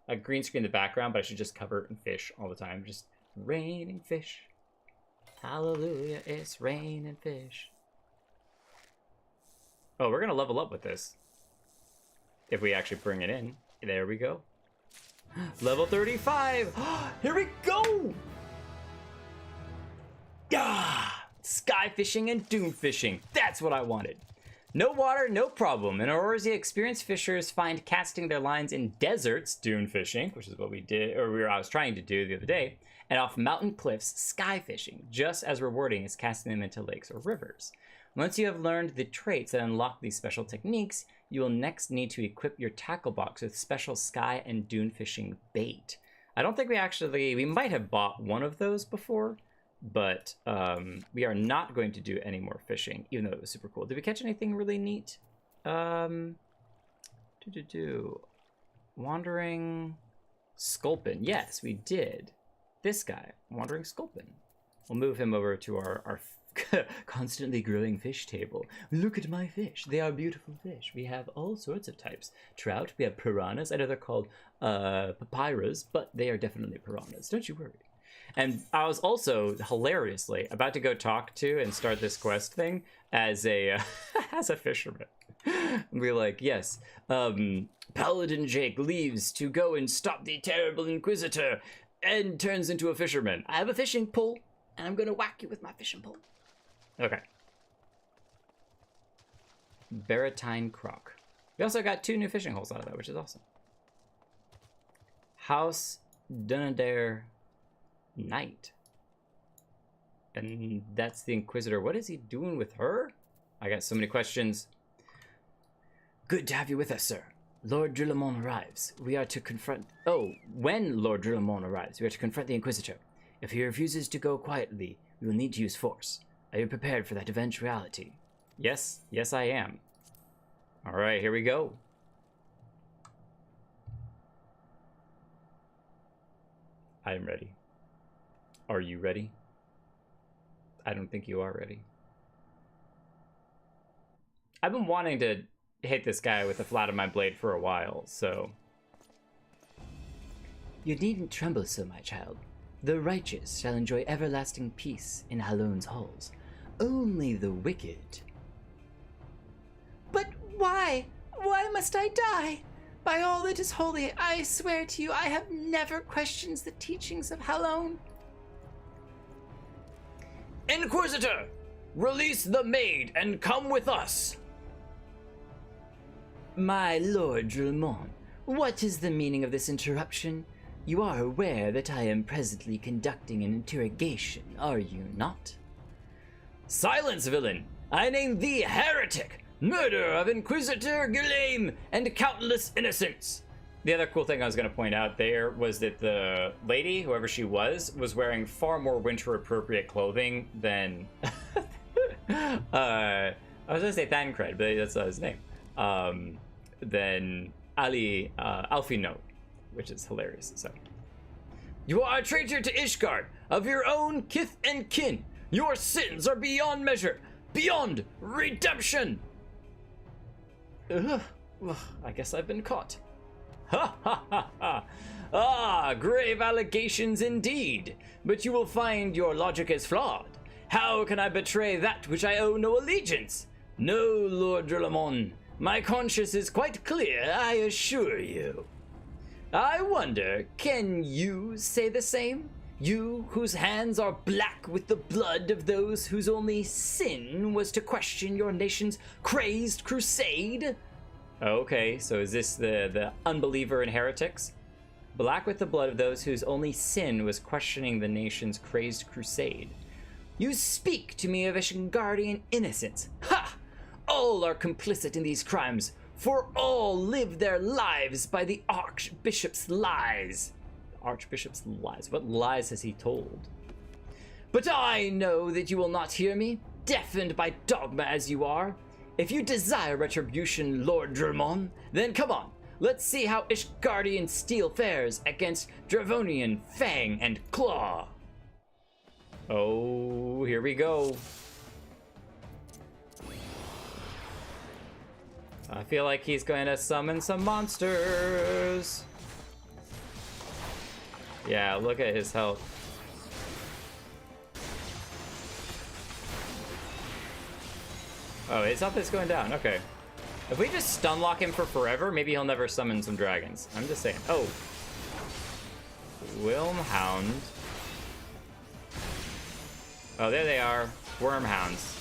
I green screen the background, but I should just cover it in fish all the time. Just raining fish. Hallelujah, it's raining fish. Oh, we're gonna level up with this. If we actually bring it in. There we go. Level 35! Here we go! Ah! Sky fishing and dune fishing. That's what I wanted. No water, no problem. In Aurora, experienced fishers find casting their lines in deserts, dune fishing, which is what we did, or I was trying to do the other day, and off mountain cliffs, sky fishing, just as rewarding as casting them into lakes or rivers. Once you have learned the traits that unlock these special techniques, you will next need to equip your tackle box with special sky and dune fishing bait. I don't think we might have bought one of those before, but we are not going to do any more fishing, even though it was super cool. Did we catch anything really neat? Wandering Sculpin. Yes, we did. This guy, Wandering Sculpin. We'll move him over to our constantly growing fish table. Look at my fish. They are beautiful fish. We have all sorts of types. Trout, we have piranhas. I know they're called papyrus, but they are definitely piranhas. Don't you worry. And I was also hilariously about to go talk to and start this quest thing as a as a fisherman. And be like, yes, Paladin Jake leaves to go and stop the terrible Inquisitor and turns into a fisherman. I have a fishing pole, and I'm gonna whack you with my fishing pole. Okay. Baratine Croc. We also got 2 new fishing holes out of that, which is awesome. House Dunader Knight. And that's the Inquisitor. What is he doing with her? I got so many questions. Good to have you with us, sir. Lord Drillamon arrives. We are to confront... Oh, when Lord Drillamon arrives, we are to confront the Inquisitor. If he refuses to go quietly, we will need to use force. Are you prepared for that eventuality? Yes. Yes, I am. All right, here we go. I am ready. Are you ready? I don't think you are ready. I've been wanting to hit this guy with the flat of my blade for a while, so... You needn't tremble so, my child. The righteous shall enjoy everlasting peace in Hallone's halls. Only the wicked. But why? Why must I die? By all that is holy, I swear to you, I have never questioned the teachings of Hallone. Inquisitor! Release the maid and come with us! My lord Dremont, what is the meaning of this interruption? You are aware that I am presently conducting an interrogation, are you not? Silence, villain! I name thee heretic! Murder of Inquisitor Guillaume and countless innocents! The other cool thing I was going to point out there was that the lady, whoever she was wearing far more winter-appropriate clothing than... I was going to say Thancred, but that's not his name. Than Alfino, which is hilarious. So, you are a traitor to Ishgard, of your own kith and kin. Your sins are beyond measure, beyond redemption. I guess I've been caught. Ha ha ha ha! Ah, grave allegations indeed. But you will find your logic is flawed. How can I betray that which I owe no allegiance? No, Lord Dremont. My conscience is quite clear, I assure you. I wonder, can you say the same? You, whose hands are black with the blood of those whose only sin was to question your nation's crazed crusade? okay, so is this the unbeliever and heretics? Black with the blood of those whose only sin was questioning the nation's crazed crusade. You speak to me of Ishgardian innocence. Ha! All are complicit in these crimes, for all live their lives by the Archbishop's lies. Archbishop's lies? What lies has he told? But I know that you will not hear me, deafened by dogma as you are. If you desire retribution, Lord Dremont, then come on, let's see how Ishgardian steel fares against Dravonian fang and claw. Oh, here we go. I feel like he's going to summon some monsters. Yeah, look at his health. Oh, his health is going down. Okay. If we just stun lock him for forever, maybe he'll never summon some dragons. I'm just saying. Oh. Wilmhound. Oh, there they are. Wormhounds.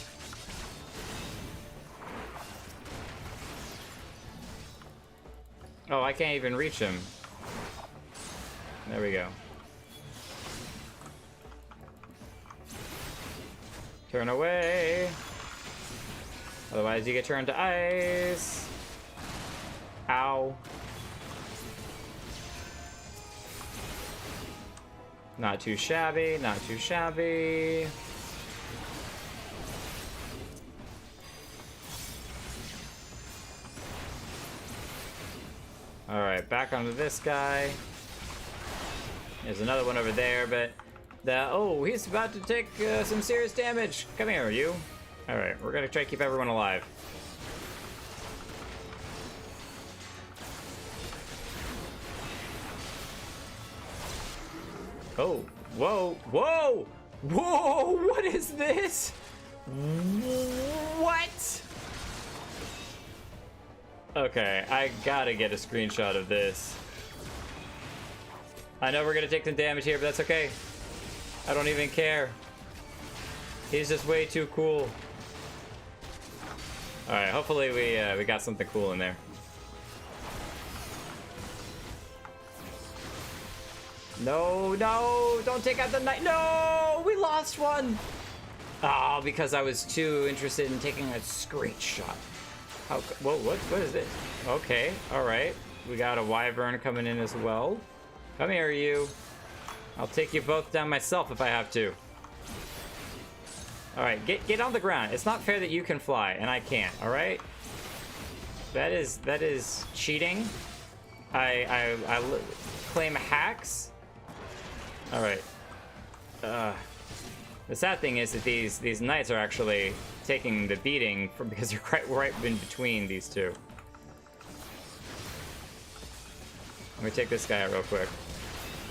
Oh, I can't even reach him. There we go. Turn away. Otherwise you get turned to ice. Ow. Not too shabby, not too shabby. Alright, back onto this guy. There's another one over there, but... oh, he's about to take some serious damage. Come here, you. Alright, we're gonna try to keep everyone alive. Oh, whoa, whoa! Whoa, what is this? What? Okay, I gotta get a screenshot of this. I know we're gonna take some damage here, but that's okay. I don't even care. He's just way too cool. Alright, hopefully we got something cool in there. No, no, don't take out the knight. No, we lost one. Oh, because I was too interested in taking a screenshot. How, whoa, what is this? Okay, all right. We got a wyvern coming in as well. Come here, you. I'll take you both down myself if I have to. All right, get on the ground. It's not fair that you can fly and I can't. All right. That is cheating. I claim hacks. All right. The sad thing is that these knights are actually taking the beating because you're right in between these two. Let me take this guy out real quick.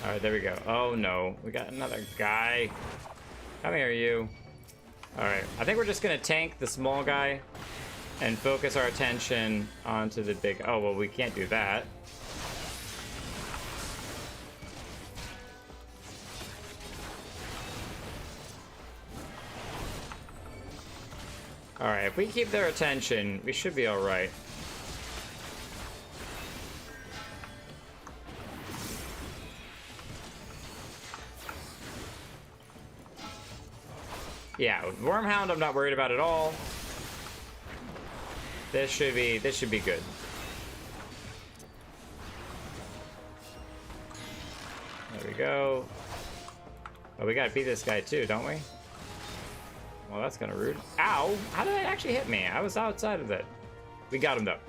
All right, there we go. Oh no, we got another guy. Come here, you. All right, I think we're just gonna tank the small guy and focus our attention onto the big. Oh well, we can't do that. All right, if we keep their attention, we should be all right. Yeah, with Wormhound, I'm not worried about at all. This should be good. There we go. Oh, we gotta beat this guy too, don't we? Well, that's kind of rude. Ow! How did that actually hit me? I was outside of that. We got him though.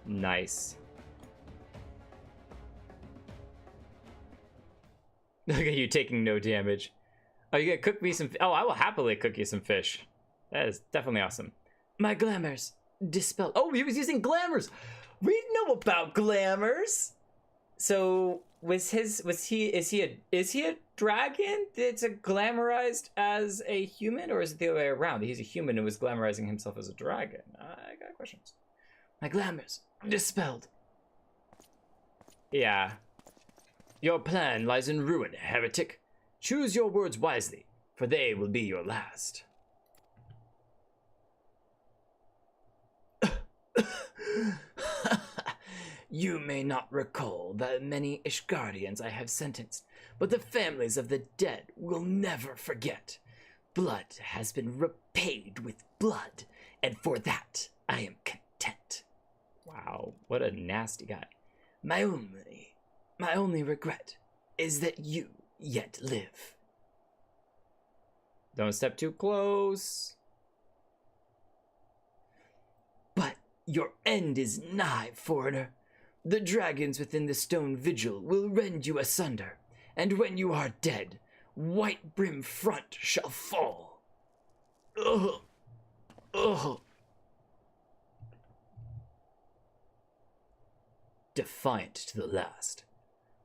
Nice. Look at you taking no damage. Oh, you gonna cook me some... Oh, I will happily cook you some fish. That is definitely awesome. My glamours dispelled. Oh, he was using glamours. We know about glamours. So is he a dragon that's glamorized as a human, or is it the other way around? He's a human who was glamorizing himself as a dragon. I got questions. My glamours dispelled. Yeah. Your plan lies in ruin, heretic. Choose your words wisely, for they will be your last. You may not recall the many Ishgardians I have sentenced, but the families of the dead will never forget. Blood has been repaid with blood, and for that I am content. Wow, what a nasty guy. My only regret is that you yet live. Don't step too close. But your end is nigh, foreigner. The dragons within the Stone Vigil will rend you asunder, and when you are dead, White Brim Front shall fall. Ugh. Ugh. Defiant to the last.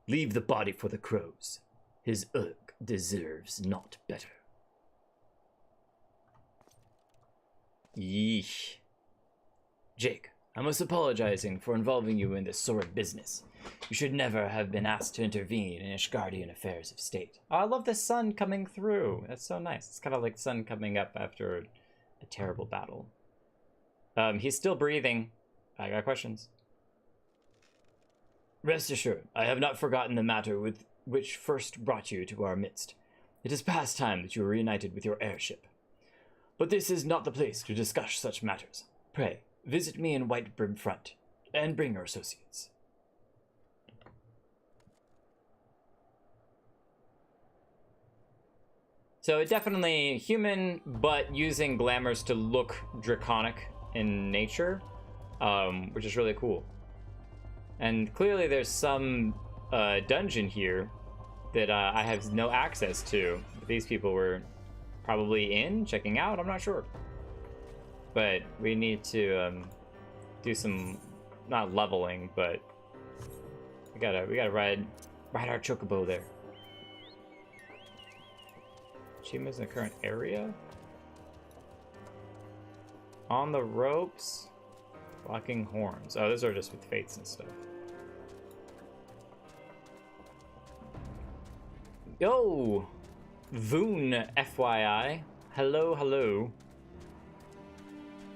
Leave the body for the crows. His Urk deserves not better. Yeesh. Jake, I must apologizing for involving you in this sordid business. You should never have been asked to intervene in Ishgardian affairs of state. Oh, I love the sun coming through. That's so nice. It's kind of like sun coming up after a terrible battle. He's still breathing. I got questions. Rest assured, I have not forgotten the matter which first brought you to our midst. It is past time that you were reunited with your airship. But this is not the place to discuss such matters. Pray, visit me in White Brim Front, and bring your associates. So definitely human, but using glamours to look draconic in nature, which is really cool. And clearly there's some dungeon here that I have no access to. These people were probably checking out, I'm not sure. But we need to do some, not leveling, but we gotta ride our chocobo there. Achievements in the current area? On the ropes. Blocking horns. Oh, those are just with fates and stuff. Yo! Voon, FYI. Hello, hello.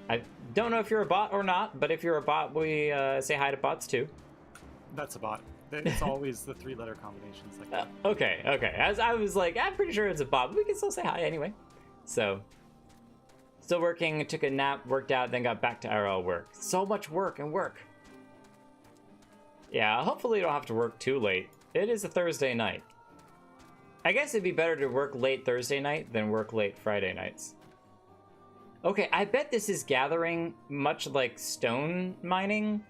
I don't know if you're a bot or not, but if you're a bot, we say hi to bots too. That's a bot. It's always the three-letter combinations like that. Okay. As I was like, I'm pretty sure it's a bot, but we can still say hi anyway. So, still working, took a nap, worked out, then got back to IRL work. So much work and work. Yeah, hopefully you don't have to work too late. It is a Thursday night. I guess it'd be better to work late Thursday night than work late Friday nights. Okay, I bet this is gathering much like stone mining,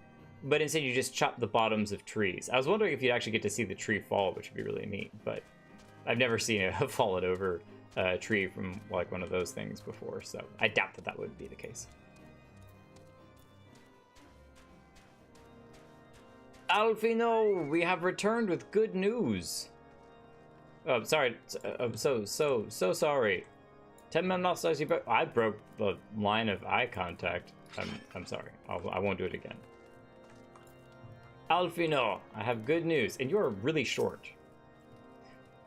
but instead you just chop the bottoms of trees. I was wondering if you'd actually get to see the tree fall, which would be really neat, but I've never seen it fallen over a tree from like one of those things before, so I doubt that would be the case. Alfino, we have returned with good news. Oh, sorry. I'm so sorry. 10 minutes, I broke the line of eye contact. I'm sorry. I won't do it again. Alfino, I have good news, and you're really short.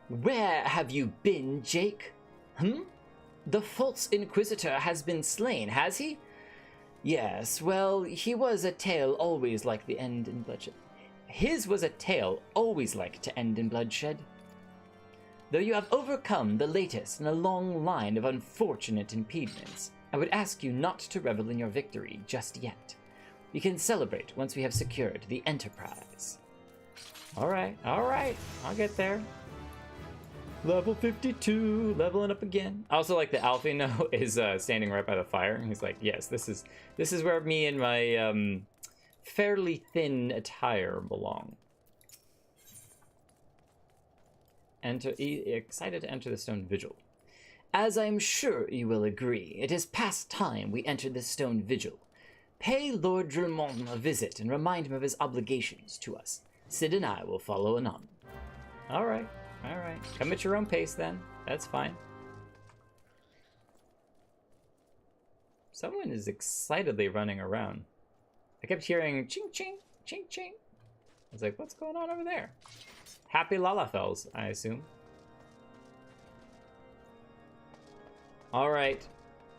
Where have you been, Jake? The false Inquisitor has been slain, has he? Yes, well, he was a tale always like the end in bloodshed. His was a tale always like to end in bloodshed. Though you have overcome the latest in a long line of unfortunate impediments, I would ask you not to revel in your victory just yet. We can celebrate once we have secured the Enterprise. Alright, I'll get there. Level 52, leveling up again. I also like that Alfino is standing right by the fire. He's like, yes, this is where me and my fairly thin attire belong. Excited to enter the Stone Vigil. As I'm sure you will agree, it is past time we entered the Stone Vigil. Pay Lord Drillmont a visit and remind him of his obligations to us. Sid and I will follow anon. Alright. Come at your own pace then. That's fine. Someone is excitedly running around. I kept hearing ching ching, ching ching. I was like, what's going on over there? Happy Lalafels, I assume. Alright.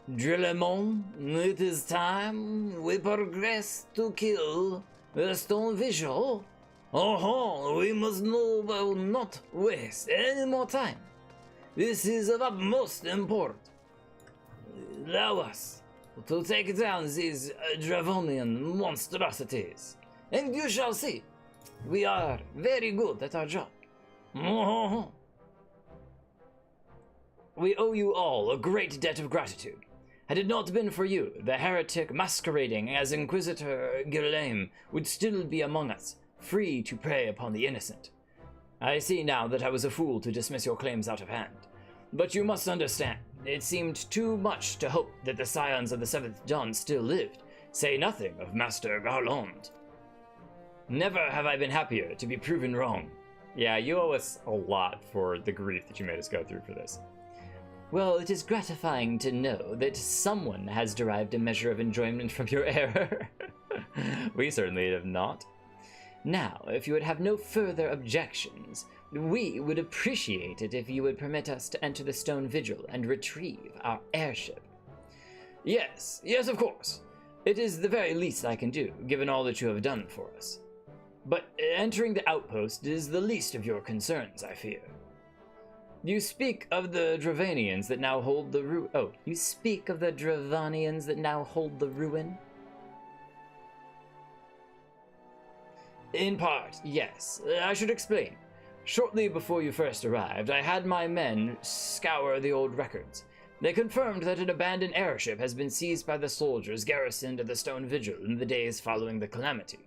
Drillemon, it is time we progress to kill the Stone Vigil. We must not waste any more time. This is of utmost importance. Allow us to take down these Dravonian monstrosities, and you shall see, we are very good at our job. We owe you all a great debt of gratitude. Had it not been for you, the heretic masquerading as Inquisitor Guerlain would still be among us, free to prey upon the innocent. I see now that I was a fool to dismiss your claims out of hand. But you must understand, it seemed too much to hope that the scions of the Seventh Dawn still lived, say nothing of Master Garland. Never have I been happier to be proven wrong. Yeah, you owe us a lot for the grief that you made us go through for this. Well, it is gratifying to know that someone has derived a measure of enjoyment from your error. We certainly have not. Now, if you would have no further objections, we would appreciate it if you would permit us to enter the Stone Vigil and retrieve our airship. Yes, of course. It is the very least I can do, given all that you have done for us. But entering the outpost is the least of your concerns, I fear. You speak of the Dravanians that now hold the you speak of the Dravanians that now hold the ruin? In part, yes. I should explain. Shortly before you first arrived, I had my men scour the old records. They confirmed that an abandoned airship has been seized by the soldiers garrisoned at the Stone Vigil in the days following the calamity.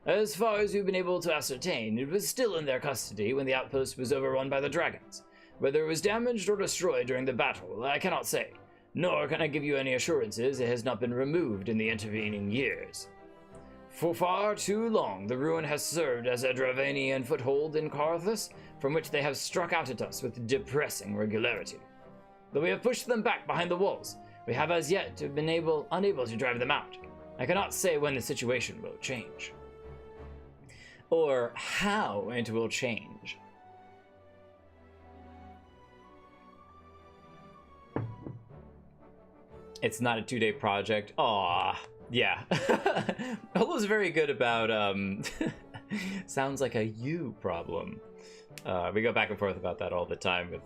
As far as we've been able to ascertain, it was still in their custody when the outpost was overrun by the dragons. Whether it was damaged or destroyed during the battle, I cannot say, nor can I give you any assurances it has not been removed in the intervening years. For far too long, the ruin has served as a Dravanian foothold in Carthus, from which they have struck out at us with depressing regularity. Though we have pushed them back behind the walls, we have as yet been unable to drive them out. I cannot say when the situation will change. Or how it will change. It's not a 2-day project. Aww. Yeah. Holo's very good about, sounds like a you problem. We go back and forth about that all the time with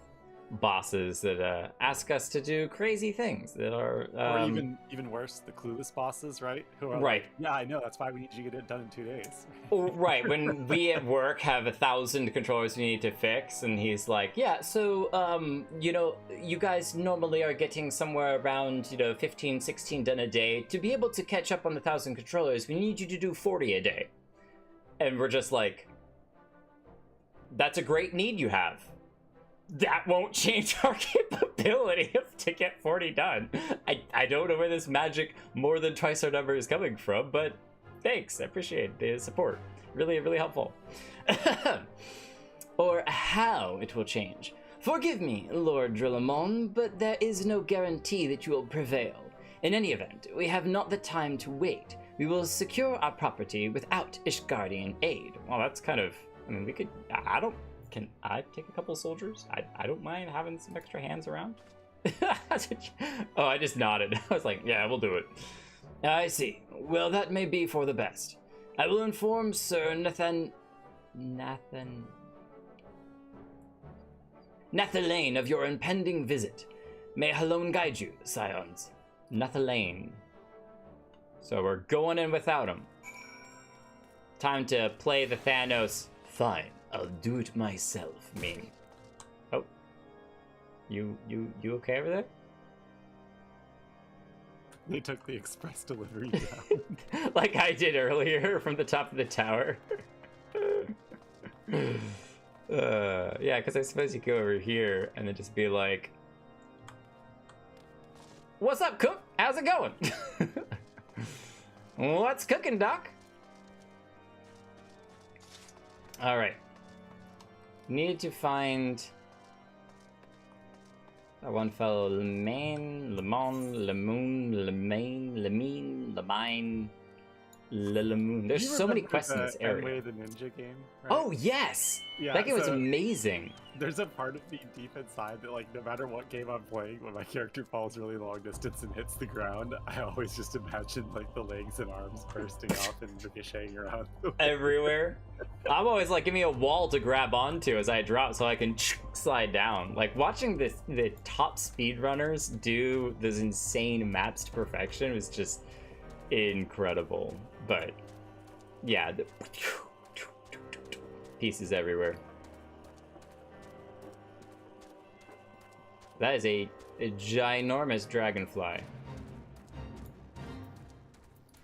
bosses that ask us to do crazy things that are... or even worse, the clueless bosses, right? Who are right. Like, yeah, I know, that's why we need you to get it done in 2 days. Right, when we at work have 1,000 controllers we need to fix, and he's like, yeah, so, you guys normally are getting somewhere around, 15, 16 done a day. To be able to catch up on the 1,000 controllers, we need you to do 40 a day. And we're just like, that's a great need you have. That won't change our capability to get 40 done. I don't know where this magic more than twice our number is coming from, but thanks. I appreciate the support. Really, really helpful. Or how it will change. Forgive me, Lord Drillamon, but there is no guarantee that you will prevail. In any event, we have not the time to wait. We will secure our property without Ishgardian aid. Well, that's kind of, I mean, we could, can I take a couple soldiers? I don't mind having some extra hands around. Oh, I just nodded. I was like, yeah, we'll do it. I see. Well, that may be for the best. I will inform Sir Nathalane of your impending visit. May Halone guide you, scions. Nathalane. So we're going in without him. Time to play the Thanos. Fine, I'll do it myself, me. Oh. You okay over there? They took the express delivery down. Like I did earlier from the top of the tower. Yeah, because I suppose you go over here and then just be like, "What's up, Cook? How's it going?" What's cooking, Doc? All right. Need to find that one fellow, Lemon, Lelamoon. There's so many quests in this area. Enway the Ninja game, right? Oh yes, Yeah, that game was so amazing. There's a part of me deep inside that, like, no matter what game I'm playing, when my character falls really long distance and hits the ground, I always just imagine, like, the legs and arms bursting off and ricocheting around Everywhere. I'm always like, give me a wall to grab onto as I drop so I can slide down. Like, watching the top speedrunners do those insane maps to perfection was just incredible. But yeah, the pieces everywhere. That is a ginormous dragonfly.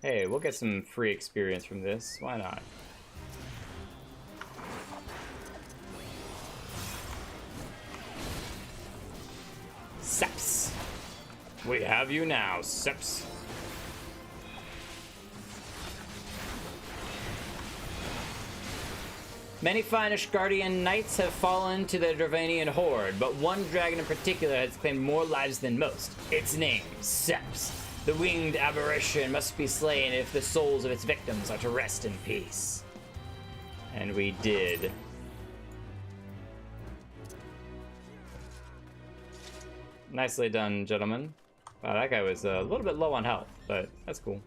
Hey, we'll get some free experience from this. Why not? Seps. We have you now, Seps. Many fine Ishgardian knights have fallen to the Dravanian horde, but one dragon in particular has claimed more lives than most. Its name, Seps. The winged aberration must be slain if the souls of its victims are to rest in peace. And we did. Nicely done, gentlemen. Wow, that guy was a little bit low on health, but that's cool.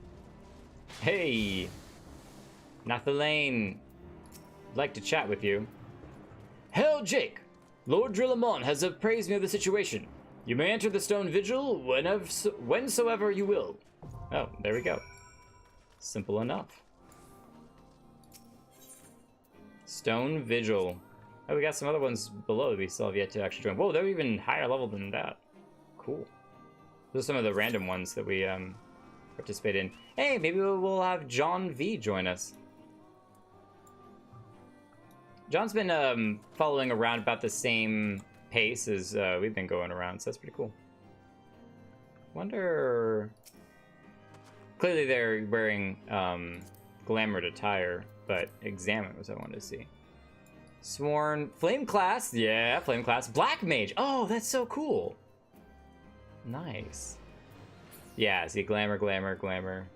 Hey! Nathalane. I'd like to chat with you. Hail, Jake! Lord Drillamon has appraised me of the situation. You may enter the Stone Vigil whensoever you will. Oh, there we go. Simple enough. Stone Vigil. Oh, we got some other ones below that we still have yet to actually join. Whoa, they're even higher level than that. Cool. Those are some of the random ones that we participate in. Hey, maybe we'll have John V join us. John's been following around about the same pace as we've been going around, so that's pretty cool. Wonder... Clearly they're wearing glamored attire, but examine was I wanted to see. Sworn... Flame class! Yeah, flame class. Black mage! Oh, that's so cool! Nice. Yeah, see, glamour, glamour, glamour.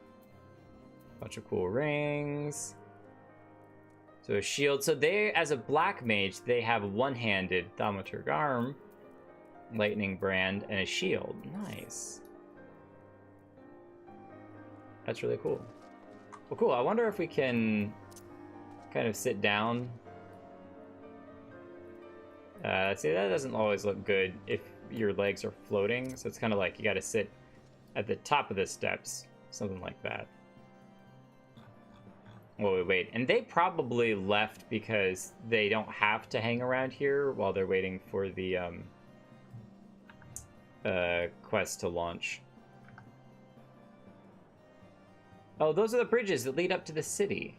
Bunch of cool rings. So a shield. So they, as a black mage, they have a one-handed Thalmaturgy arm, lightning brand, and a shield. Nice. That's really cool. Well, cool. I wonder if we can kind of sit down. See, that doesn't always look good if your legs are floating. So it's kind of like you got to sit at the top of the steps, something like that. Whoa, wait. And they probably left because they don't have to hang around here while they're waiting for the quest to launch. Oh, those are the bridges that lead up to the city.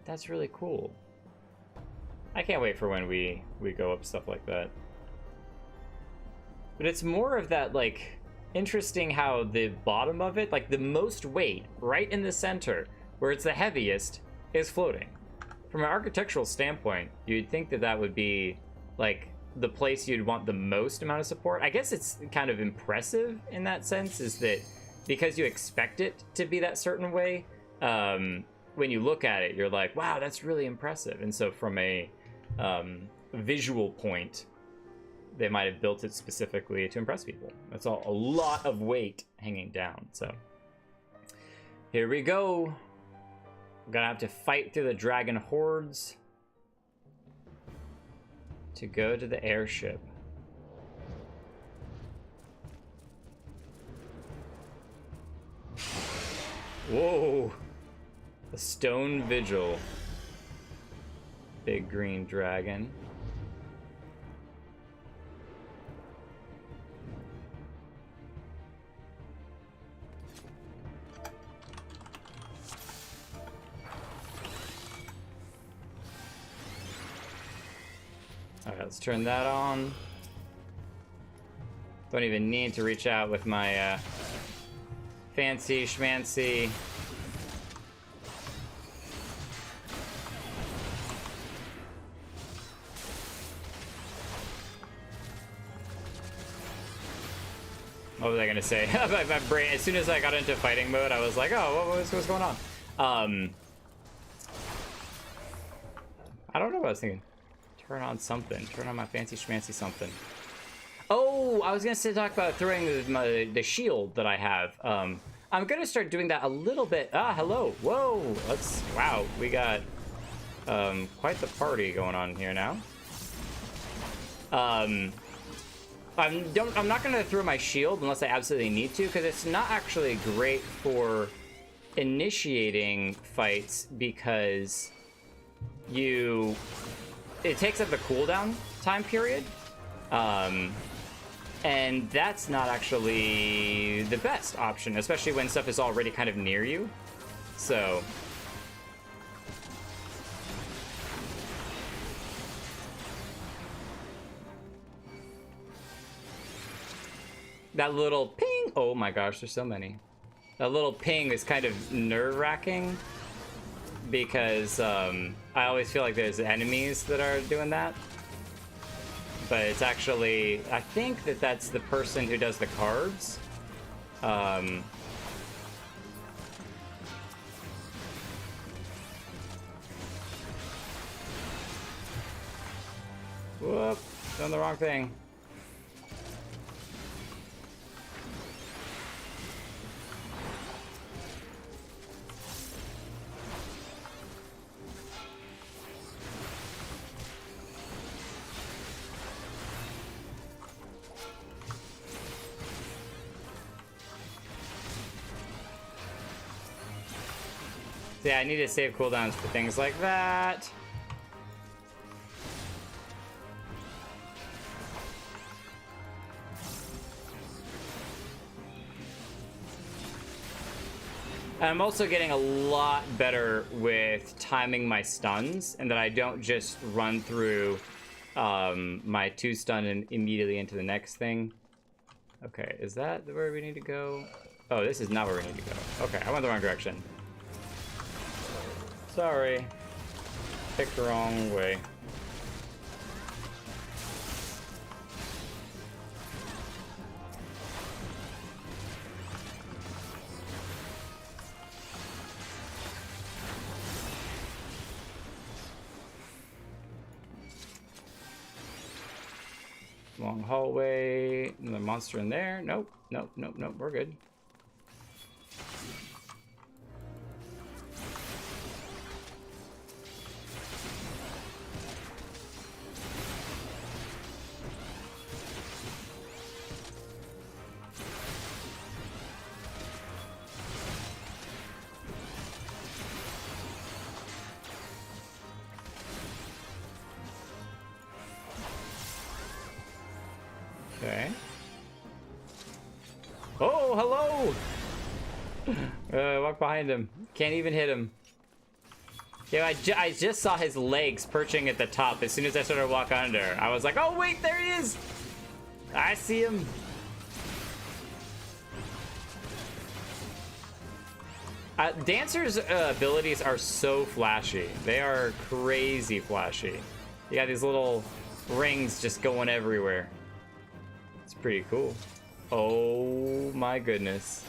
That's really cool. I can't wait for when we go up stuff like that. But it's more of that, like, interesting how the bottom of it, like the most weight right in the center, where it's the heaviest, is floating. from an architectural standpoint, you'd think that that would be like the place you'd want the most amount of support. I guess it's kind of impressive in that sense, is that because you expect it to be that certain way, when you look at it, you're like, wow, that's really impressive. And so from a visual point, they might have built it specifically to impress people. That's all, a lot of weight hanging down. So here we go. We're gonna have to fight through the dragon hordes to go to the airship. Whoa! The Stone Vigil. Big green dragon. Alright, let's turn that on. Don't even need to reach out with my fancy schmancy what was I gonna say? my brain, as soon as I got into fighting mode, I was like, oh, what's going on? I don't know what I was thinking. Turn on something. Turn on my fancy schmancy something. Oh, I was gonna talk about throwing the shield that I have. I'm gonna start doing that a little bit. Ah, hello. Whoa. Wow, we got quite the party going on here now. I'm not gonna throw my shield unless I absolutely need to, because it's not actually great for initiating fights, because it takes up the cooldown time period, and that's not actually the best option, especially when stuff is already kind of near you. So that little ping, oh my gosh, there's so many. That little ping is kind of nerve-wracking, because I always feel like there's enemies that are doing that. But it's actually, I think that's the person who does the cards. Whoop, doing the wrong thing. Yeah, I need to save cooldowns for things like that. And I'm also getting a lot better with timing my stuns, and that I don't just run through my 2 stun and immediately into the next thing. Okay, is that where we need to go? Oh, this is not where we need to go. Okay, I went the wrong direction. Sorry. Picked the wrong way. Long hallway. Another monster in there. Nope. Nope. Nope. Nope. We're good. Okay. Oh, hello! Walk behind him. Can't even hit him. Yeah, I just saw his legs perching at the top as soon as I started to walk under. I was like, oh wait, there he is! I see him. Dancer's abilities are so flashy. They are crazy flashy. You got these little rings just going everywhere. It's pretty cool. Oh my goodness.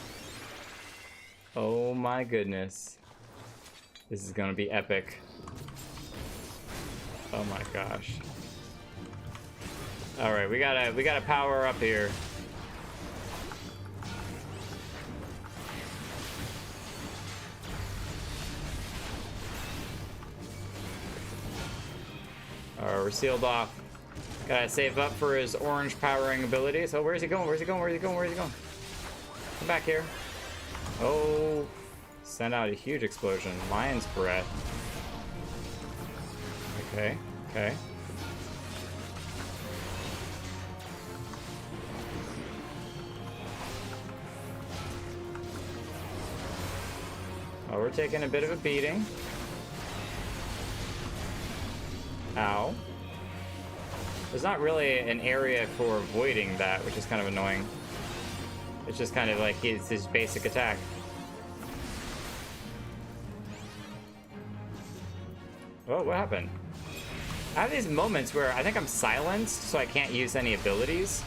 Oh my goodness. This is gonna be epic. Oh my gosh. All right, we gotta power up here. Alright, we're sealed off. Gotta save up for his orange powering abilities. Oh, where's he going? Where's he going? Where's he going? Where's he going? Come back here. Oh, send out a huge explosion. Lion's breath. Okay, okay. Oh, we're taking a bit of a beating. Ow. There's not really an area for avoiding that, which is kind of annoying. It's just kind of like it's his basic attack. Oh, what happened? I have these moments where I think I'm silenced, so I can't use any abilities,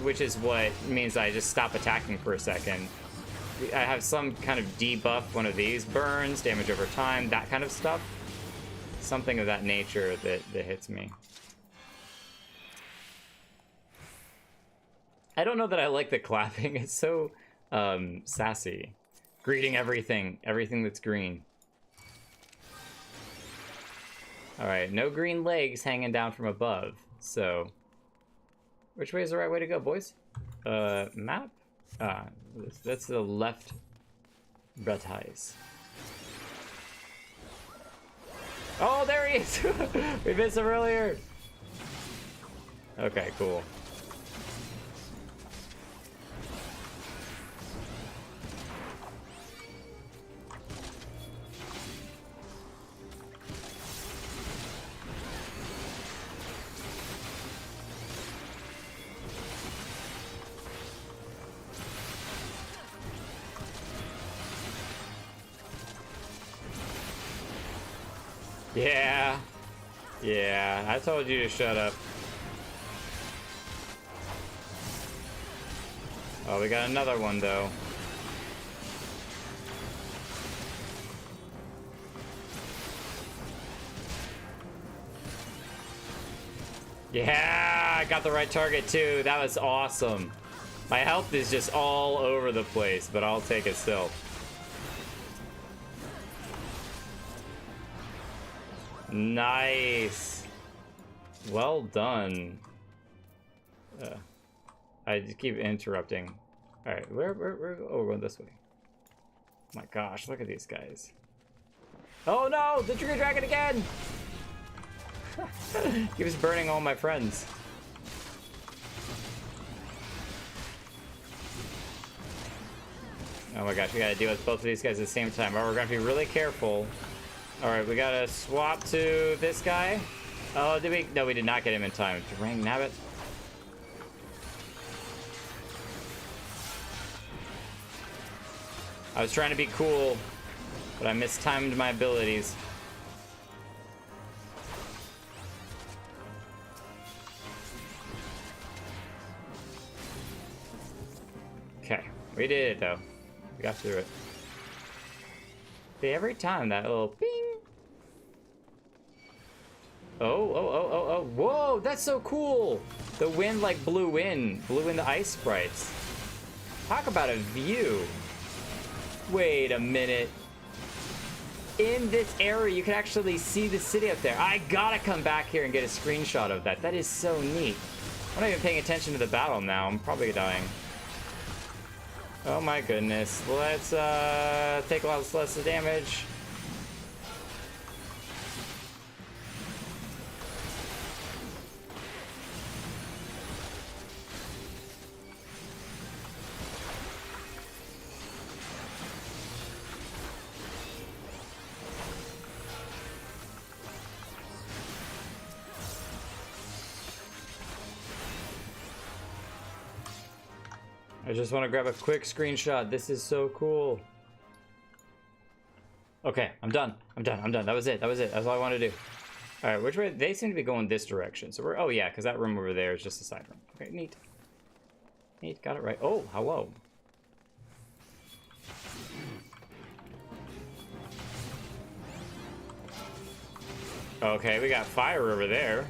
which is what means I just stop attacking for a second. I have some kind of debuff, one of these, burns, damage over time, that kind of stuff. Something of that nature that hits me. I don't know that I like the clapping. It's so sassy. Greeting everything that's green. All right, no green legs hanging down from above. So, which way is the right way to go, boys? Map? That's the left Lighthouse. Oh, there he is! We missed him earlier. Okay, cool. Yeah. Yeah, I told you to shut up. Oh, we got another one, though. Yeah, I got the right target, too. That was awesome. My health is just all over the place, but I'll take it still. Nice. Well done. I just keep interrupting. All right, where? Oh, we're going this way. Oh my gosh, look at these guys. Oh no, the trigger dragon again! He was burning all my friends. Oh my gosh, we gotta deal with both of these guys at the same time. Oh, we're gonna be really careful. All right, we gotta swap to this guy. Oh, did we? No, we did not get him in time. Dang nabbit. I was trying to be cool, but I mistimed my abilities. Okay, we did it though. We got through it. See, every time that little ping. Oh, whoa, that's so cool. The wind like blew in the ice sprites. Talk about a view. Wait a minute. In this area, you can actually see the city up there. I gotta come back here and get a screenshot of that. That is so neat. I'm not even paying attention to the battle now. I'm probably dying. Oh my goodness. Let's take a lot less damage. I just want to grab a quick screenshot. This is so cool. Okay, I'm done. I'm done. That was it. That's all I wanted to do. All right, which way? They seem to be going this direction. So we're, oh yeah, because that room over there is just a side room. Okay, neat. Neat, got it right. Oh, hello. Okay, we got fire over there.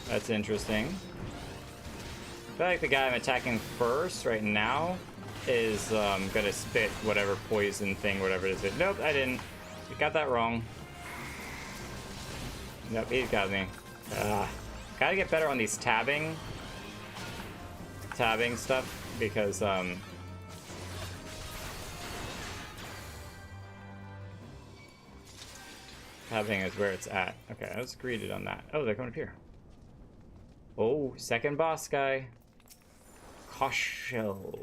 That's interesting. I feel like the guy I'm attacking first right now is gonna spit whatever poison thing, whatever it is. Nope, I didn't. You got that wrong. Nope, he's got me. Gotta get better on these tabbing stuff because tabbing is where it's at. Okay, I was greeted on that. Oh, they're coming up here. Oh, second boss guy. Koshel.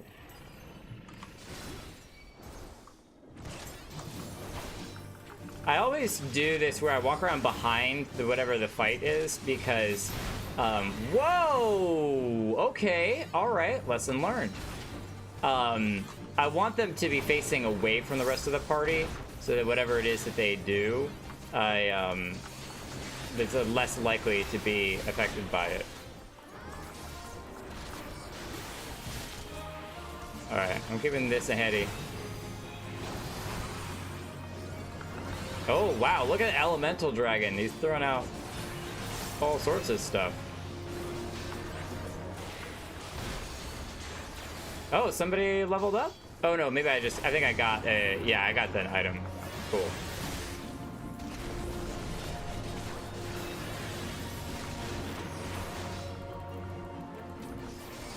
I always do this where I walk around behind whatever the fight is because, whoa! Okay, alright, lesson learned. I want them to be facing away from the rest of the party so that whatever it is that they do, it's less likely to be affected by it. Alright, I'm giving this a heady. Oh, wow, look at Elemental Dragon. He's throwing out all sorts of stuff. Oh, somebody leveled up? Oh, no, maybe I think I got a, yeah, I got that item. Cool.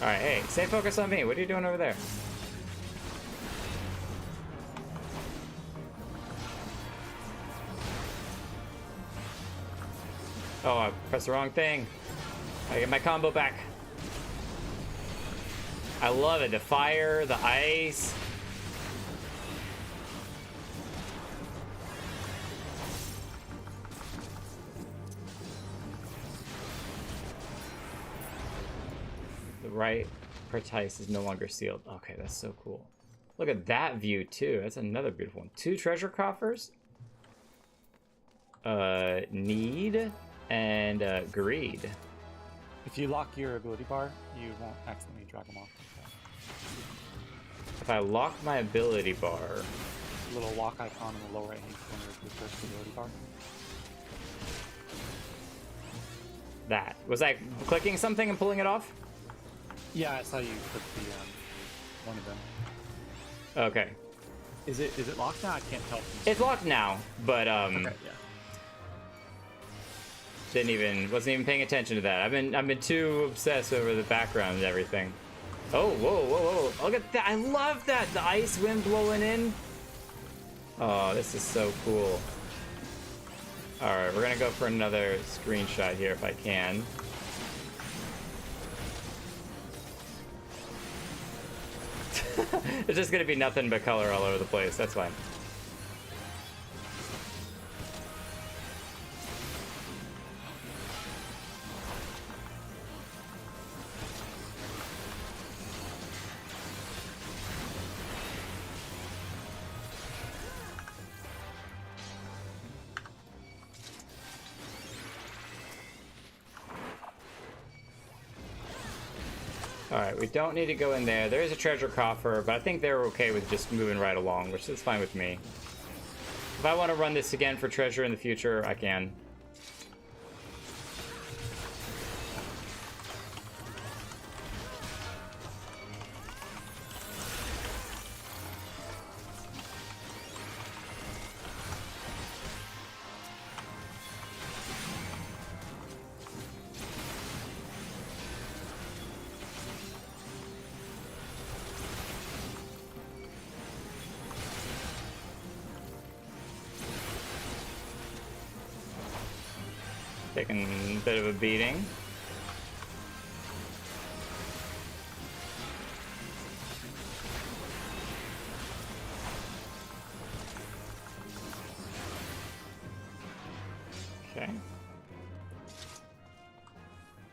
Alright, hey, stay focused on me. What are you doing over there? Oh, I pressed the wrong thing. I get my combo back. I love it. The fire, the ice. The right Pertice is no longer sealed. Okay, that's so cool. Look at that view too. That's another beautiful one. 2 treasure coffers. Need and greed. If you lock your ability bar, you won't accidentally drag them off. If I lock my ability bar, Little lock icon in the lower right hand corner of your first ability bar. that. Was I clicking something and pulling it off? Yeah, I saw you click the one of them. Okay. Is it locked now? I can't tell. It's locked now, but Okay, yeah. wasn't even paying attention to that. I've been too obsessed over the background and everything. Oh, whoa. Look at that. I love that. The ice wind blowing in. Oh, this is so cool. All right, we're gonna go for another screenshot here if I can. It's just gonna be nothing but color all over the place. That's fine. Alright, we don't need to go in there. There is a treasure coffer, but I think they're okay with just moving right along, which is fine with me. If I want to run this again for treasure in the future, I can. Taking a bit of a beating. Okay.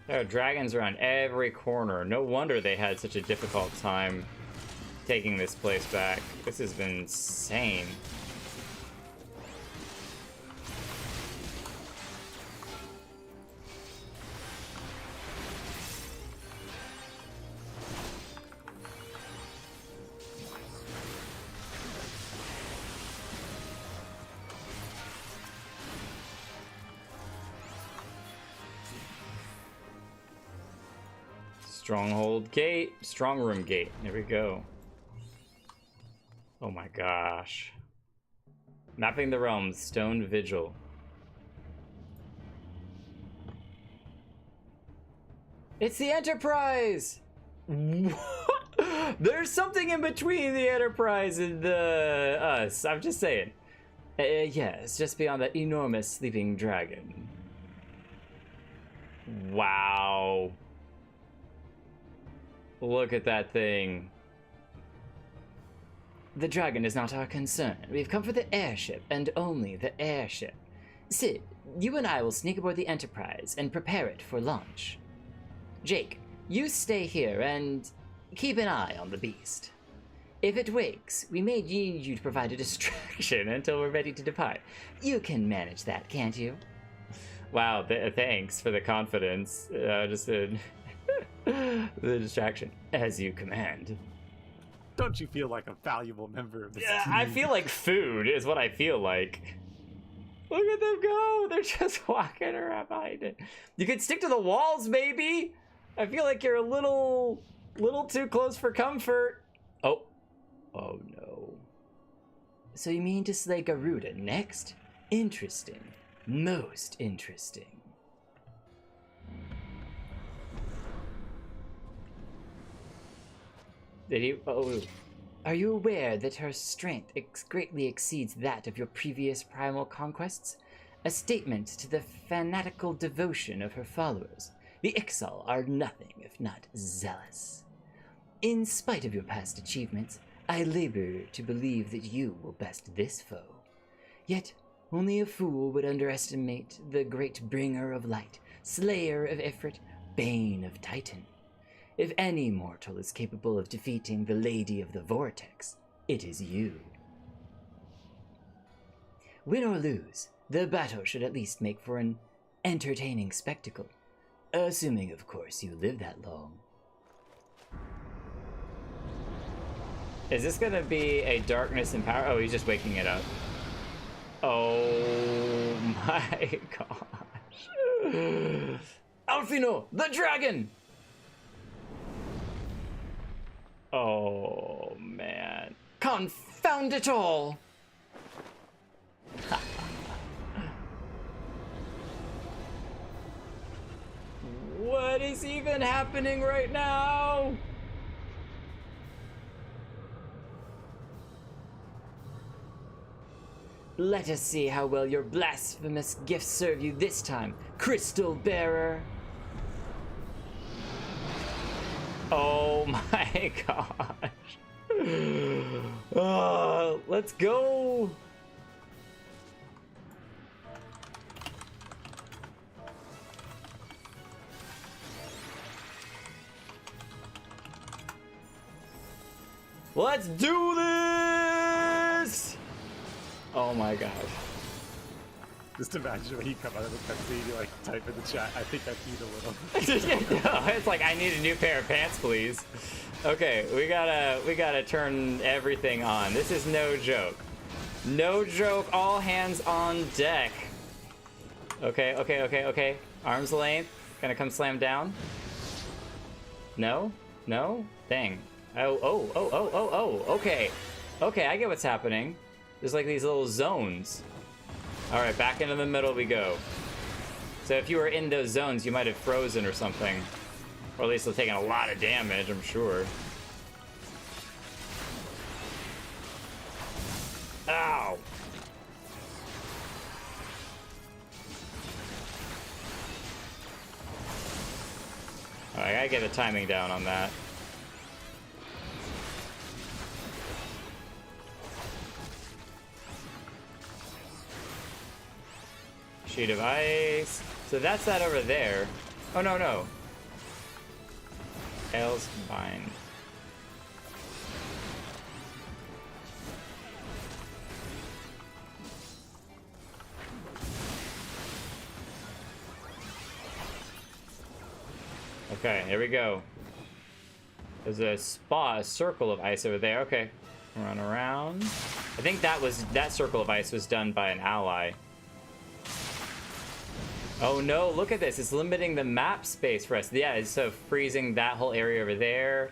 There are dragons around every corner. No wonder they had such a difficult time taking this place back. This has been insane. Stronghold gate, strong room gate. There we go. Oh my gosh. Mapping the realms, Stone Vigil. It's the Enterprise! There's something in between the Enterprise and us. I'm just saying. Yes, just beyond that enormous sleeping dragon. Wow. Look at that thing. The dragon is not our concern. We've come for the airship, and only the airship. Sid, you and I will sneak aboard the Enterprise and prepare it for launch. Jake, you stay here and keep an eye on the beast. If it wakes, we may need you to provide a distraction until we're ready to depart. You can manage that, can't you? Wow, thanks for the confidence. Just the distraction. As you command. Don't you feel like a valuable member of this Yeah, team? I feel like food is what I feel like. Look at them go. They're just walking around behind it. You could stick to the walls, maybe. I feel like you're a little too close for comfort. Oh. Oh, no. So you mean to slay Garuda next? Interesting. Most interesting. Did he? Oh. Are you aware that her strength greatly exceeds that of your previous primal conquests? A statement to the fanatical devotion of her followers. The Ixal are nothing if not zealous. In spite of your past achievements, I labor to believe that you will best this foe. Yet, only a fool would underestimate the great bringer of light, slayer of Ifrit, bane of Titan. If any mortal is capable of defeating the Lady of the Vortex, it is you. Win or lose, the battle should at least make for an entertaining spectacle. Assuming, of course, you live that long. Is this gonna be a darkness and power? Oh, he's just waking it up. Oh my gosh. Alfino, the dragon! Oh man. Confound it all! What is even happening right now? Let us see how well your blasphemous gifts serve you this time, Crystal Bearer. Oh my gosh. Let's go. Let's do this! Oh my gosh. Just imagine when you come out of the cutscene, you like type in the chat, I think I peed a little. No, it's like, I need a new pair of pants, please. Okay, we gotta turn everything on. This is no joke. No joke, all hands on deck. Okay. Arm's length. Gonna come slam down. No? No? Dang. Oh, okay. Okay, I get what's happening. There's like these little zones. All right, back into the middle we go. So if you were in those zones, you might have frozen or something. Or at least have taken a lot of damage, I'm sure. Ow! All right, I gotta get the timing down on that. Sheet of ice. So that's that over there. Oh, no. Tails combined. Okay, here we go. There's a circle of ice over there. Okay, run around. I think that circle of ice was done by an ally. Oh no, look at this. It's limiting the map space for us. Yeah, so freezing that whole area over there.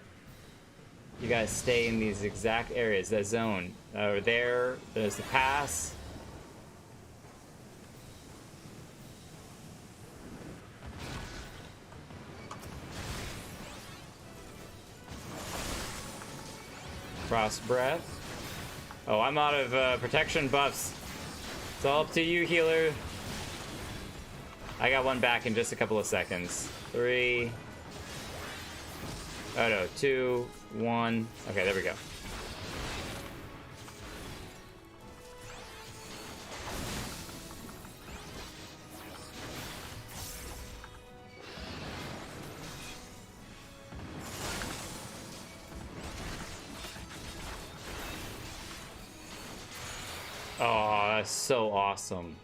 You guys stay in these exact areas, that zone. Over there, there's the pass. Frost breath. Oh, I'm out of protection buffs. It's all up to you, healer. I got one back in just a couple of seconds. 3. Oh no, 2, 1. Okay, there we go. Oh, that's so awesome.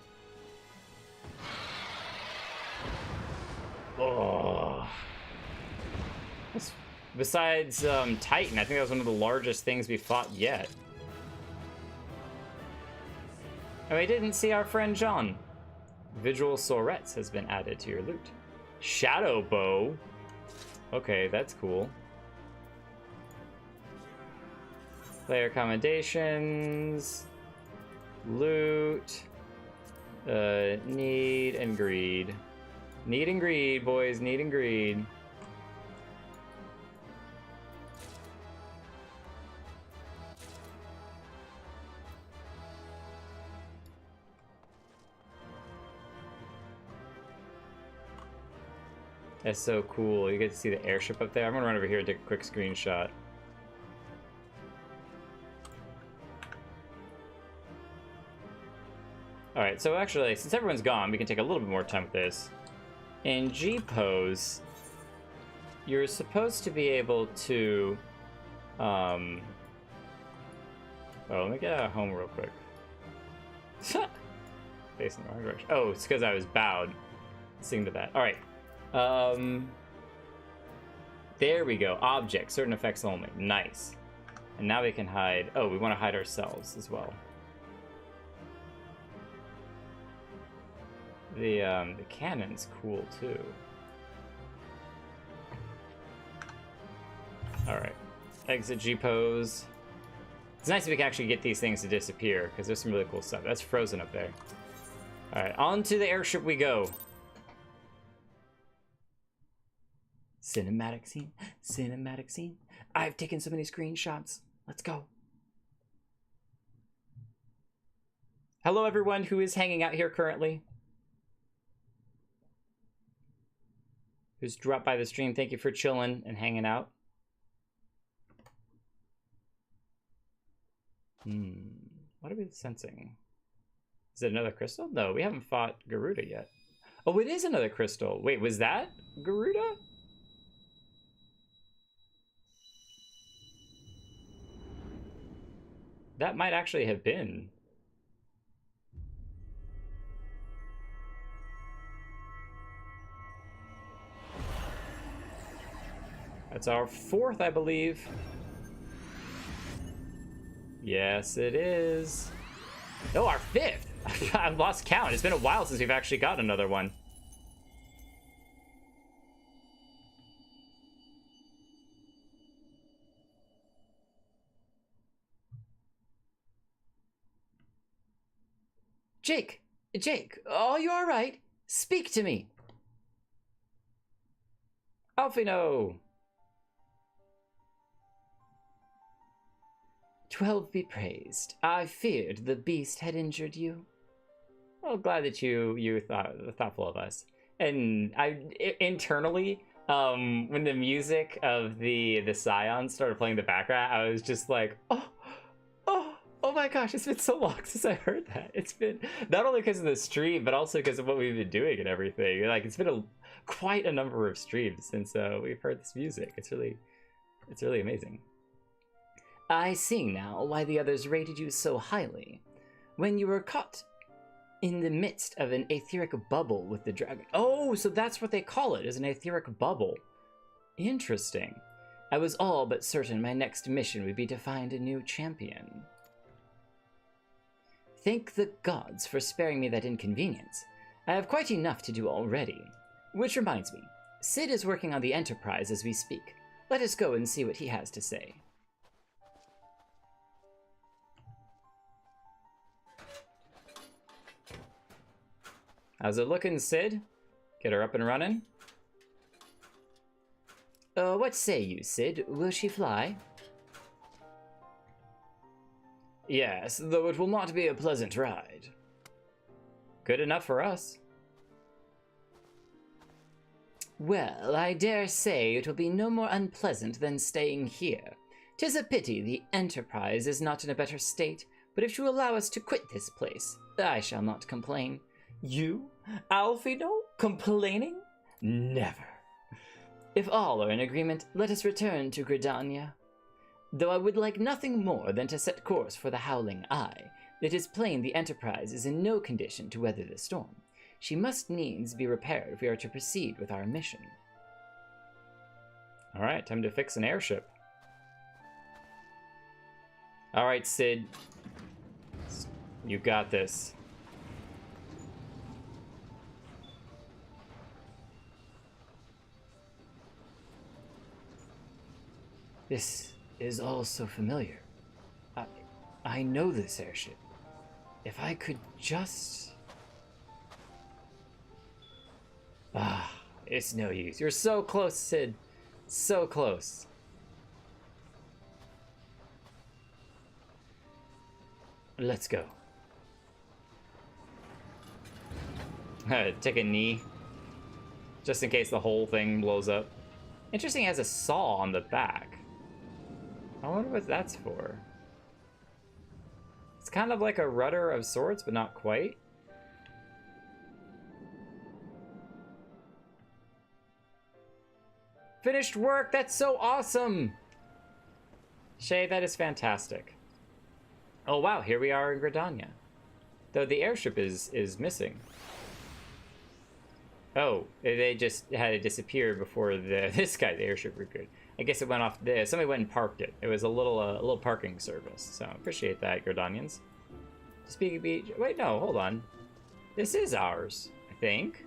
Oh. Besides Titan, I think that was one of the largest things we fought yet. And we didn't see our friend John. Visual Roulettes has been added to your loot. Shadow Bow. Okay, that's cool. Player commendations. Loot. Need and greed. Need and greed, boys. Need and greed. That's so cool. You get to see the airship up there. I'm gonna run over here and take a quick screenshot. Alright, so actually, since everyone's gone, we can take a little bit more time with this. In G pose, you're supposed to be able to oh, let me get out of home real quick. Facing the wrong direction. Oh, it's because I was bowed. Sing to that. Alright. There we go. Object, certain effects only. Nice. And now we can hide. Oh, we want to hide ourselves as well. The cannon's cool too. Alright. Exit G pose. It's nice if we can actually get these things to disappear, because there's some really cool stuff. That's frozen up there. Alright, on to the airship we go. Cinematic scene. Cinematic scene. I've taken so many screenshots. Let's go. Hello everyone who is hanging out here currently. Who's dropped by the stream. Thank you for chilling and hanging out. What are we sensing? Is it another crystal? No, we haven't fought Garuda yet. Oh, it is another crystal. Wait, was that Garuda? That might actually have been. That's our 4th, I believe. Yes, it is. Oh, our 5th! I've lost count. It's been a while since we've actually got another one. Jake! Jake! Oh, you all right? Speak to me! Alfino! 12 be praised. I feared the beast had injured you. Well, glad that you thought thoughtful of us. And internally, when the music of the Scion started playing in the background, I was just like, oh my gosh, it's been so long since I heard that. It's been not only because of the stream, but also because of what we've been doing and everything. Like, it's been quite a number of streams since we've heard this music. It's really amazing. I see now why the others rated you so highly. When you were caught in the midst of an etheric bubble with the dragon. Oh, so that's what they call it, is an etheric bubble. Interesting. I was all but certain my next mission would be to find a new champion. Thank the gods for sparing me that inconvenience. I have quite enough to do already. Which reminds me, Sid is working on the Enterprise as we speak. Let us go and see what he has to say. How's it looking, Sid? Get her up and running? What say you, Sid? Will she fly? Yes, though it will not be a pleasant ride. Good enough for us. Well, I dare say it will be no more unpleasant than staying here. 'Tis a pity the Enterprise is not in a better state, but if you allow us to quit this place, I shall not complain. You, Alfino, complaining? Never. If all are in agreement, let us return to Gridania. Though I would like nothing more than to set course for the Howling Eye, it is plain the Enterprise is in no condition to weather the storm. She must needs be repaired if we are to proceed with our mission. Alright, time to fix an airship. Alright, Sid. You got this. This is all so familiar. I know this airship. If I could just... It's no use. You're so close, Sid. So close. Let's go. Take a knee. Just in case the whole thing blows up. Interesting, it has a saw on the back. I wonder what that's for. It's kind of like a rudder of sorts, but not quite. Finished work! That's so awesome! Shay, that is fantastic. Oh wow, here we are in Gridania. Though the airship is missing. Oh, they just had it disappear before this guy's airship reappeared. I guess it went off there. Somebody went and parked it. It was a little parking service. So appreciate that, Gridanians. Speaking beach. Wait, no, hold on. This is ours, I think.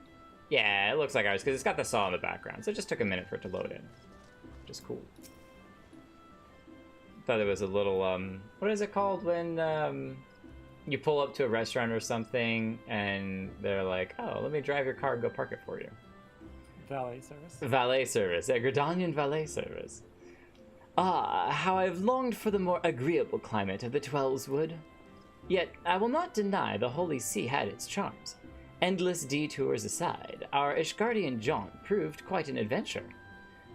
Yeah, it looks like ours because it's got the saw in the background. So it just took a minute for it to load in, which is cool. Thought it was a little what is it called when you pull up to a restaurant or something and they're like, oh, let me drive your car and go park it for you. Valet service? Valet service, a Gridanian valet service. Ah, how I've longed for the more agreeable climate of the Twelveswood. Yet I will not deny the Holy See had its charms. Endless detours aside, our Ishgardian jaunt proved quite an adventure.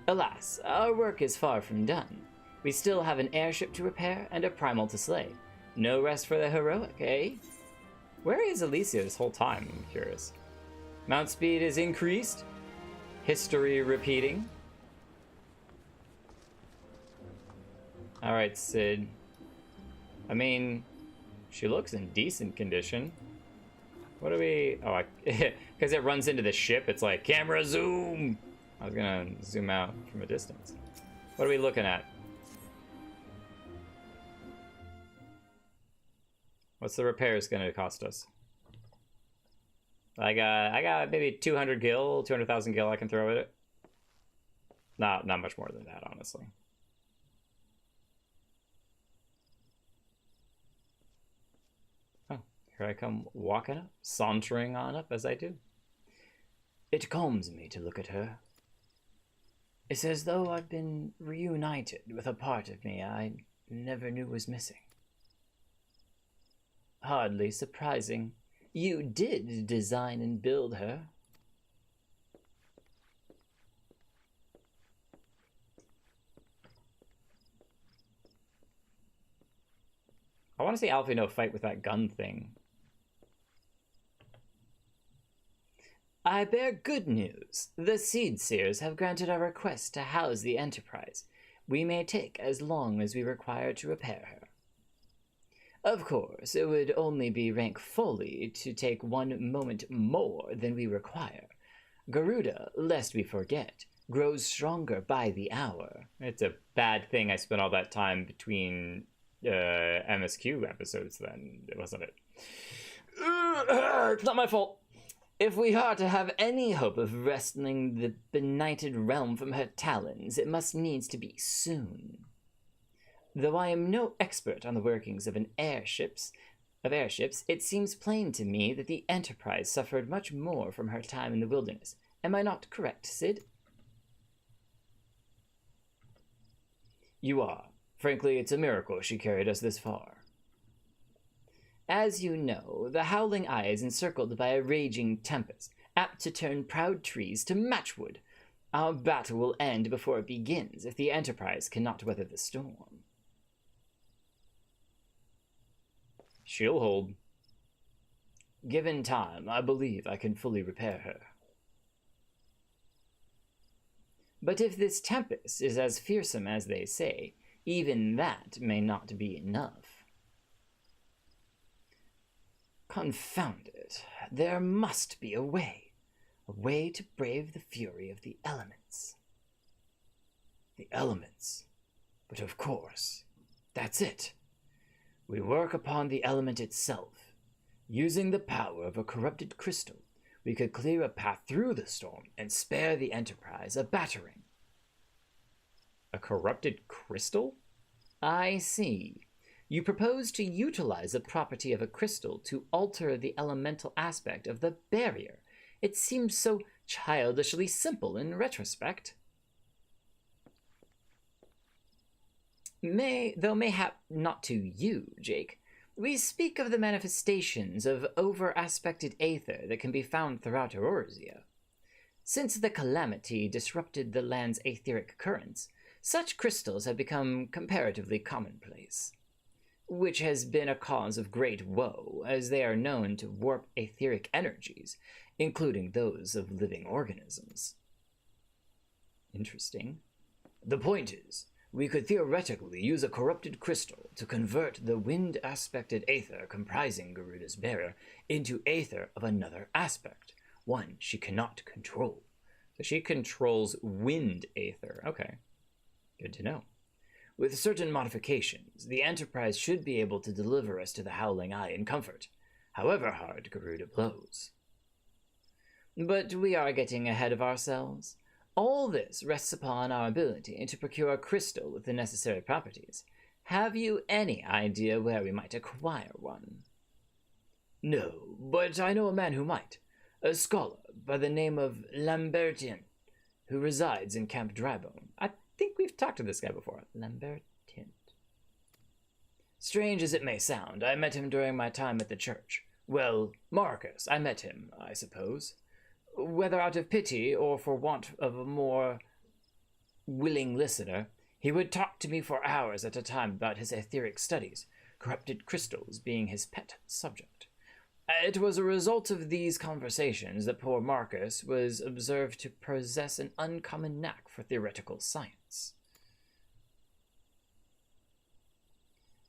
Alas, our work is far from done. We still have an airship to repair and a primal to slay. No rest for the heroic, eh? Where is Alicia this whole time? I'm curious. Mount speed is increased. History repeating. Alright, Sid. I mean, she looks in decent condition. What do we... Oh, because it runs into the ship, it's like, camera zoom! I was gonna zoom out from a distance. What are we looking at? What's the repairs gonna cost us? I got maybe 200 gil, 200,000 gil I can throw at it. Not much more than that, honestly. Oh, here I come walking up, sauntering on up as I do. It calms me to look at her. It's as though I've been reunited with a part of me I never knew was missing. Hardly surprising. You did design and build her. I want to see Alfino fight with that gun thing. I bear good news. The Seed Seers have granted our request to house the Enterprise. We may take as long as we require to repair her. Of course, it would only be rank folly to take 1 moment more than we require. Garuda, lest we forget, grows stronger by the hour. It's a bad thing I spent all that time between MSQ episodes then, wasn't it? It's not my fault. If we are to have any hope of wresting the benighted realm from her talons, it must needs to be soon. Though I am no expert on the workings of airships, it seems plain to me that the Enterprise suffered much more from her time in the wilderness. Am I not correct, Sid? You are. Frankly, it's a miracle she carried us this far. As you know, the Howling Eye is encircled by a raging tempest, apt to turn proud trees to matchwood. Our battle will end before it begins if the Enterprise cannot weather the storm. She'll hold. Given time, I believe I can fully repair her. But if this tempest is as fearsome as they say, even that may not be enough. Confound it, there must be a way to brave the fury of the elements. The elements. But of course, that's it. We work upon the element itself. Using the power of a corrupted crystal, we could clear a path through the storm and spare the Enterprise a battering. A corrupted crystal? I see. You propose to utilize the property of a crystal to alter the elemental aspect of the barrier. It seems so childishly simple in retrospect. Though mayhap not to you, Jake. We speak of the manifestations of over-aspected Aether that can be found throughout Eorzea. Since the calamity disrupted the land's etheric currents, such crystals have become comparatively commonplace, which has been a cause of great woe, as they are known to warp etheric energies, including those of living organisms. Interesting. The point is, we could theoretically use a corrupted crystal to convert the wind-aspected Aether comprising Garuda's barrier into Aether of another aspect, one she cannot control. So she controls wind Aether. Okay. Good to know. With certain modifications, the Enterprise should be able to deliver us to the Howling Eye in comfort, however hard Garuda blows. But we are getting ahead of ourselves. All this rests upon our ability to procure a crystal with the necessary properties. Have you any idea where we might acquire one? No, but I know a man who might. A scholar by the name of Lambertian, who resides in Camp Drybone. I think we've talked to this guy before. Lambertian. Strange as it may sound, I met him during my time at the church. Well, Marcus, I met him, I suppose. Whether out of pity or for want of a more willing listener, he would talk to me for hours at a time about his etheric studies, corrupted crystals being his pet subject. It was a result of these conversations that poor Marcus was observed to possess an uncommon knack for theoretical science.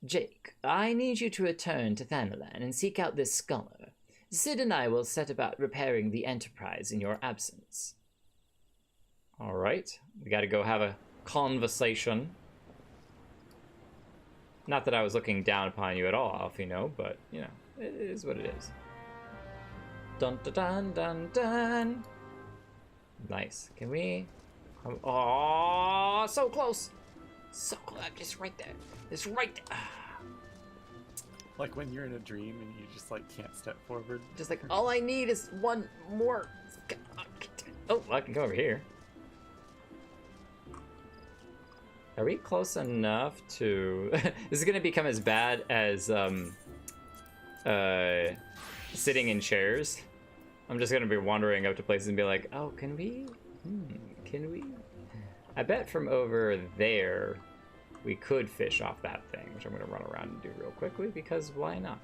Jake, I need you to return to Thanalan and seek out this scholar. Sid and I will set about repairing the Enterprise in your absence. All right. We got to go have a conversation. Not that I was looking down upon you at all, Alfino, but, you know, it is what it is. Dun dun dun dun dun. Nice. Can we? Oh, so close. So close. Just right there. It's right there. Like when you're in a dream and you just like can't step forward. Just like, all I need is one more. Oh, I can go over here. Are we close enough to... This is going to become as bad as sitting in chairs. I'm just going to be wandering up to places and be like, oh, can we? Can we? I bet from over there we could fish off that thing, which I'm going to run around and do real quickly, because why not?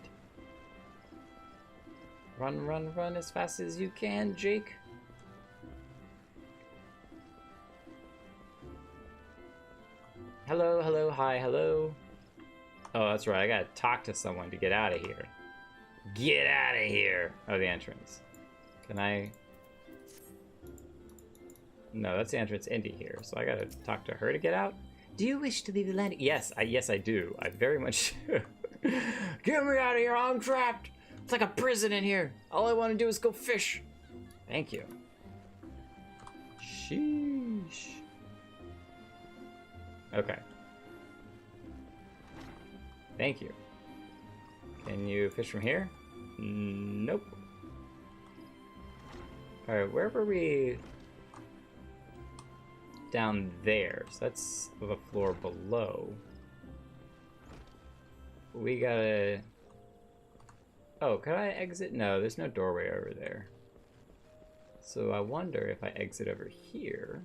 Run, run, run as fast as you can, Jake. Hello, hello, hi, hello. Oh, that's right, I gotta talk to someone to get out of here. Get out of here! Oh, the entrance. Can I... No, that's the entrance into here, so I gotta talk to her to get out? Do you wish to leave the landing? Yes, I do. I very much do. Get me out of here, I'm trapped! It's like a prison in here. All I want to do is go fish. Thank you. Sheesh. Okay. Thank you. Can you fish from here? Nope. Alright, where were we? Down there. So that's the floor below. We gotta... Oh, can I exit? No, there's no doorway over there. So I wonder if I exit over here.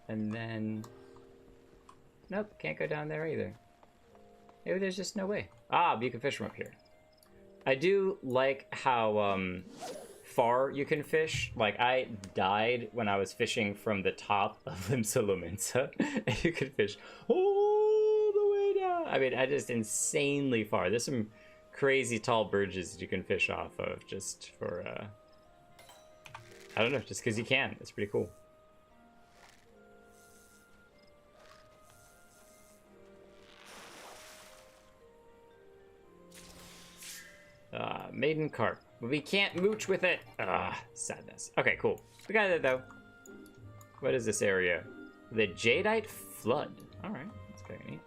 And then... Nope, can't go down there either. Maybe there's just no way. Ah, but you can fish from up here. I do like how far you can fish. Like, I died when I was fishing from the top of Limsa, and you can fish all the way down. I mean, just insanely far. There's some crazy tall bridges that you can fish off of just for, I don't know, just because you can. It's pretty cool. Maiden carp. We can't mooch with it. Sadness. Okay, cool. We got it, though. What is this area? The Jadeite Flood. Alright, that's very neat.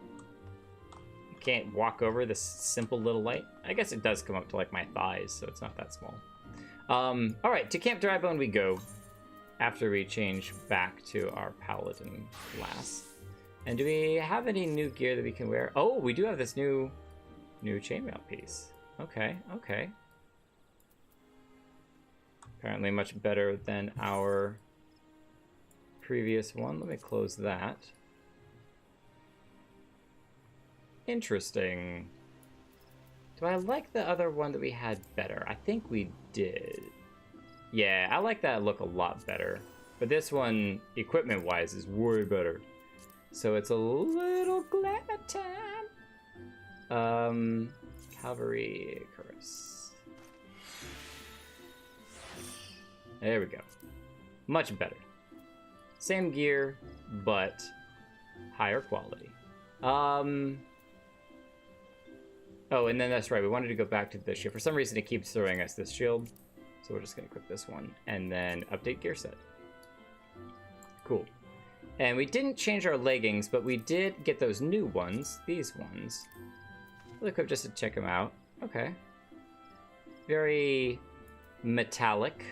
You can't walk over this simple little light. I guess it does come up to, like, my thighs, so it's not that small. Alright, to Camp Drybone we go after we change back to our Paladin class. And do we have any new gear that we can wear? Oh, we do have this new chainmail piece. Okay, okay. Apparently much better than our previous one. Let me close that. Interesting. Do I like the other one that we had better? I think we did. Yeah, I like that look a lot better. But this one, equipment-wise, is way better. So it's a little glamour time. Cavalry Chorus. There we go. Much better. Same gear, but higher quality. Oh, and then that's right. We wanted to go back to this shield. For some reason, it keeps throwing us this shield. So we're just going to equip this one. And then update gear set. Cool. And we didn't change our leggings, but we did get those new ones. These ones. We'll equip just to check them out. Okay. Very metallic.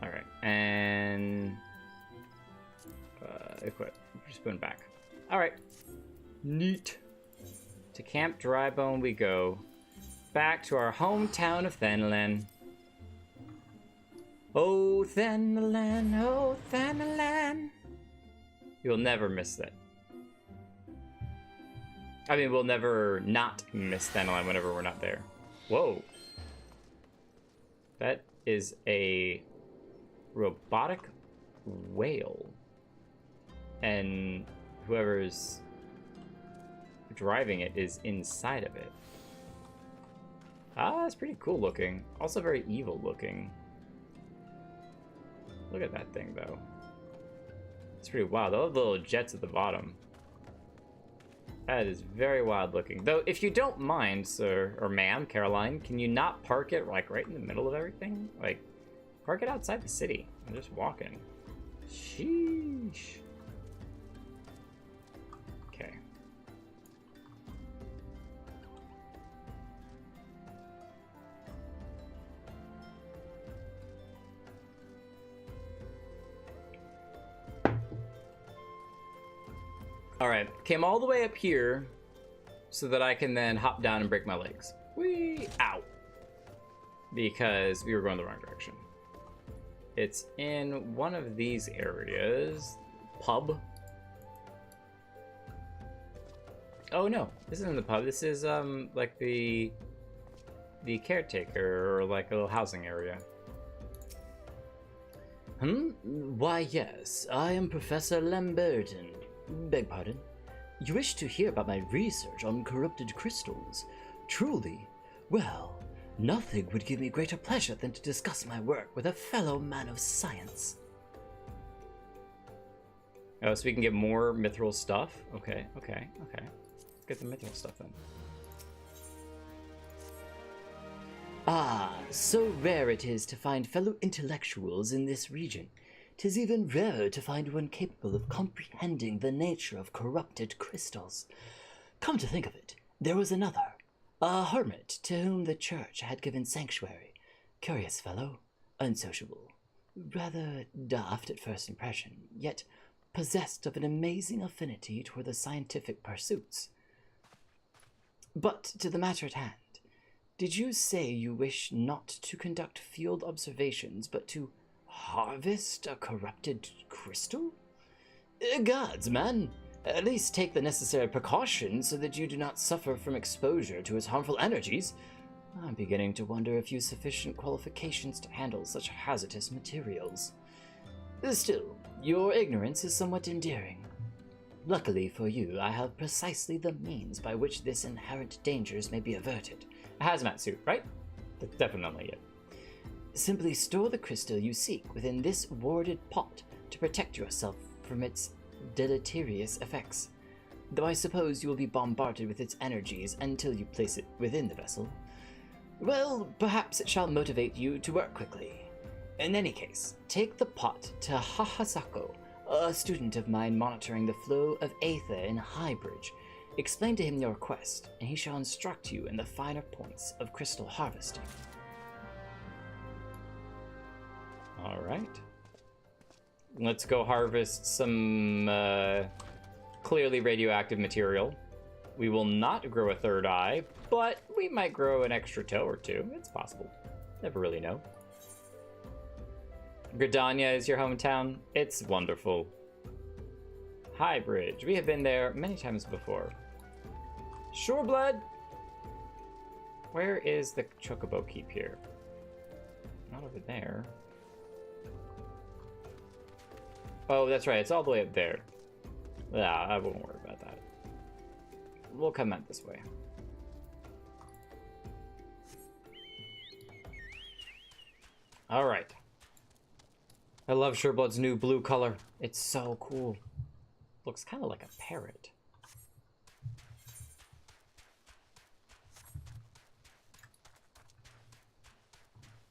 Alright. And... equip. Just put them back. Alright. Neat. To Camp Drybone we go. Back to our hometown of Thanalan. Oh, Thanalan, oh, Thanalan. You'll never miss that. I mean, we'll never not miss Thanalan whenever we're not there. Whoa. That is a robotic whale. And whoever's driving it is inside of it. Ah, that's pretty cool looking. Also very evil looking. Look at that thing, though. It's pretty wild. I love the little jets at the bottom. That is very wild looking. Though, if you don't mind, sir, or ma'am, Caroline, can you not park it, like, right in the middle of everything? Like, park it outside the city. I'm just walking. Sheesh. Okay. Alright, came all the way up here so that I can then hop down and break my legs. Whee! Ow! Because we were going the wrong direction. It's in one of these areas. Pub. Oh no, this isn't the pub. This is like the caretaker, or like a little housing area. Why, yes, I am Professor Lamberton. Beg pardon? You wish to hear about my research on corrupted crystals? Truly? Well, nothing would give me greater pleasure than to discuss my work with a fellow man of science. Oh, so we can get more mithril stuff? Okay, okay, okay. Let's get the mithril stuff then. Ah, so rare it is to find fellow intellectuals in this region. 'Tis even rarer to find one capable of comprehending the nature of corrupted crystals. Come to think of it, there was another, a hermit to whom the church had given sanctuary. Curious fellow, unsociable, rather daft at first impression, yet possessed of an amazing affinity toward the scientific pursuits. But to the matter at hand, did you say you wish not to conduct field observations, but to harvest a corrupted crystal? Gods, man! At least take the necessary precautions so that you do not suffer from exposure to its harmful energies. I'm beginning to wonder if you have sufficient qualifications to handle such hazardous materials. Still, your ignorance is somewhat endearing. Luckily for you, I have precisely the means by which this inherent dangers may be averted. A hazmat suit, right? That's definitely it. Simply store the crystal you seek within this warded pot to protect yourself from its deleterious effects. Though I suppose you will be bombarded with its energies until you place it within the vessel. Well, perhaps it shall motivate you to work quickly. In any case, take the pot to Hahasako, a student of mine monitoring the flow of Aether in Highbridge. Explain to him your quest, and he shall instruct you in the finer points of crystal harvesting. All right. Let's go harvest some clearly radioactive material. We will not grow a third eye, but we might grow an extra toe or two. It's possible. Never really know. Gridania is your hometown. It's wonderful. Highbridge. We have been there many times before. Sureblood. Where is the Chocobo Keep here? Not over there. Oh, that's right. It's all the way up there. Yeah, I won't worry about that. We'll come out this way. All right. I love Sureblood's new blue color. It's so cool. Looks kind of like a parrot.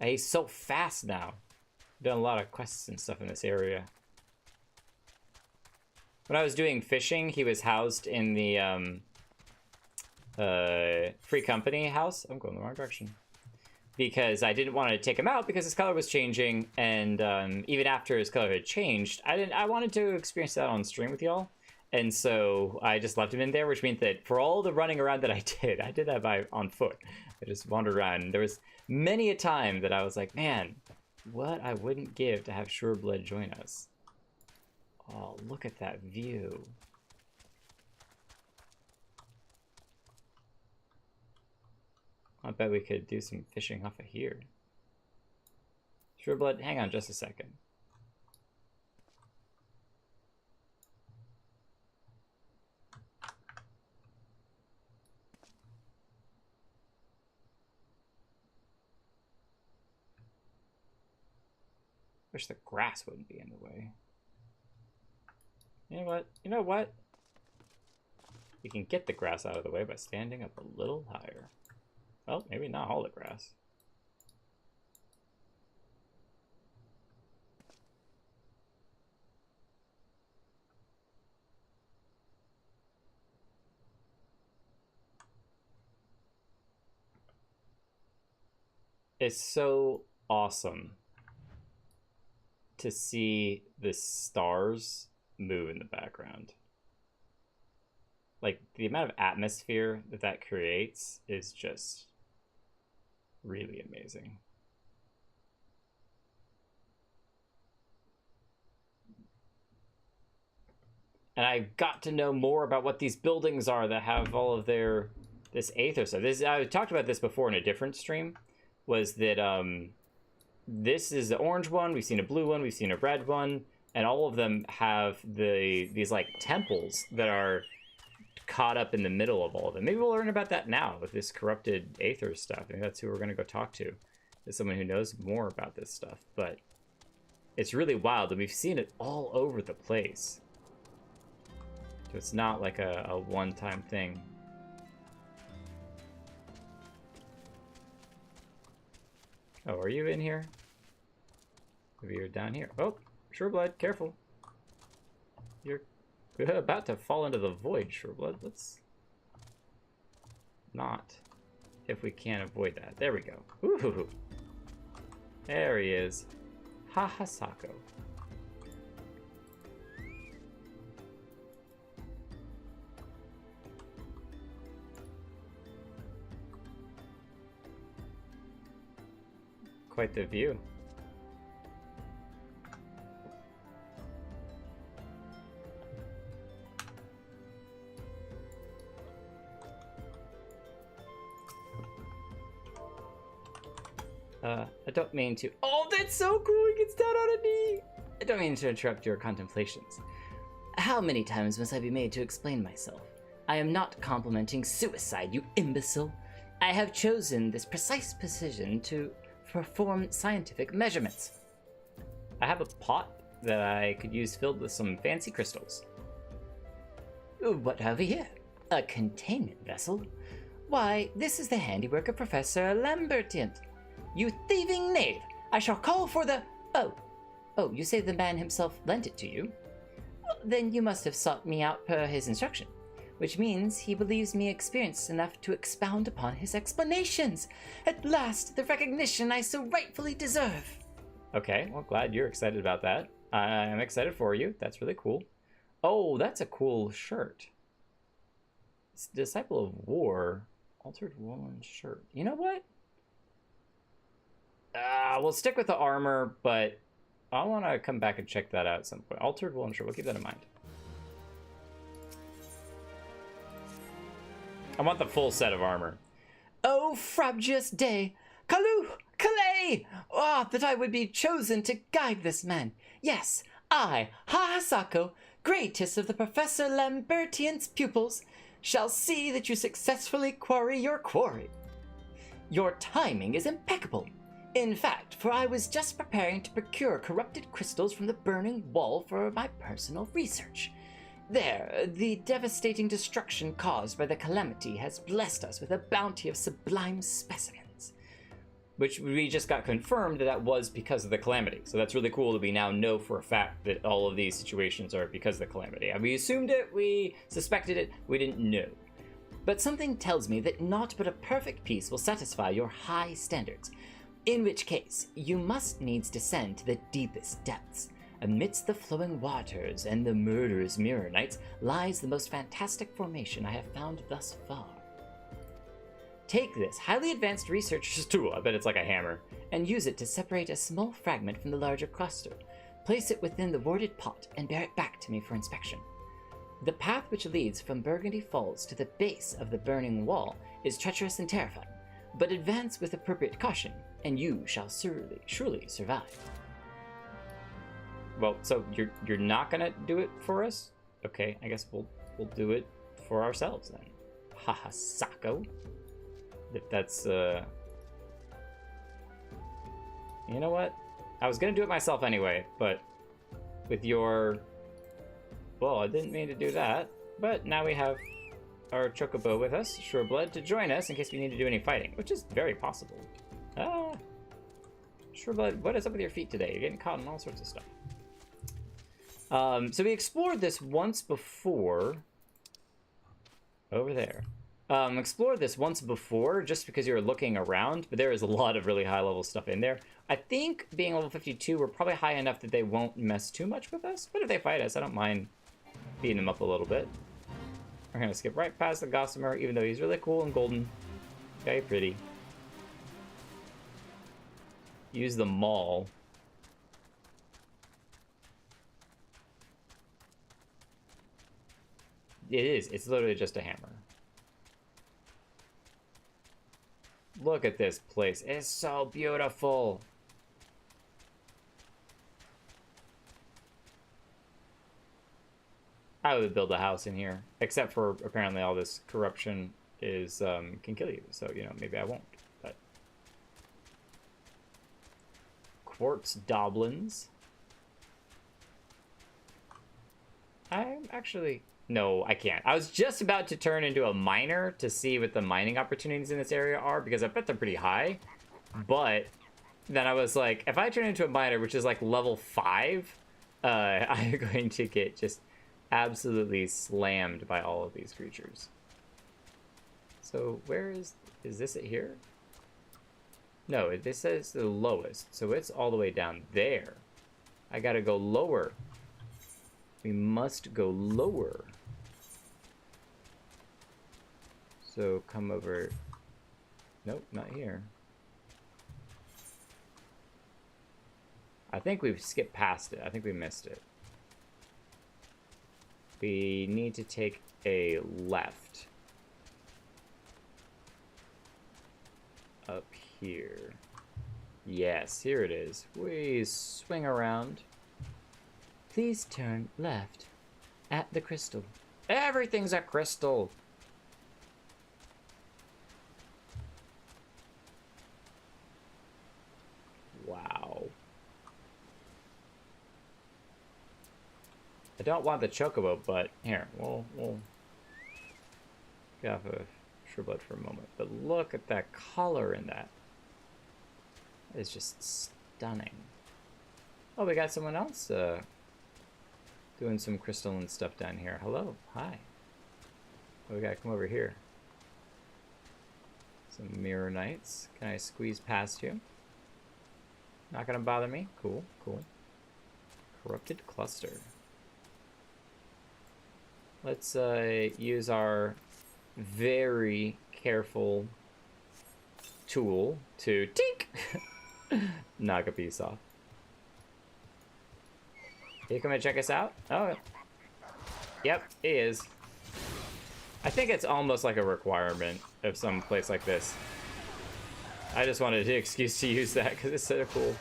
And he's so fast now. Done a lot of quests and stuff in this area. When I was doing fishing, he was housed in the Free Company house. I'm going the wrong direction. Because I didn't want to take him out because his color was changing, and even after his color had changed, I wanted to experience that on stream with y'all, and so I just left him in there, which means that for all the running around that I did that on foot. I just wandered around, and there was many a time that I was like, man, what I wouldn't give to have Sureblood join us. Oh, look at that view. I bet we could do some fishing off of here. Sureblood, hang on just a second. Wish the grass wouldn't be in the way. You know what? You know what? You can get the grass out of the way by standing up a little higher. Well, maybe not all the grass. It's so awesome to see the stars move in the background. Like, the amount of atmosphere that creates is just really amazing. And I got to know more about what these buildings are that have all of this Aether stuff. I talked about this before in a different stream, was that this is the orange one, we've seen a blue one, we've seen a red one, and all of them have these like temples that are caught up in the middle of all of them. Maybe we'll learn about that now with this corrupted Aether stuff. I think that's who we're going to go talk to, is someone who knows more about this stuff. But it's really wild, and we've seen it all over the place. So it's not like a one-time thing. Oh, are you in here? Maybe you're down here. Oh, Sureblood, careful. You're about to fall into the void, Sureblood. Let's not, if we can avoid that. There we go. Ooh. There he is. Hahasako. Quite the view. I don't mean to. Oh, that's so cool! He gets down on a knee! I don't mean to interrupt your contemplations. How many times must I be made to explain myself? I am not complimenting suicide, you imbecile. I have chosen this precise position to perform scientific measurements. I have a pot that I could use filled with some fancy crystals. What have we here? A containment vessel? Why, this is the handiwork of Professor Lambertient. You thieving knave! I shall call for the... Oh, you say the man himself lent it to you? Well, then you must have sought me out per his instruction, which means he believes me experienced enough to expound upon his explanations. At last, the recognition I so rightfully deserve. Okay, well, glad you're excited about that. I'm excited for you. That's really cool. Oh, that's a cool shirt. It's Disciple of War. Altered woolen shirt. You know what? We'll stick with the armor, but I want to come back and check that out at some point. Altered woolen shirt. We'll keep that in mind. I want the full set of armor. Oh, frabjous day! Kalu! Kalei! Ah, that I would be chosen to guide this man. Yes, I, Hahasako, greatest of the Professor Lambertient's pupils, shall see that you successfully quarry your quarry. Your timing is impeccable. In fact, for I was just preparing to procure corrupted crystals from the burning wall for my personal research. There, the devastating destruction caused by the calamity has blessed us with a bounty of sublime specimens. Which we just got confirmed that was because of the calamity. So that's really cool that we now know for a fact that all of these situations are because of the calamity. We assumed it, we suspected it, we didn't know. But something tells me that naught but a perfect peace will satisfy your high standards. In which case, you must needs descend to the deepest depths. Amidst the flowing waters and the murderous mirror nights lies the most fantastic formation I have found thus far. Take this highly advanced researcher's tool, I bet it's like a hammer, and use it to separate a small fragment from the larger cluster. Place it within the warded pot and bear it back to me for inspection. The path which leads from Burgundy Falls to the base of the burning wall is treacherous and terrifying, but advance with appropriate caution, and you shall surely survive. Well, so you're not gonna do it for us? Okay, I guess we'll do it for ourselves then. Hahasako. If that's you know what? I was gonna do it myself anyway, but with your... Well, I didn't mean to do that, but now we have our Chocobo with us, Sureblood, to join us in case we need to do any fighting, which is very possible. Sureblood, what is up with your feet today? You're getting caught in all sorts of stuff. So we explored this once before. Over there. Explored this once before just because you were looking around, but there is a lot of really high level stuff in there. I think being level 52, we're probably high enough that they won't mess too much with us, but if they fight us, I don't mind beating them up a little bit. We're gonna skip right past the Gossamer, even though he's really cool and golden. Very pretty. Use the maul. It is. It's literally just a hammer. Look at this place. It's so beautiful. I would build a house in here, except for apparently all this corruption is can kill you. So, you know, maybe I won't. But quartz doblins. I'm actually... No, I can't. I was just about to turn into a miner to see what the mining opportunities in this area are, because I bet they're pretty high. But then I was like, if I turn into a miner, which is like level 5, I'm going to get just absolutely slammed by all of these creatures. So where is this it here? No, this says the lowest, so it's all the way down there. I gotta go lower. We must go lower. So come over. Nope, not here. I think we've skipped past it. I think we missed it. We need to take a left. Up here. Yes, here it is. We swing around. Please turn left at the crystal. Everything's a crystal. Wow. I don't want the chocobo, but here, we'll get off of Sureblood for a moment. But look at that color in that. It's just stunning. Oh, we got someone else doing some crystalline stuff down here. Hello, hi. Oh, we gotta come over here. Some mirror knights. Can I squeeze past you? Not gonna bother me. Cool, cool. Corrupted cluster. Let's use our very careful tool to tink knock a piece off. You come and check us out? Oh, yep, he is. I think it's almost like a requirement of some place like this. I just wanted an excuse to use that because it's so cool.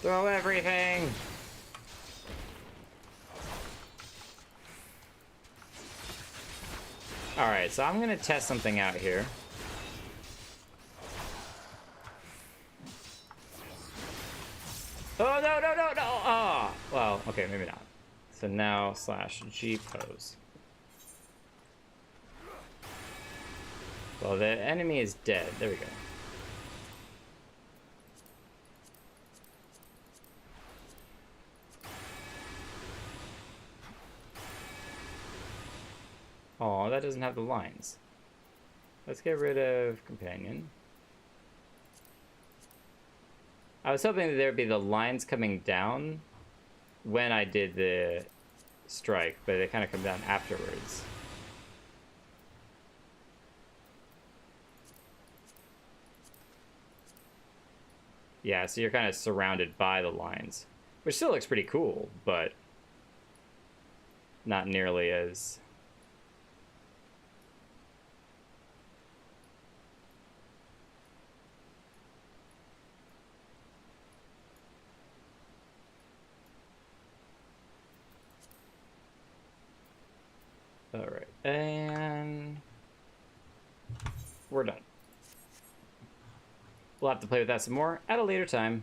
Throw everything! Alright, so I'm gonna test something out here. Oh, no, no, no, no! Oh! Well, okay, maybe not. So now /G pose. Well, the enemy is dead. There we go. Oh, that doesn't have the lines. Let's get rid of companion. I was hoping that there'd be the lines coming down when I did the strike, but they kind of come down afterwards. Yeah, so you're kind of surrounded by the lines, which still looks pretty cool, but not nearly as... Alright, and we're done. We'll have to play with that some more at a later time.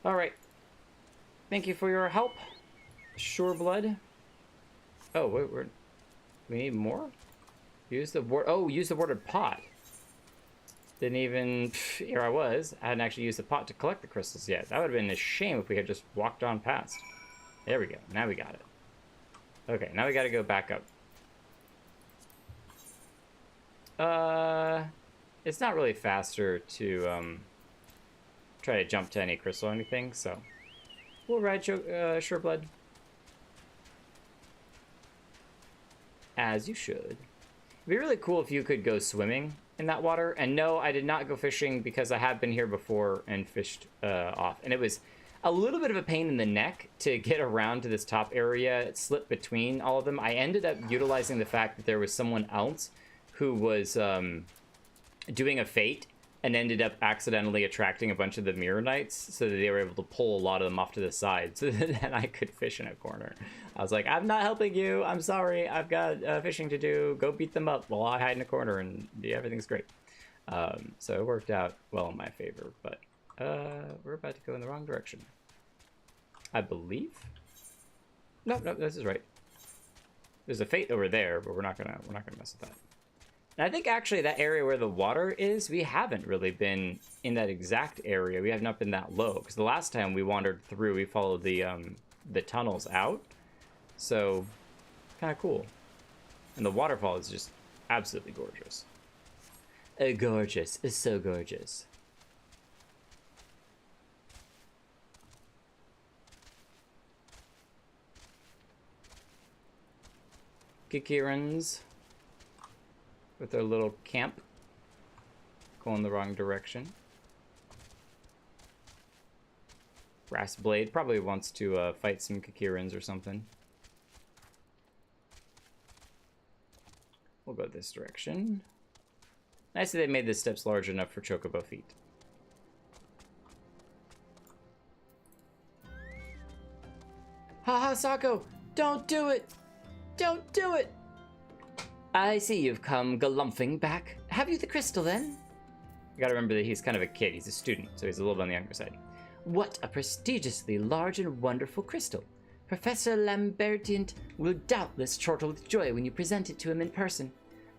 Alright. Thank you for your help, Sureblood. Oh, wait, we need more? Use the use the watered pot. Didn't even... Here I was. I hadn't actually used the pot to collect the crystals yet. That would have been a shame if we had just walked on past. There we go. Now we got it. Okay, now we gotta go back up. It's not really faster to try to jump to any crystal or anything, so we'll ride Sureblood. As you should. It'd be really cool if you could go swimming in that water. And no, I did not go fishing because I have been here before and fished off. And it was a little bit of a pain in the neck to get around to this top area. It slipped between all of them. I ended up utilizing the fact that there was someone else who was doing a fate and ended up accidentally attracting a bunch of the Mirror Knights, so that they were able to pull a lot of them off to the side, so that I could fish in a corner. I was like, I'm not helping you, I'm sorry, I've got fishing to do, go beat them up while I hide in a corner, and yeah, everything's great. So it worked out well in my favor, but we're about to go in the wrong direction. I believe? No, this is right. There's a fate over there, but we're not gonna mess with that. And I think actually that area where the water is, we haven't really been in that exact area. We have not been that low, because the last time we wandered through, we followed the tunnels out. So, kind of cool. And the waterfall is just absolutely gorgeous. Gorgeous. It's so gorgeous. Kikirans with their little camp going the wrong direction. Brassblade probably wants to fight some Kikirans or something. We'll go this direction. Nice that they made the steps large enough for Chocobo feet. Haha, Sako! Don't do it! Don't do it! I see you've come galumphing back. Have you the crystal then? You gotta remember that he's kind of a kid. He's a student, so he's a little bit on the younger side. What a prestigiously large and wonderful crystal. Professor Lambertiant will doubtless chortle with joy when you present it to him in person.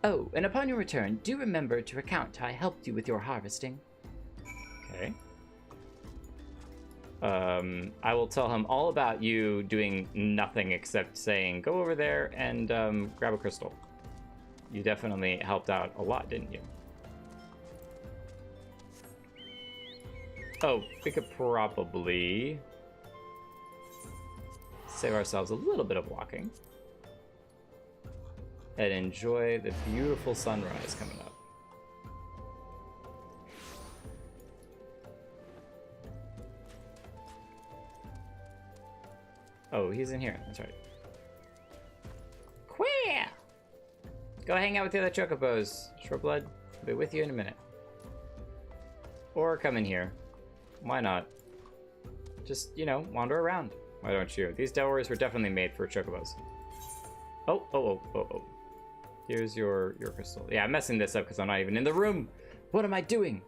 Oh, and upon your return, do remember to recount how I helped you with your harvesting. Okay. I will tell him all about you doing nothing except saying, go over there and grab a crystal. You definitely helped out a lot, didn't you? Oh, we could probably save ourselves a little bit of walking and enjoy the beautiful sunrise coming up. Oh, he's in here. That's right. Queer! Go hang out with the other chocobos. Sureblood, I'll be with you in a minute. Or come in here. Why not? Just, you know, wander around. Why don't you? These Delawars were definitely made for chocobos. Oh. Here's your crystal. Yeah, I'm messing this up because I'm not even in the room. What am I doing?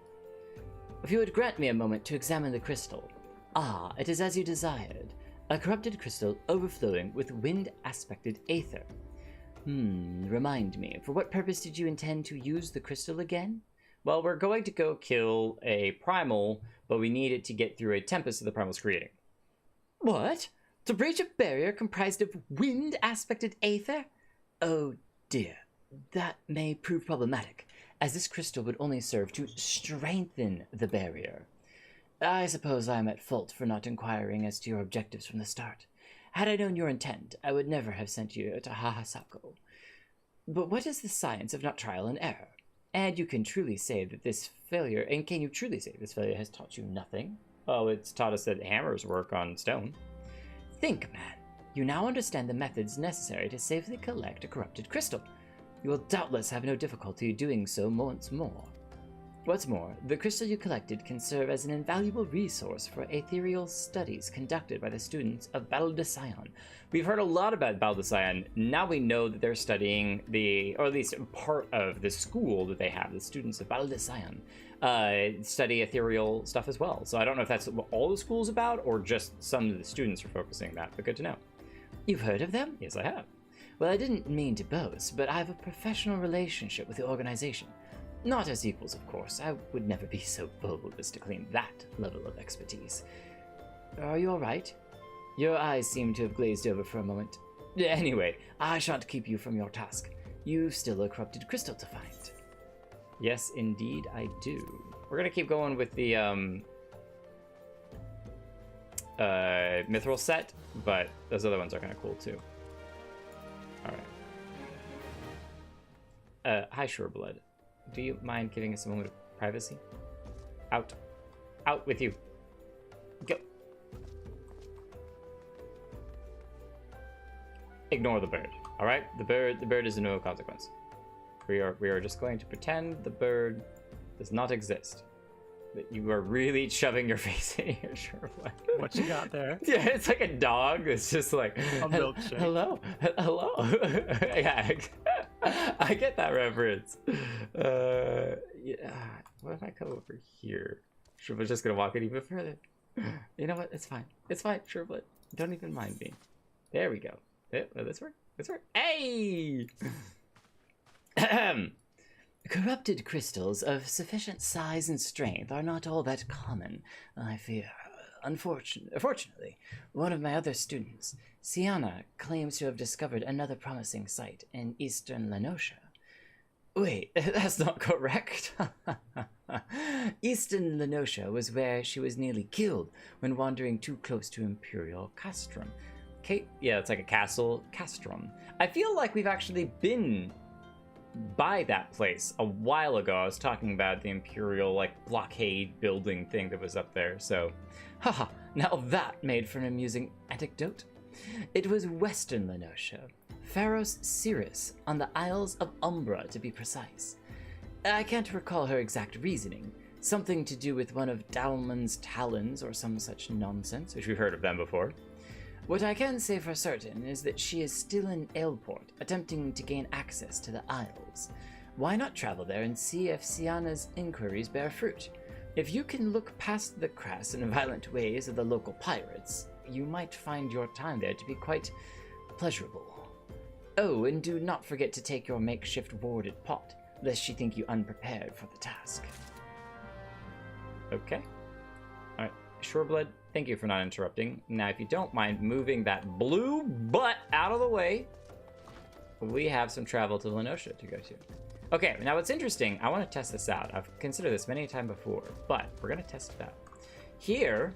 If you would grant me a moment to examine the crystal. Ah, it is as you desired. A corrupted crystal overflowing with wind-aspected aether. Remind me, for what purpose did you intend to use the crystal again? Well, we're going to go kill a primal, but we need it to get through a tempest that the primal's creating. What? To breach a barrier comprised of wind-aspected aether? Oh dear, that may prove problematic, as this crystal would only serve to strengthen the barrier. I suppose I am at fault for not inquiring as to your objectives from the start. Had I known your intent, I would never have sent you to Hahasako. But what is the science of not trial and error? And you can truly say that this failure, and can you truly say this failure has taught you nothing? Well, it's taught us that hammers work on stone. Think, man. You now understand the methods necessary to safely collect a corrupted crystal. You will doubtless have no difficulty doing so once more. What's more, the crystal you collected can serve as an invaluable resource for ethereal studies conducted by the students of Baldascion. We've heard a lot about Baldascion. Now we know that they're studying or at least part of the school that they have, the students of Baldascion, study ethereal stuff as well. So I don't know if that's what all the school's about or just some of the students are focusing on that, but good to know. You've heard of them? Yes, I have. Well, I didn't mean to boast, but I have a professional relationship with the organization. Not as equals, of course. I would never be so bold as to claim that level of expertise. Are you all right? Your eyes seem to have glazed over for a moment. Anyway, I shan't keep you from your task. You've still a corrupted crystal to find. Yes, indeed, I do. We're gonna keep going with the mithril set, but those other ones are kind of cool too. All right. Hi, Sureblood. Do you mind giving us a moment of privacy? Out. Out with you. Go. Ignore the bird. All right? The bird is of no consequence. We are just going to pretend the bird does not exist. That you are really shoving your face in your Sureblood. What you got there? Yeah, it's like a dog. It's just like, milkshake. hello. Yeah, I get that reference. Yeah. What if I come over here? Sureblood's just gonna walk it even further. You know what? It's fine. It's fine, Sureblood. Don't even mind me. There we go. Will this work? This work? Hey! Corrupted crystals of sufficient size and strength are not all that common, I fear. Unfortunately, one of my other students, Sienna, claims to have discovered another promising site in eastern Lenosha. Wait, that's not correct. Eastern Lenosha was where she was nearly killed when wandering too close to Imperial Castrum. Yeah, it's like a castle. Castrum. I feel like we've actually been by that place a while ago. I was talking about the Imperial, like, blockade building thing that was up there, so... Haha, now that made for an amusing anecdote. It was Western Lenosha, Pharos Cirrus, on the Isles of Umbra to be precise. I can't recall her exact reasoning. Something to do with one of Dalman's talons or some such nonsense. Which we've heard of them before. What I can say for certain is that she is still in Aleport, attempting to gain access to the Isles. Why not travel there and see if Sienna's inquiries bear fruit? If you can look past the crass and violent ways of the local pirates, you might find your time there to be quite pleasurable. Oh, and do not forget to take your makeshift warded pot, lest she think you unprepared for the task. Okay. Alright, Sureblood, thank you for not interrupting. Now, if you don't mind moving that blue butt out of the way, we have some travel to Lenosha to go to. Okay, now what's interesting, I want to test this out. I've considered this many times before, but we're going to test it out. Here,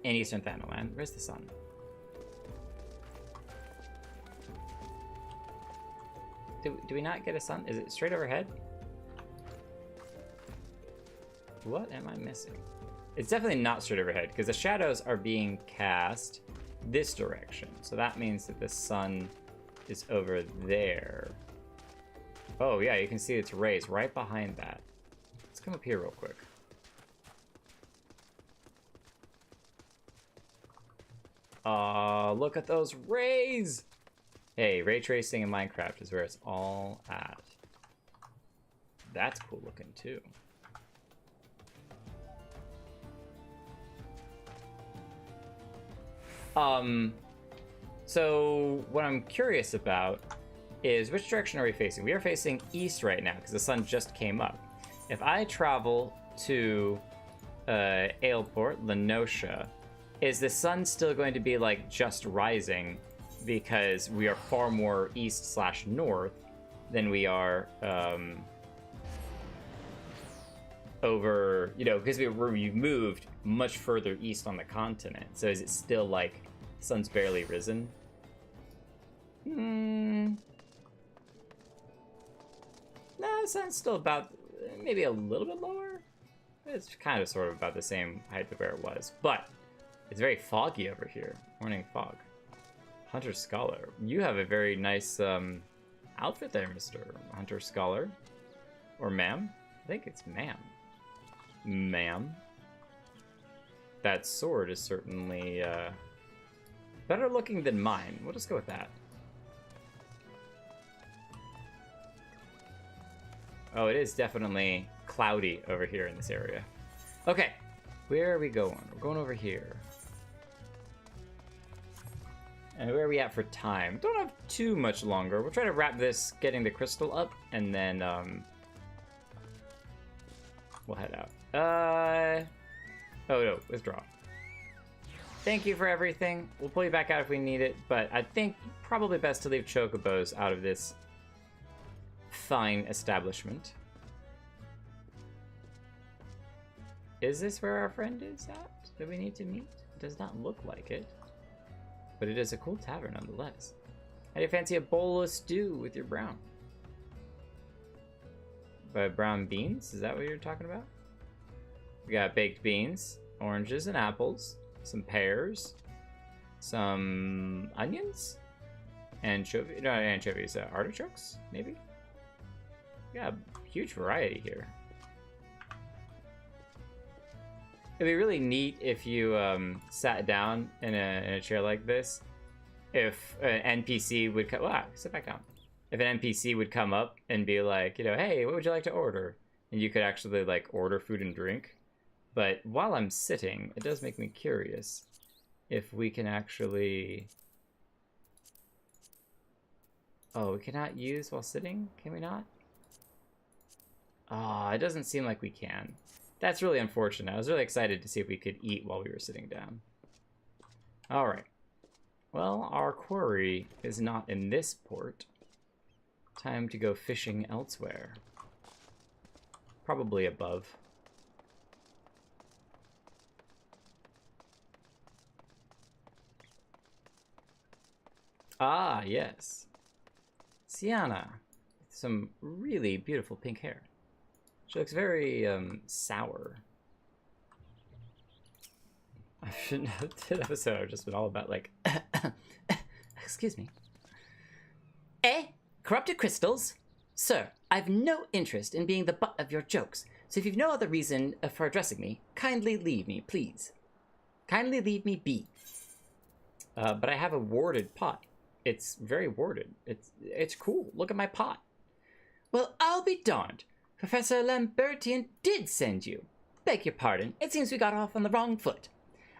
in Eastern Thanalan, where's the sun? Do we not get a sun? Is it straight overhead? What am I missing? It's definitely not straight overhead, because the shadows are being cast this direction. So that means that the sun is over there. Oh yeah, you can see its rays right behind that. Let's come up here real quick. Look at those rays! Hey, ray tracing in Minecraft is where it's all at. That's cool looking too. So what I'm curious about is which direction are we facing? We are facing east right now because the sun just came up. If I travel to Aleport, Lenosha, is the sun still going to be like just rising because we are far more east/north than we are over, you know, because we moved much further east on the continent. So is it still like the sun's barely risen? No, the sun's still about maybe a little bit lower. It's kind of sort of about the same height of where it was, but it's very foggy over here. Morning fog. Hunter Scholar, you have a very nice outfit there, Mr. Hunter Scholar. Or ma'am? I think it's ma'am. Ma'am. That sword is certainly better looking than mine. We'll just go with that. Oh, it is definitely cloudy over here in this area. Okay, where are we going? We're going over here. And where are we at for time? Don't have too much longer. We'll try to wrap this, getting the crystal up, and then we'll head out. Oh no, withdraw. Thank you for everything. We'll pull you back out if we need it, but I think probably best to leave chocobos out of this fine establishment. Is this where our friend is at? Do we need to meet? It does not look like it. But it is a cool tavern nonetheless. How do you fancy a bowl of stew with your brown? Brown beans? Is that what you're talking about? We got baked beans, oranges and apples, some pears, some onions, artichokes, maybe? Yeah, huge variety here. It'd be really neat if you sat down in a chair like this. If an NPC would come, sit back down. If an NPC would come up and be like, you know, hey, what would you like to order? And you could actually like order food and drink. But while I'm sitting, it does make me curious if we can actually. Oh, we cannot use while sitting? Can we not? Oh, it doesn't seem like we can. That's really unfortunate. I was really excited to see if we could eat while we were sitting down. All right. Well, our quarry is not in this port. Time to go fishing elsewhere. Probably above. Ah, yes. Sienna. Some really beautiful pink hair. She looks very, sour. I shouldn't have did episode. I've just been all about, like, excuse me. Eh? Corrupted crystals? Sir, I've no interest in being the butt of your jokes, so if you've no other reason for addressing me, kindly leave me, please. Kindly leave me be. But I have a warded pot. It's very warded. It's cool. Look at my pot. Well, I'll be darned. Professor Lambertian did send you. Beg your pardon. It seems we got off on the wrong foot.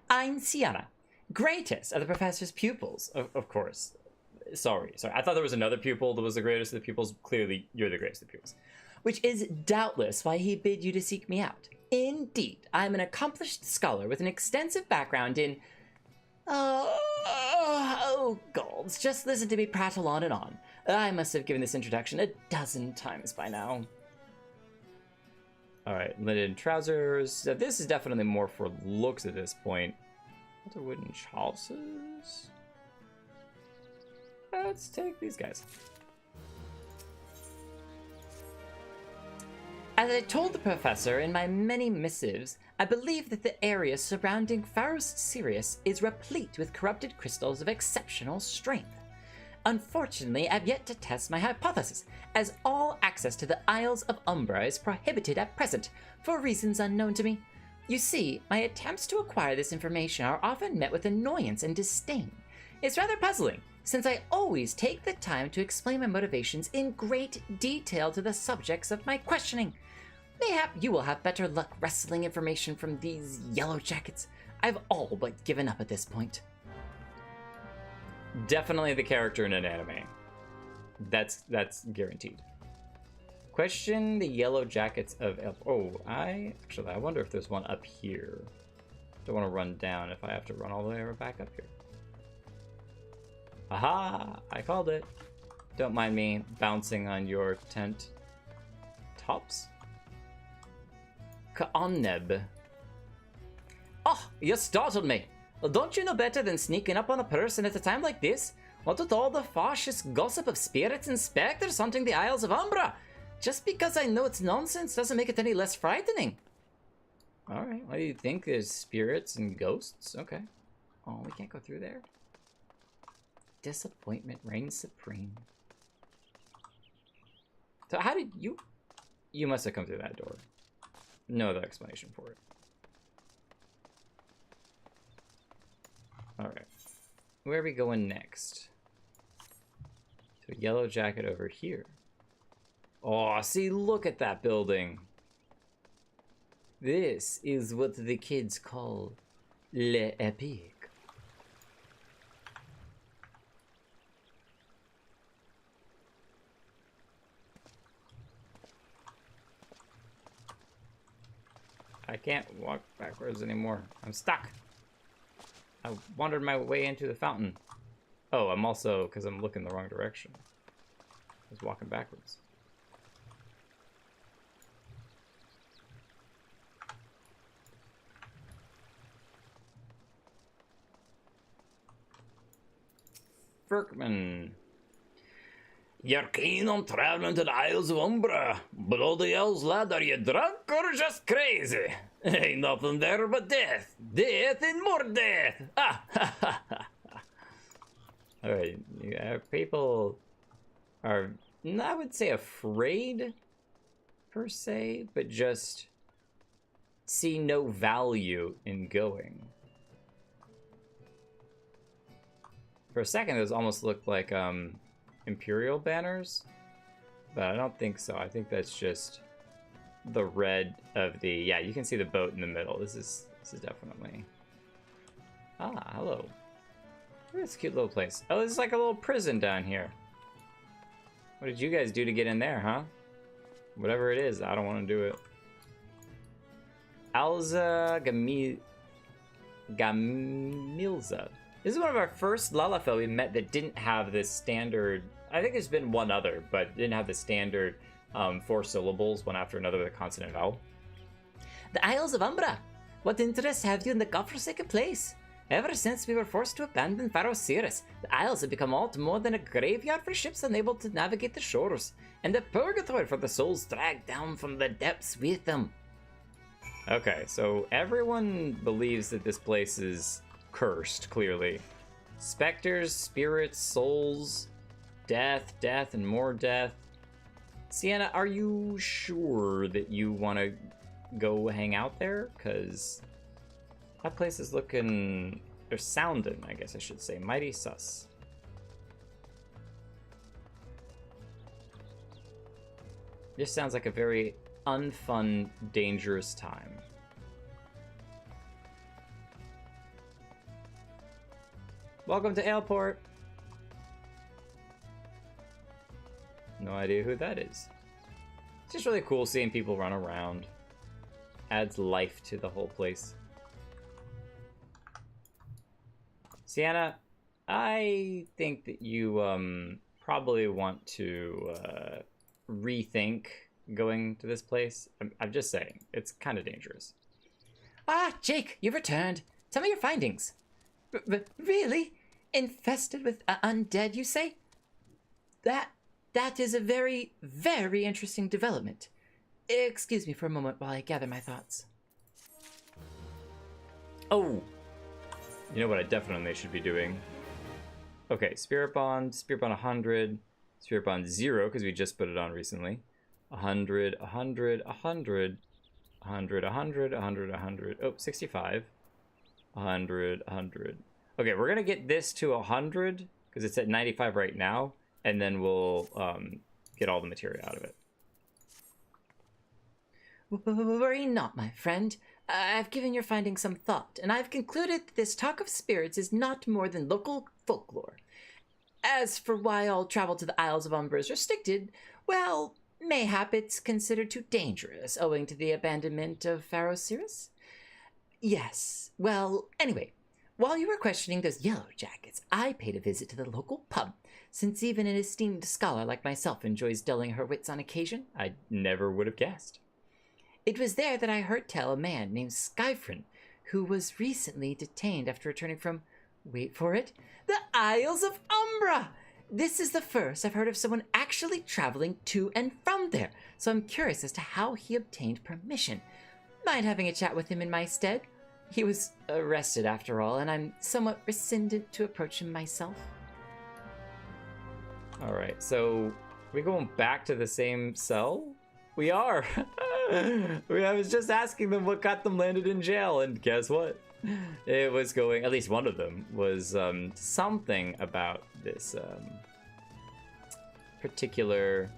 I'm Sienna, greatest of the professor's pupils. Of course. Sorry. I thought there was another pupil that was the greatest of the pupils. Clearly, you're the greatest of the pupils. Which is doubtless why he bid you to seek me out. Indeed, I'm an accomplished scholar with an extensive background in... Oh, Golds, just listen to me prattle on and on. I must have given this introduction a dozen times by now. Alright, linen trousers. This is definitely more for looks at this point. What are wooden chalices? Let's take these guys. As I told the professor in my many missives, I believe that the area surrounding Pharos Sirius is replete with corrupted crystals of exceptional strength. Unfortunately, I've yet to test my hypothesis, as all access to the Isles of Umbra is prohibited at present, for reasons unknown to me. You see, my attempts to acquire this information are often met with annoyance and disdain. It's rather puzzling, since I always take the time to explain my motivations in great detail to the subjects of my questioning. Mayhap you will have better luck wresting information from these yellow jackets. I've all but given up at this point. Definitely the character in an anime. That's guaranteed. Question the yellow jackets of I wonder if there's one up here. Don't want to run down if I have to run all the way back up here. Aha! I called it. Don't mind me bouncing on your tent tops. Ka'onneb. Oh, you startled me. Don't you know better than sneaking up on a person at a time like this? What with all the fascist gossip of spirits and specters haunting the Isles of Umbra? Just because I know it's nonsense doesn't make it any less frightening. Alright, what do you think? There's spirits and ghosts? Okay. Oh, we can't go through there. Disappointment reigns supreme. So how did you... You must have come through that door. No other explanation for it. Alright. Where are we going next? To a yellow jacket over here. Oh, see, look at that building. This is what the kids call Le Epic. I can't walk backwards anymore. I'm stuck. I wandered my way into the fountain. Oh, I'm also, because I'm looking the wrong direction. I was walking backwards. Berkman. You're keen on traveling to the Isles of Umbra. Bloody hells, lad, are you drunk or just crazy? Ain't nothing there but death. Death and more death. Ah, ha, ha, ha. Alright, people are, I would say afraid, per se, but just see no value in going. For a second, those almost looked like Imperial banners, but I don't think so. I think that's just the red of the... Yeah, you can see the boat in the middle. This is definitely... Ah, hello. Look at this cute little place. Oh, this is like a little prison down here. What did you guys do to get in there, huh? Whatever it is, I don't want to do it. Alza Gamilza. This is one of our first Lalafell we met that didn't have this standard... I think there's been one other, but didn't have the standard 4 syllables, one after another with a consonant vowel. The Isles of Umbra! What interest have you in the godforsaken place? Ever since we were forced to abandon Pharaoh Cirrus, the Isles have become all more than a graveyard for ships unable to navigate the shores, and a purgatory for the souls dragged down from the depths with them. Okay, so everyone believes that this place is cursed, clearly. Specters, spirits, souls, death, death, and more death. Sienna, are you sure that you want to go hang out there? Because that place is looking... or sounding, I guess I should say. Mighty sus. This sounds like a very unfun, dangerous time. Welcome to Aleport. No idea who that is. It's just really cool seeing people run around. Adds life to the whole place. Sienna, I think that you probably want to rethink going to this place. I'm just saying, it's kind of dangerous. Ah, Jake, you've returned. Tell me your findings. Really? Infested with undead, you say? That is a very, very interesting development. Excuse me for a moment while I gather my thoughts. Oh! You know what I definitely should be doing? Okay, Spirit Bond 100, Spirit Bond 0, because we just put it on recently. 100, 100, 100, 100, 100, 100, 100, oh, 65. 100, 100. Okay, we're gonna get this to 100, because it's at 95 right now, and then we'll get all the material out of it. Worry not, my friend. I've given your findings some thought, and I've concluded that this talk of spirits is not more than local folklore. As for why all travel to the Isles of Umbra is restricted, well, mayhap it's considered too dangerous, owing to the abandonment of Pharaoh Cirrus? Yes, well, anyway, while you were questioning those yellow jackets, I paid a visit to the local pub, since even an esteemed scholar like myself enjoys dulling her wits on occasion. I never would have guessed. It was there that I heard tell a man named Skyfrin, who was recently detained after returning from, wait for it, the Isles of Umbra! This is the first I've heard of someone actually traveling to and from there, so I'm curious as to how he obtained permission. Mind having a chat with him in my stead? He was arrested after all, and I'm somewhat resistant to approach him myself. Alright, so are we going back to the same cell? We are! I was just asking them what got them landed in jail, and guess what? It was going, at least one of them, was something about this particular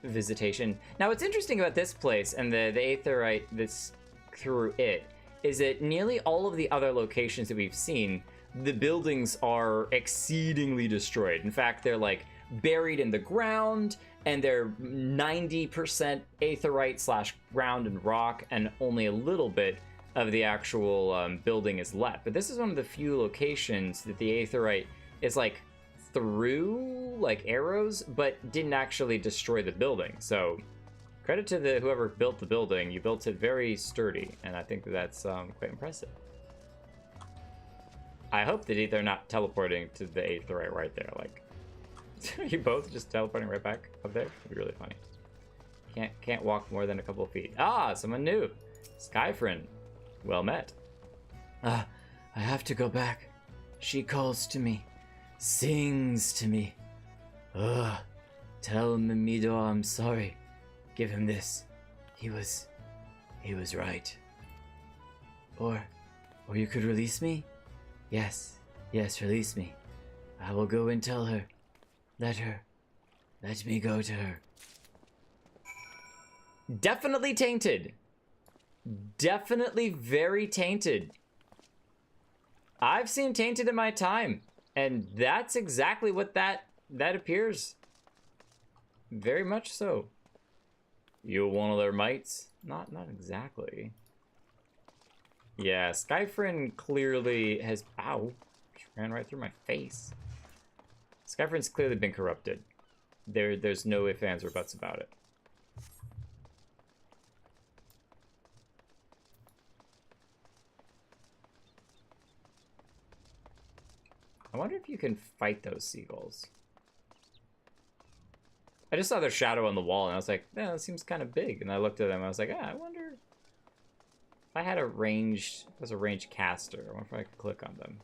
visitation. Now, what's interesting about this place and the Aetherite that's through it is that nearly all of the other locations that we've seen, the buildings are exceedingly destroyed. In fact, they're like buried in the ground, and they're 90% Aetherite / ground and rock, and only a little bit of the actual building is left. But this is one of the few locations that the Aetherite is like through like arrows, but didn't actually destroy the building. So credit to whoever built the building. You built it very sturdy, and I think that's quite impressive. I hope that they're not teleporting to the Aetherite right there. Like, you both just teleporting right back up there? It'd be really funny. Can't walk more than a couple of feet. Ah, someone new. Skyfrin. Well met. I have to go back. She calls to me. Sings to me. Tell Mimido I'm sorry. Give him this. He was He was right. Or you could release me? Yes, release me. I will go and tell her. Let me go to her. Definitely tainted. Definitely very tainted. I've seen tainted in my time, and that's exactly what that appears. Very much so. You one of their mates? Not exactly. Yeah, Skyfrin clearly has... Ow. Just ran right through my face. Skyfrin's clearly been corrupted. There's no ifs, ands, or buts about it. I wonder if you can fight those seagulls. I just saw their shadow on the wall, and I was like, yeah, that seems kind of big. And I looked at them, and I was like, I wonder if I had a ranged, as a ranged caster, I wonder if I could click on them.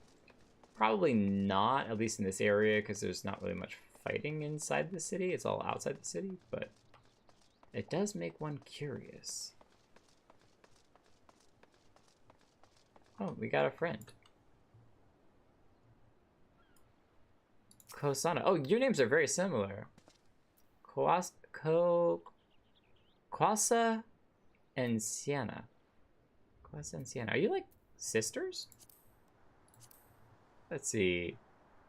Probably not, at least in this area, because there's not really much fighting inside the city. It's all outside the city, but it does make one curious. Oh, we got a friend. Kosana. Oh, your names are very similar. Kwasa and Sienna. Kwasa and Sienna. Are you like sisters? Let's see.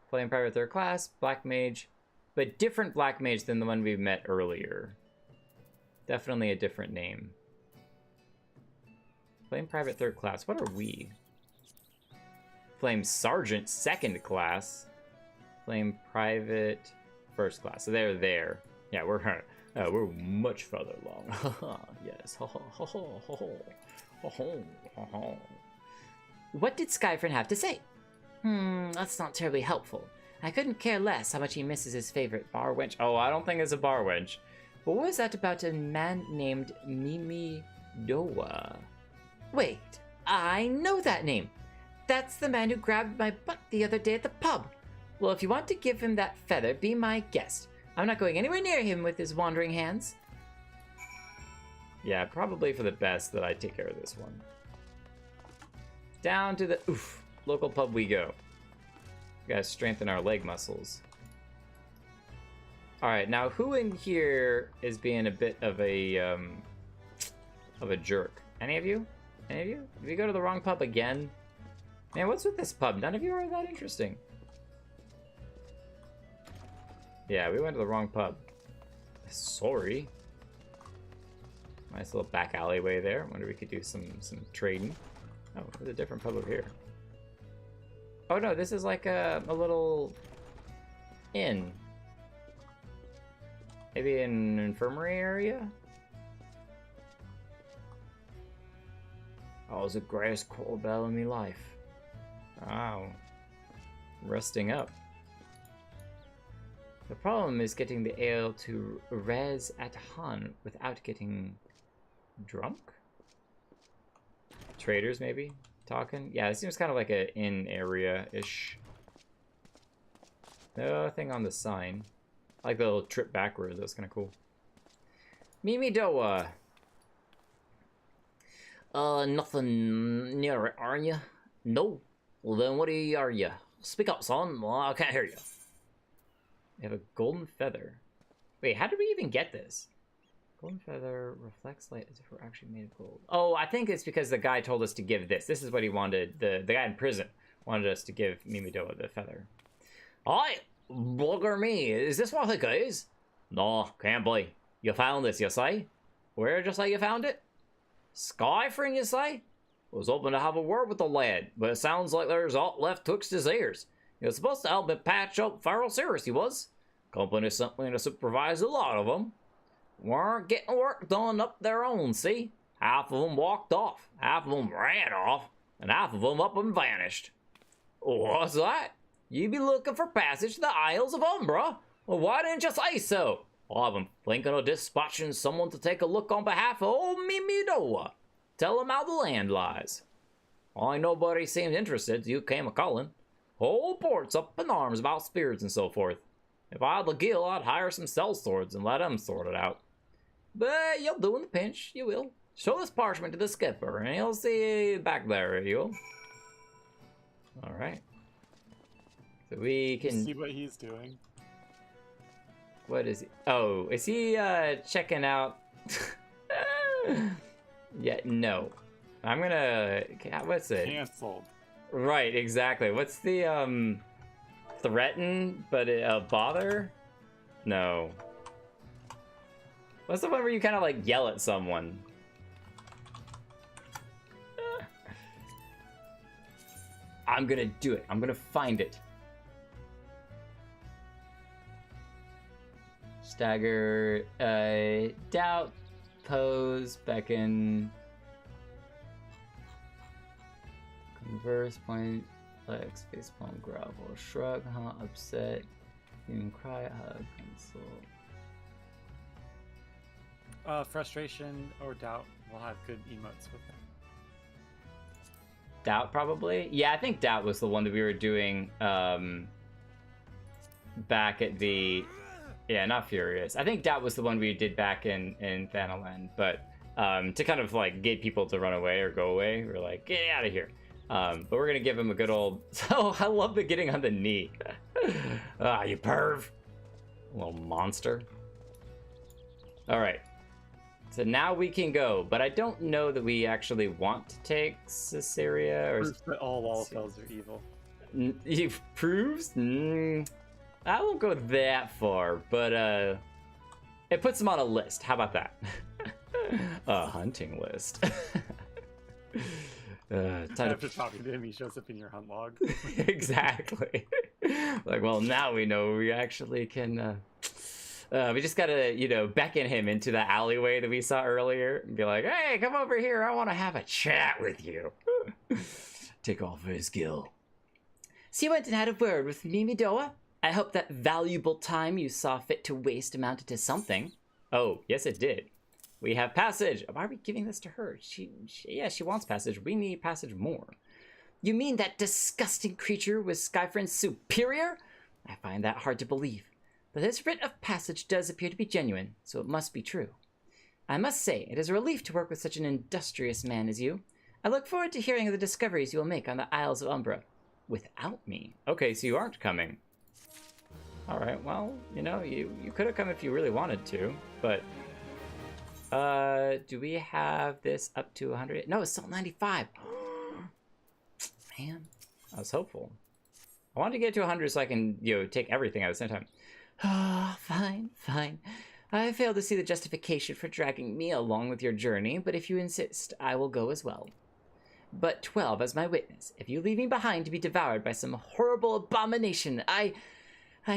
Playing private third class, black mage, but different black mage than the one we met earlier. Definitely a different name. Flame private third class. What are we? Flame sergeant second class. Flame private first class. So they're there. Yeah, we're much further along. Yes. What did Skyfrin have to say? That's not terribly helpful. I couldn't care less how much he misses his favorite bar wench. Oh, I don't think it's a bar wench. But what was that about a man named Mimi Doa? Wait, I know that name. That's the man who grabbed my butt the other day at the pub. Well, if you want to give him that feather, be my guest. I'm not going anywhere near him with his wandering hands. Yeah, probably for the best that I take care of this one. Down to the local pub we go. We gotta strengthen our leg muscles. Alright, now who in here is being a bit of a jerk? Any of you? Any of you? Did we go to the wrong pub again? Man, what's with this pub? None of you are that interesting. Yeah, we went to the wrong pub. Sorry. Nice little back alleyway there. Wonder if we could do some trading. Oh, there's a different pub over here. Oh no, this is like a little inn. Maybe an infirmary area? Oh, it was the greatest quarter bell in my life. Wow. Resting up. The problem is getting the ale to res at Han without getting drunk? Traders, maybe? Talking? Yeah, it seems kind of like an inn area-ish. Nothing on the sign. I like the little trip backwards, that's kind of cool. Mimi Doa. Nothing near it, are you? No. Well, then what are you? Speak up, son. Well, I can't hear you. We have a golden feather. Wait, how did we even get this? Golden feather reflects light as if we're actually made of gold. Oh, I think it's because the guy told us to give this. This is what he wanted. The guy in prison wanted us to give Mimi Doa the feather. Aye, bugger me. Is this what it is? No, can't be. You found this, you say? Where did you say you found it? Skyfrin, you say? Was hoping to have a word with the lad, but it sounds like there's aught left twixt his ears. He was supposed to help me patch up Feral Cirrus, he was. Company sent me to supervise a lot of them. Weren't getting work done up their own, see? Half of them walked off, half of them ran off, and half of them up and vanished. What's that? You be looking for passage to the Isles of Umbra? Well, why didn't you say so? I've been thinking of dispatching someone to take a look on behalf of old Mimi Doa. Tell him how the land lies. Why nobody seemed interested till you came a-calling. Whole port's up in arms about spirits and so forth. If I had the gill, I'd hire some sellswords and let them sort it out. But you'll do in the pinch, you will. Show this parchment to the skipper, and he'll see you back there, you'll. Alright. So we can... See what he's doing. What is he? Oh, is he checking out? Yeah, no. I'm gonna... What's it? Cancelled. Right, exactly. What's the, threaten, but bother? No. What's the one where you kind of, like, yell at someone? I'm gonna do it. I'm gonna find it. Stagger, doubt, pose, beckon, converse, point, flex, facepalm, grovel, shrug, upset, even cry, hug, console. Frustration or doubt will have good emotes with them. Doubt, probably? Yeah, I think doubt was the one that we were doing back at the... Yeah, not Furious. I think doubt was the one we did back in Thanalan, but to kind of like get people to run away or go away, we're like, get out of here. But we're gonna give him a good old... Oh, I love the getting on the knee. Ah, you perv. Little monster. All right. So now we can go, but I don't know that we actually want to take Caesarea or... Proves that all wall spells are evil. He proves? I won't go that far, but it puts him on a list. How about that? A hunting list. After talking to him, he shows up in your hunt log. Exactly. Like, well, now we know we actually can... we just gotta, you know, beckon him into the alleyway that we saw earlier and be like, hey, come over here. I want to have a chat with you. Take off his gill. So you went and had a word with Mimi Doa? I hope that valuable time you saw fit to waste amounted to something. Oh, yes, it did. We have passage. Why are we giving this to her? She wants passage. We need passage more. You mean that disgusting creature was Skyfriend's superior? I find that hard to believe. But this writ of passage does appear to be genuine, so it must be true. I must say, it is a relief to work with such an industrious man as you. I look forward to hearing of the discoveries you will make on the Isles of Umbra. Without me. Okay, so you aren't coming. All right, well, you know, you could have come if you really wanted to, but... do we have this up to 100? No, it's still 95. Man, I was hopeful. I wanted to get to 100 so I can, you know, take everything at the same time. Ah, fine, fine. I fail to see the justification for dragging me along with your journey, but if you insist, I will go as well. But 12 as my witness. If you leave me behind to be devoured by some horrible abomination, I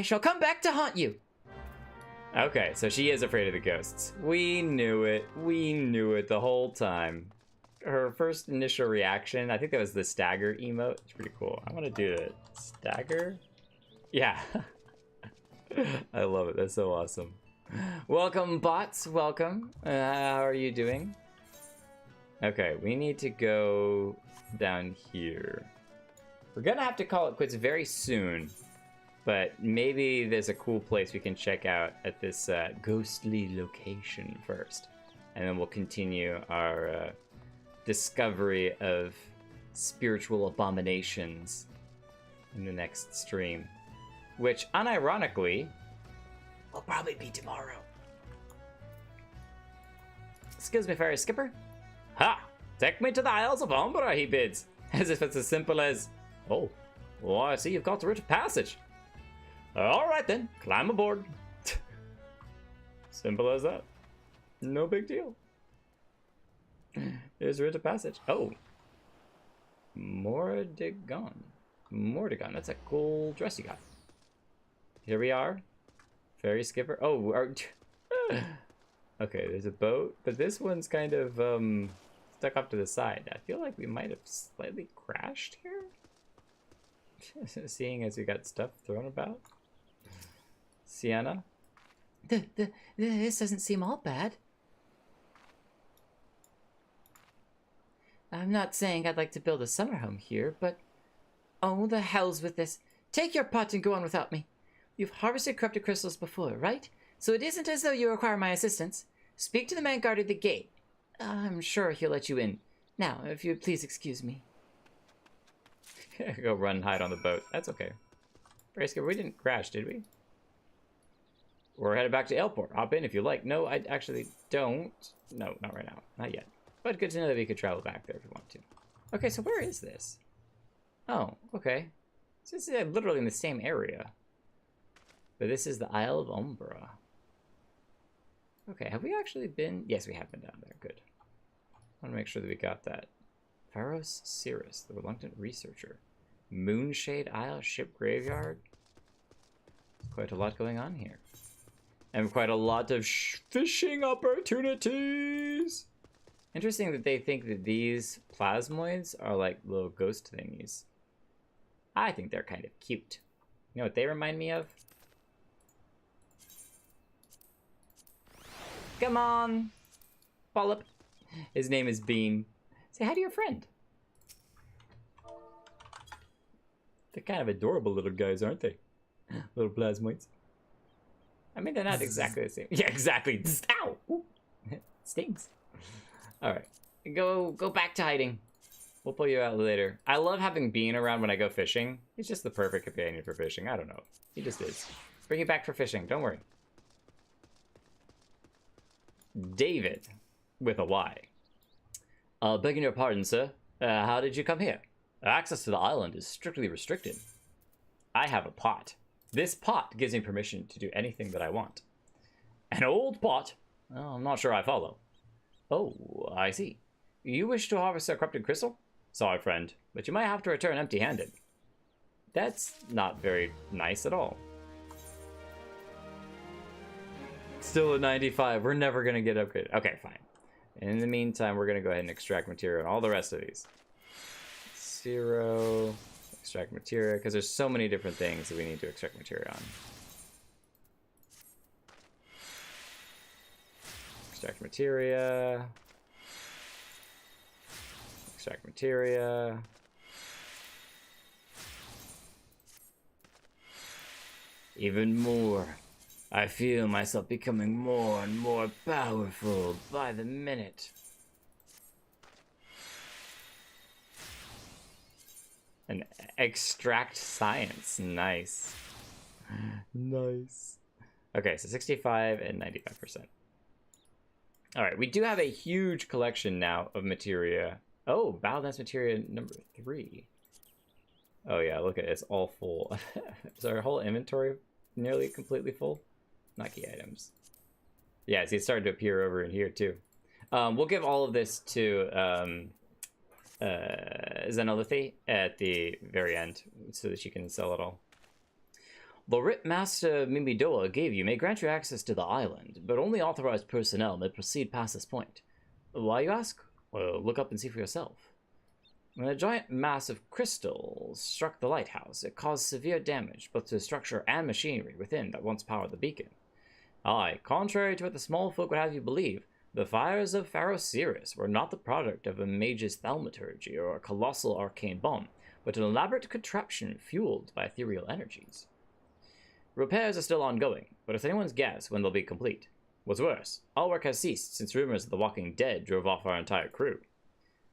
shall come back to haunt you. Okay, so she is afraid of the ghosts. We knew it. We knew it the whole time. Her first initial reaction, I think that was the stagger emote. It's pretty cool. I want to do it. Stagger? Yeah. I love it. That's so awesome. Welcome, bots. Welcome. How are you doing? Okay, we need to go down here. We're gonna have to call it quits very soon, but maybe there's a cool place we can check out at this ghostly location first, and then we'll continue our discovery of spiritual abominations in the next stream, which unironically will probably be tomorrow. Excuse me, Fairy Skipper. Ha! Take me to the Isles of Umbra, he bids, as if it's as simple as, oh, well, I see you've got the rite of passage. All right then, climb aboard. Simple as that. No big deal. Here's rite of passage. Oh. Mordegon. Mordegon, that's a cool dress you got. Here we are. Fairy Skipper. Oh, okay, there's a boat, but this one's kind of stuck off to the side. I feel like we might have slightly crashed here. Seeing as we got stuff thrown about. Sienna? This doesn't seem all bad. I'm not saying I'd like to build a summer home here, but... Oh, the hells with this. Take your pot and go on without me. You've harvested corrupted crystals before, right? So it isn't as though you require my assistance. Speak to the man guarding the gate. I'm sure he'll let you in. Now, if you'd please excuse me. Go run and hide on the boat. That's okay. Brayska, we didn't crash, did we? We're headed back to Airport. Hop in if you like. No, I actually don't. No, not right now. Not yet. But good to know that we could travel back there if we want to. Okay, so where is this? Oh, okay. So this is literally in the same area. But this is the Isle of Umbra. Okay, have we actually been? Yes, we have been down there. Good. I want to make sure that we got that. Pharos Cirrus, the Reluctant Researcher. Moonshade Isle, Ship Graveyard. Quite a lot going on here. And quite a lot of fishing opportunities! Interesting that they think that these plasmoids are like little ghost thingies. I think they're kind of cute. You know what they remind me of? Come on! Polyp. His name is Bean. Say hi to your friend. They're kind of adorable little guys, aren't they? Little plasmoids. I mean, they're not exactly the same. Yeah, exactly. Ow! Ooh. Stings. Alright. Go back to hiding. We'll pull you out later. I love having Bean around when I go fishing. He's just the perfect companion for fishing. I don't know. He just is. Bring you back for fishing. Don't worry. David. With a Y. Begging your pardon, sir. How did you come here? Access to the island is strictly restricted. I have a pot. This pot gives me permission to do anything that I want. An old pot? Oh, I'm not sure I follow. Oh, I see. You wish to harvest a corrupted crystal? Sorry, friend, but you might have to return empty-handed. That's not very nice at all. Still a 95. We're never going to get upgraded. Okay, fine. In the meantime, we're going to go ahead and extract material and all the rest of these. 0. Extract materia, because there's so many different things that we need to extract materia on. Extract materia. Extract materia. Even more. I feel myself becoming more and more powerful by the minute. An extract science. Nice. Nice. Okay, so 65 and 95%. Alright, we do have a huge collection now of materia. Oh, Battledance materia number 3. Oh yeah, look at it. It's all full. Is our whole inventory nearly completely full? Not key items. Yeah, see, it's starting to appear over in here too. We'll give all of this to Zenolithie at the very end so that she can sell it all. The writ Master Mimidoa gave you may grant you access to the island, but only authorized personnel may proceed past this point. Why, you ask? Well, look up and see for yourself. When a giant mass of crystal struck the lighthouse, it caused severe damage both to the structure and machinery within that once powered the beacon. Aye, contrary to what the small folk would have you believe, the fires of Pharos Cirrus were not the product of a mage's thaumaturgy or a colossal arcane bomb, but an elaborate contraption fueled by ethereal energies. Repairs are still ongoing, but it's anyone's guess when they'll be complete. What's worse, all work has ceased since rumors of the Walking Dead drove off our entire crew.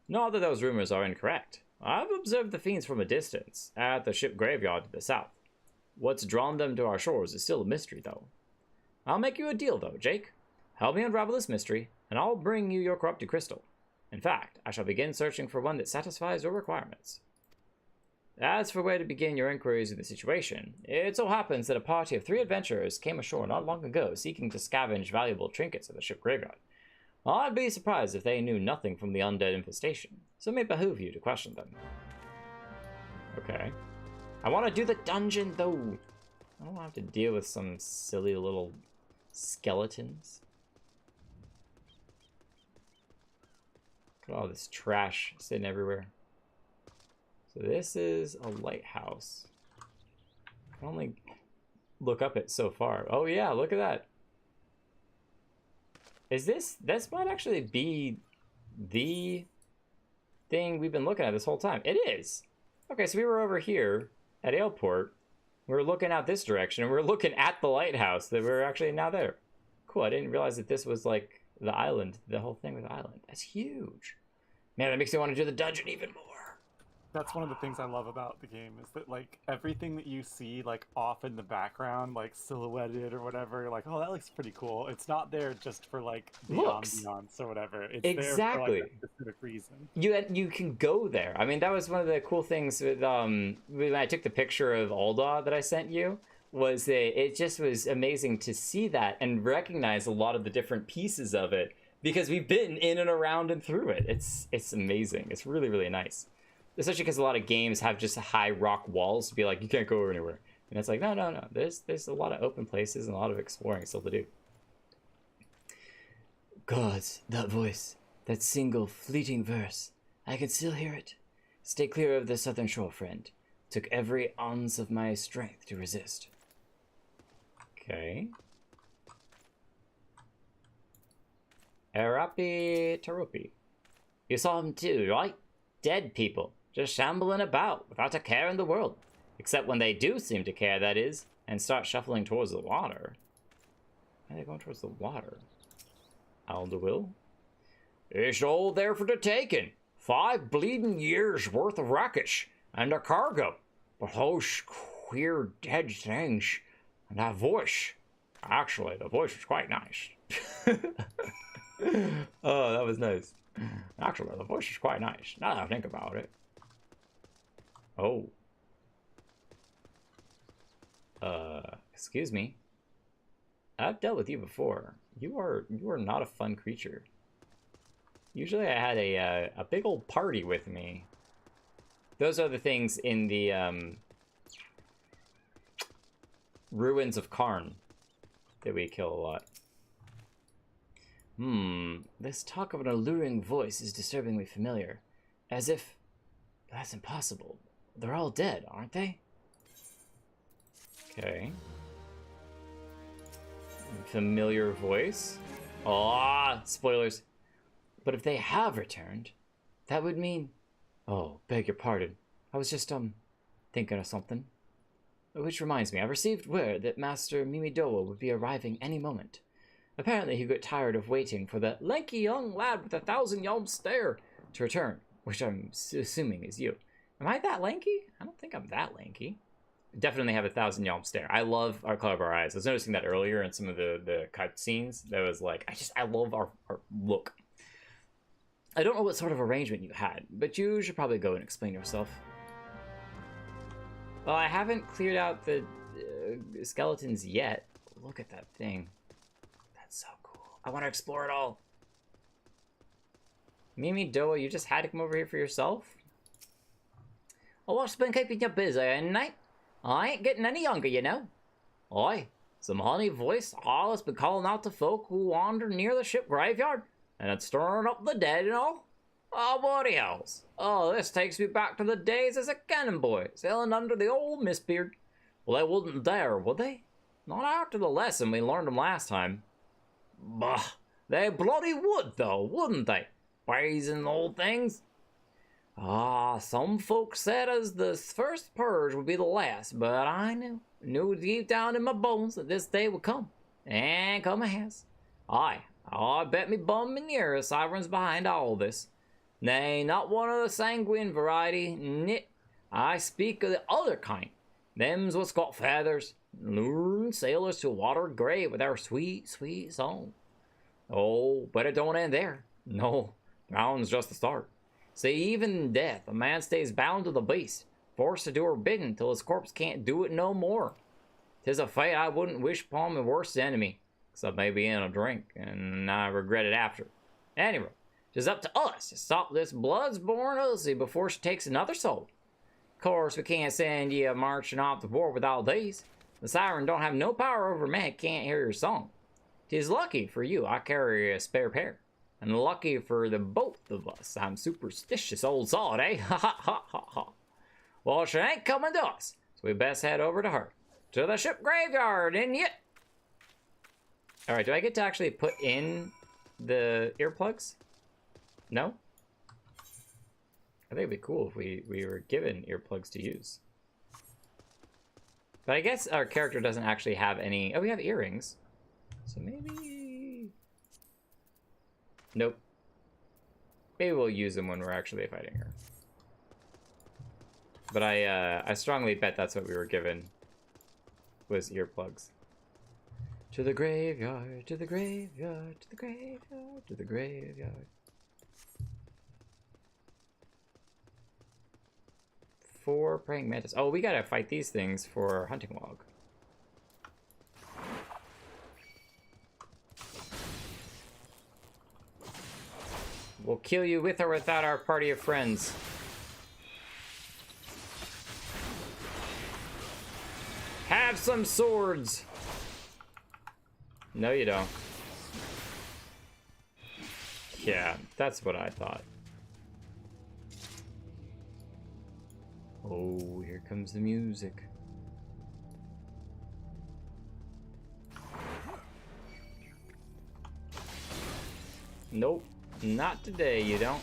Not that those rumors are incorrect. I've observed the fiends from a distance, at the ship graveyard to the south. What's drawn them to our shores is still a mystery, though. I'll make you a deal, though, Jake. Help me unravel this mystery, and I'll bring you your corrupted crystal. In fact, I shall begin searching for one that satisfies your requirements. As for where to begin your inquiries of the situation, it so happens that a party of 3 adventurers came ashore not long ago seeking to scavenge valuable trinkets at the ship graveyard. I'd be surprised if they knew nothing from the undead infestation, so it may behoove you to question them. Okay. I want to do the dungeon, though. I don't have to deal with some silly little skeletons. Look at all this trash sitting everywhere. So this is a lighthouse. I can only look up it so far. Oh yeah, look at that. This might actually be the thing we've been looking at this whole time. It is. Okay, so we were over here at Airport. We were looking out this direction, and we were looking at the lighthouse that we're actually now there. Cool, I didn't realize that this was like the island, the whole thing with the island. That's huge. Man, that makes me want to do the dungeon even more. That's one of the things I love about the game is that like everything that you see like off in the background, like silhouetted or whatever, you're like, oh, that looks pretty cool. It's not there just for like the ambiance or whatever. It's Exactly. there for like a specific reason. You can go there. I mean, that was one of the cool things with when I took the picture of Alda that I sent you, was that it just was amazing to see that and recognize a lot of the different pieces of it, because we've been in and around and through it. It's amazing. It's really, really nice. Especially because a lot of games have just high rock walls to be like, you can't go anywhere. And it's like, no. There's a lot of open places and a lot of exploring still to do. Gods, that voice, that single fleeting verse. I can still hear it. Stay clear of the southern shore, friend. Took every ounce of my strength to resist. Okay. Arapi Tarupi. You saw him too, right? Dead people, just shambling about without a care in the world. Except when they do seem to care, that is, and start shuffling towards the water. Why are they going towards the water? Alderwill? It's all there for the taking. 5 bleeding years worth of wreckage and a cargo. But those queer dead things and that voice. Actually, the voice was quite nice. Oh, that was nice. Actually, the voice is quite nice, now that I think about it. Oh. Excuse me. I've dealt with you before. You are not a fun creature. Usually I had a big old party with me. Those are the things in the Ruins of Karn that we kill a lot. This talk of an alluring voice is disturbingly familiar. As if... That's impossible. They're all dead, aren't they? Okay. Familiar voice. Ah, spoilers. But if they have returned, that would mean... Oh, beg your pardon. I was just, thinking of something. Which reminds me, I received word that Master Mimidoa would be arriving any moment. Apparently he got tired of waiting for the lanky young lad with 1,000-yard stare to return, which I'm assuming is you. Am I that lanky? I don't think I'm that lanky. Definitely have 1,000-yard stare. I love our color of our eyes. I was noticing that earlier in some of the cutscenes. That was like, I love our look. I don't know what sort of arrangement you had, but you should probably go and explain yourself. Well, I haven't cleared out the skeletons yet. Look at that thing. That's so cool. I want to explore it all. Mimi Doa, you just had to come over here for yourself? Oh, what's been keeping you busy, ain't I? I ain't getting any younger, you know. Aye, some honey voice all has been calling out to folk who wander near the ship graveyard, and it's stirring up the dead and all. Oh, what else? Oh, this takes me back to the days as a cannon boy, sailing under the old mistbeard. Well, they wouldn't dare, would they? Not after the lesson we learned them last time. Bah, they bloody would, though, wouldn't they? Brazen old things. Ah, some folks said as the first purge would be the last, but I knew deep down in my bones that this day would come, and come it has. Aye, I bet me bum and ear Siren's behind all this. Nay, not one of the sanguine variety, nit. I speak of the other kind. Them's what's got feathers, luring sailors to a water grave with our sweet, sweet song. Oh, but it don't end there. No, drowning's just the start. See, even in death, a man stays bound to the beast, forced to do her bidding till his corpse can't do it no more. 'Tis a fate I wouldn't wish upon my worst enemy, except maybe in a drink, and I regret it after. Anyway, 'tis up to us to stop this blood's-born hussy before she takes another soul. Of course, we can't send ye marching off the board without these. The Siren don't have no power over men that can't hear your song. 'Tis lucky for you I carry a spare pair. And lucky for the both of us, I'm superstitious old sod, eh? Ha ha ha ha ha. Well, she ain't coming to us, so we best head over to her. To the ship graveyard, in yet. Alright, do I get to actually put in the earplugs? No? I think it'd be cool if we were given earplugs to use. But I guess our character doesn't actually have any... Oh, we have earrings. So maybe... Nope. Maybe we'll use them when we're actually fighting her. But I strongly bet that's what we were given, was earplugs. To the graveyard, to the graveyard, to the graveyard, to the graveyard. 4 praying mantis. Oh, we gotta fight these things for our hunting log. We'll kill you with or without our party of friends. Have some swords! No, you don't. Yeah, that's what I thought. Oh, here comes the music. Nope, not today, you don't.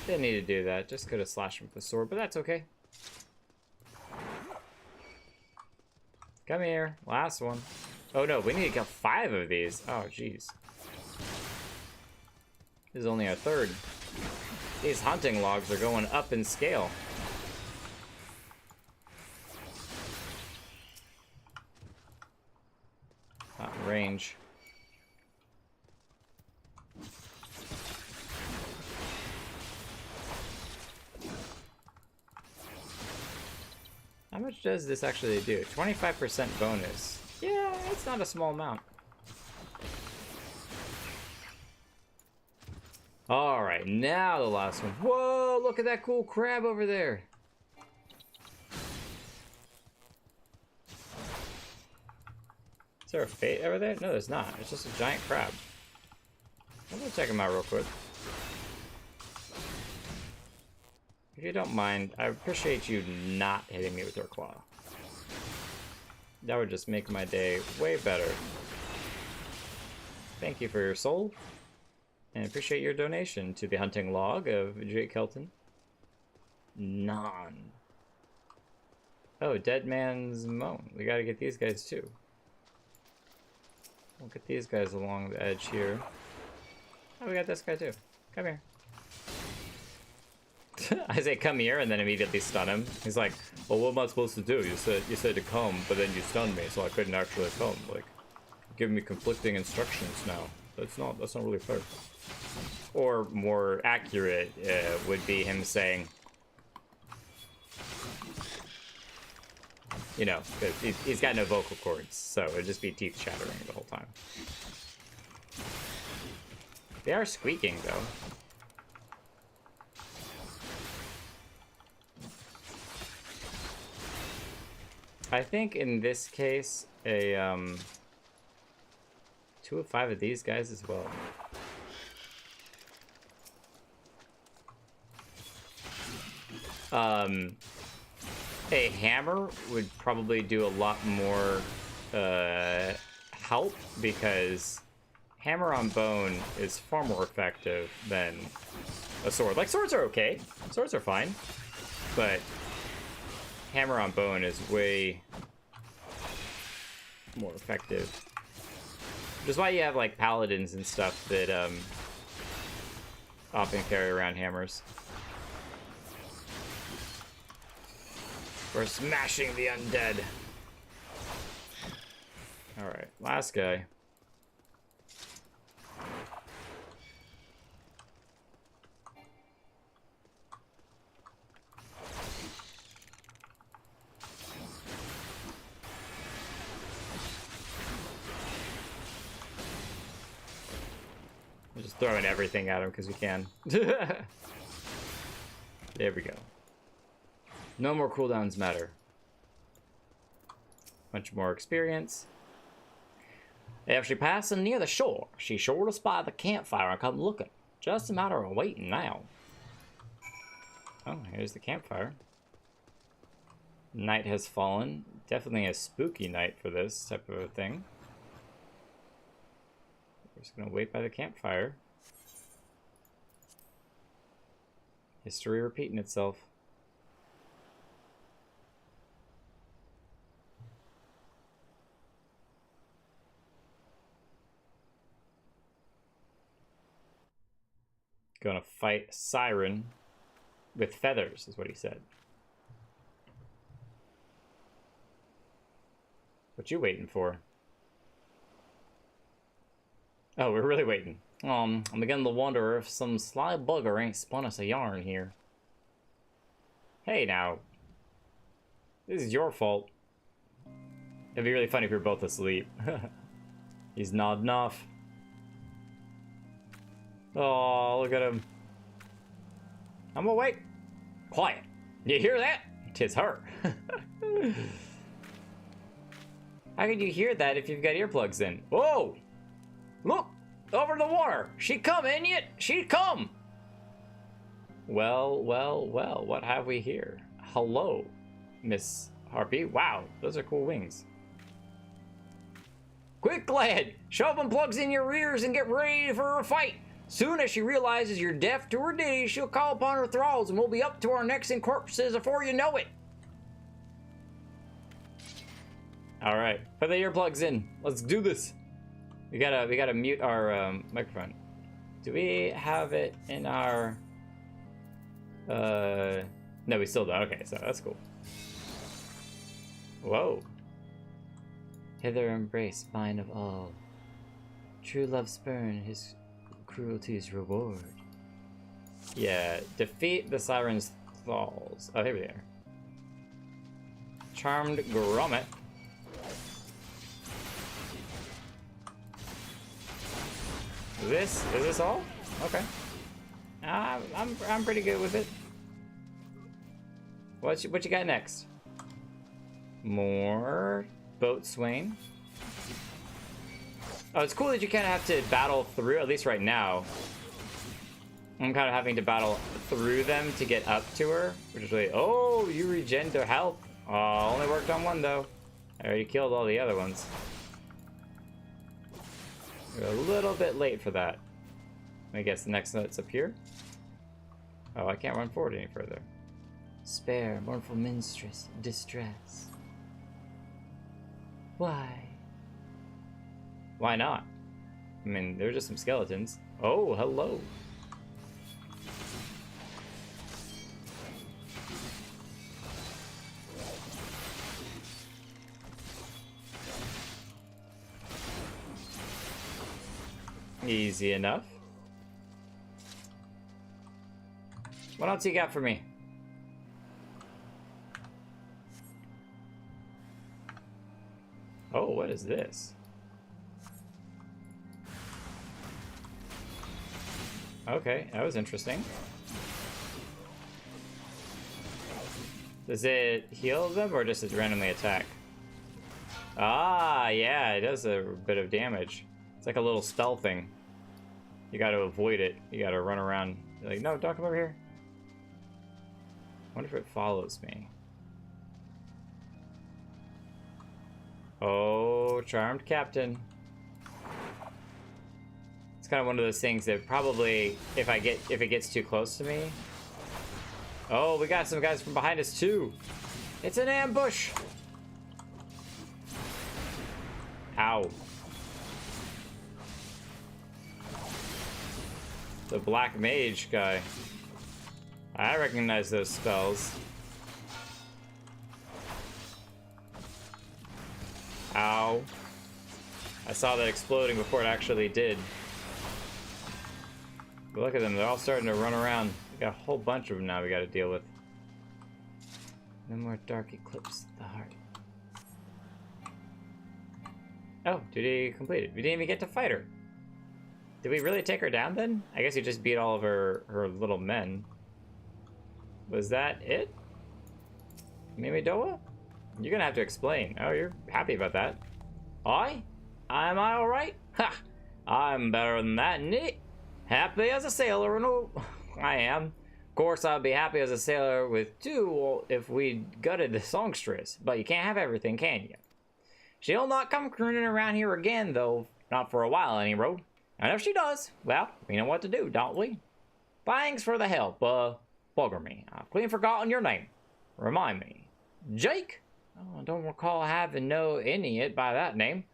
Didn't need to do that. Just could have slashed him with the sword, but that's okay. Come here. Last one. Oh no, we need to get 5 of these. Oh, jeez. This is only our 3rd. These hunting logs are going up in scale. Not in range. How much does this actually do? 25% bonus. Yeah, it's not a small amount. Alright, now the last one. Whoa, look at that cool crab over there. Is there a fate over there? No, there's not. It's just a giant crab. I'm gonna check him out real quick. If you don't mind, I appreciate you not hitting me with your claw. That would just make my day way better. Thank you for your soul. And appreciate your donation to the hunting log of Jake Kelton. None. Oh, Dead Man's Moan. We gotta get these guys too. We'll get these guys along the edge here. Oh, we got this guy too. Come here. I say come here and then immediately stun him. He's like, well, what am I supposed to do? You said to come, but then you stunned me, so I couldn't actually come. Like, give me conflicting instructions now. That's not really fair. Or more accurate would be him saying, you know, because he's got no vocal cords, so it'd just be teeth chattering the whole time. They are squeaking though. I think in this case, a 2 of 5 of these guys as well. A hammer would probably do a lot more help, because hammer on bone is far more effective than a sword. Like, swords are okay. Swords are fine. But hammer on bone is way more effective. Which is why you have like paladins and stuff that often carry around hammers. We're smashing the undead. Alright, last guy. We're just throwing everything at him because we can. There we go. No more cooldowns matter. Much more experience. If she passes near the shore, she sure to spy the campfire and come looking. Just a matter of waiting now. Oh, here's the campfire. Night has fallen. Definitely a spooky night for this type of a thing. We're just gonna wait by the campfire. History repeating itself. Gonna fight Siren with feathers, is what he said. What you waiting for? Oh, we're really waiting. I'm beginning to wonder if some sly bugger ain't spun us a yarn here. Hey, now. This is your fault. It'd be really funny if we were both asleep. He's nodding off. Oh, look at him. I'm awake. Quiet. You hear that? 'Tis her. How could you hear that if you've got earplugs in? Whoa! Look! Over the water! She come, ain't it? She come! Well, well, well, what have we here? Hello, Miss Harpy. Wow, those are cool wings. Quick, lad! Shove them plugs in your ears and get ready for a fight! Soon as she realizes you're deaf to her ditty, she'll call upon her thralls and we'll be up to our necks in corpses before you know it! Alright, put the earplugs in. Let's do this. We gotta mute our microphone. Do we have it in our no, we still don't. Okay, so that's cool. Whoa. Hither embrace mine of all. True love spurn his cruelty's reward. Yeah, defeat the Siren's thralls. Oh, here we are. Charmed Grommet. Is this all? Okay. I'm pretty good with it. What you got next? More boatswain. Oh, it's cool that you kind of have to battle through, at least right now. I'm kind of having to battle through them to get up to her, which is really, oh, you regen their health. Oh, only worked on one though. I already killed all the other ones. We're a little bit late for that. I guess the next note's up here. Oh, I can't run forward any further. Spare, mournful minstress, distress. Why? Why not? I mean, they're just some skeletons. Oh, hello. Easy enough. What else you got for me? Oh, what is this? Okay, that was interesting. Does it heal them or just randomly attack? Ah, yeah, it does a bit of damage. It's like a little spell thing. You gotta avoid it. You gotta run around. You're like, no, don't come over here. I wonder if it follows me. Oh, charmed captain. It's kind of one of those things that probably, if it gets too close to me. Oh, we got some guys from behind us too. It's an ambush. Ow. The black mage guy. I recognize those spells. Ow. I saw that exploding before it actually did. But look at them, they're all starting to run around. We got a whole bunch of them now we gotta deal with. No more dark eclipse the heart. Oh, duty completed. We didn't even get to fight her. Did we really take her down then? I guess you just beat all of her little men. Was that it? Mimidoa? You're gonna have to explain. Oh, you're happy about that. Am I alright? Ha! I'm better than that, neat. Happy as a sailor, no, I am. Of course, I'd be happy as a sailor with two if we gutted the songstress, but you can't have everything, can you? She'll not come crooning around here again, though. Not for a while, anyway. And if she does, well, we know what to do, don't we? Thanks for the help, Bugger me. I've clean forgotten your name. Remind me. Jake? Oh, I don't recall having no idiot by that name.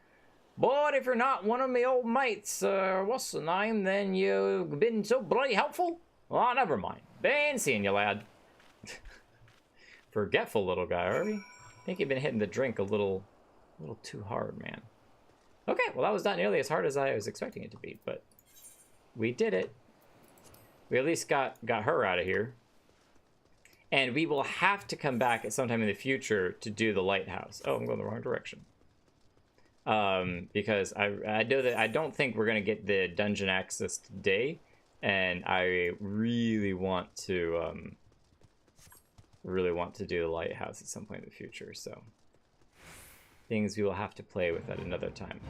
But if you're not one of me old mates, what's the name, then you've been so bloody helpful? Well, never mind. Been seeing you, lad. Forgetful little guy, are we? I think you've been hitting the drink a little too hard, man. Okay, well, that was not nearly as hard as I was expecting it to be, but we did it. We at least got her out of here. And we will have to come back at some time in the future to do the lighthouse. Oh, I'm going the wrong direction. Because I know that I don't think we're going to get the dungeon access today. And I really want to do the lighthouse at some point in the future. So things we will have to play with at another time.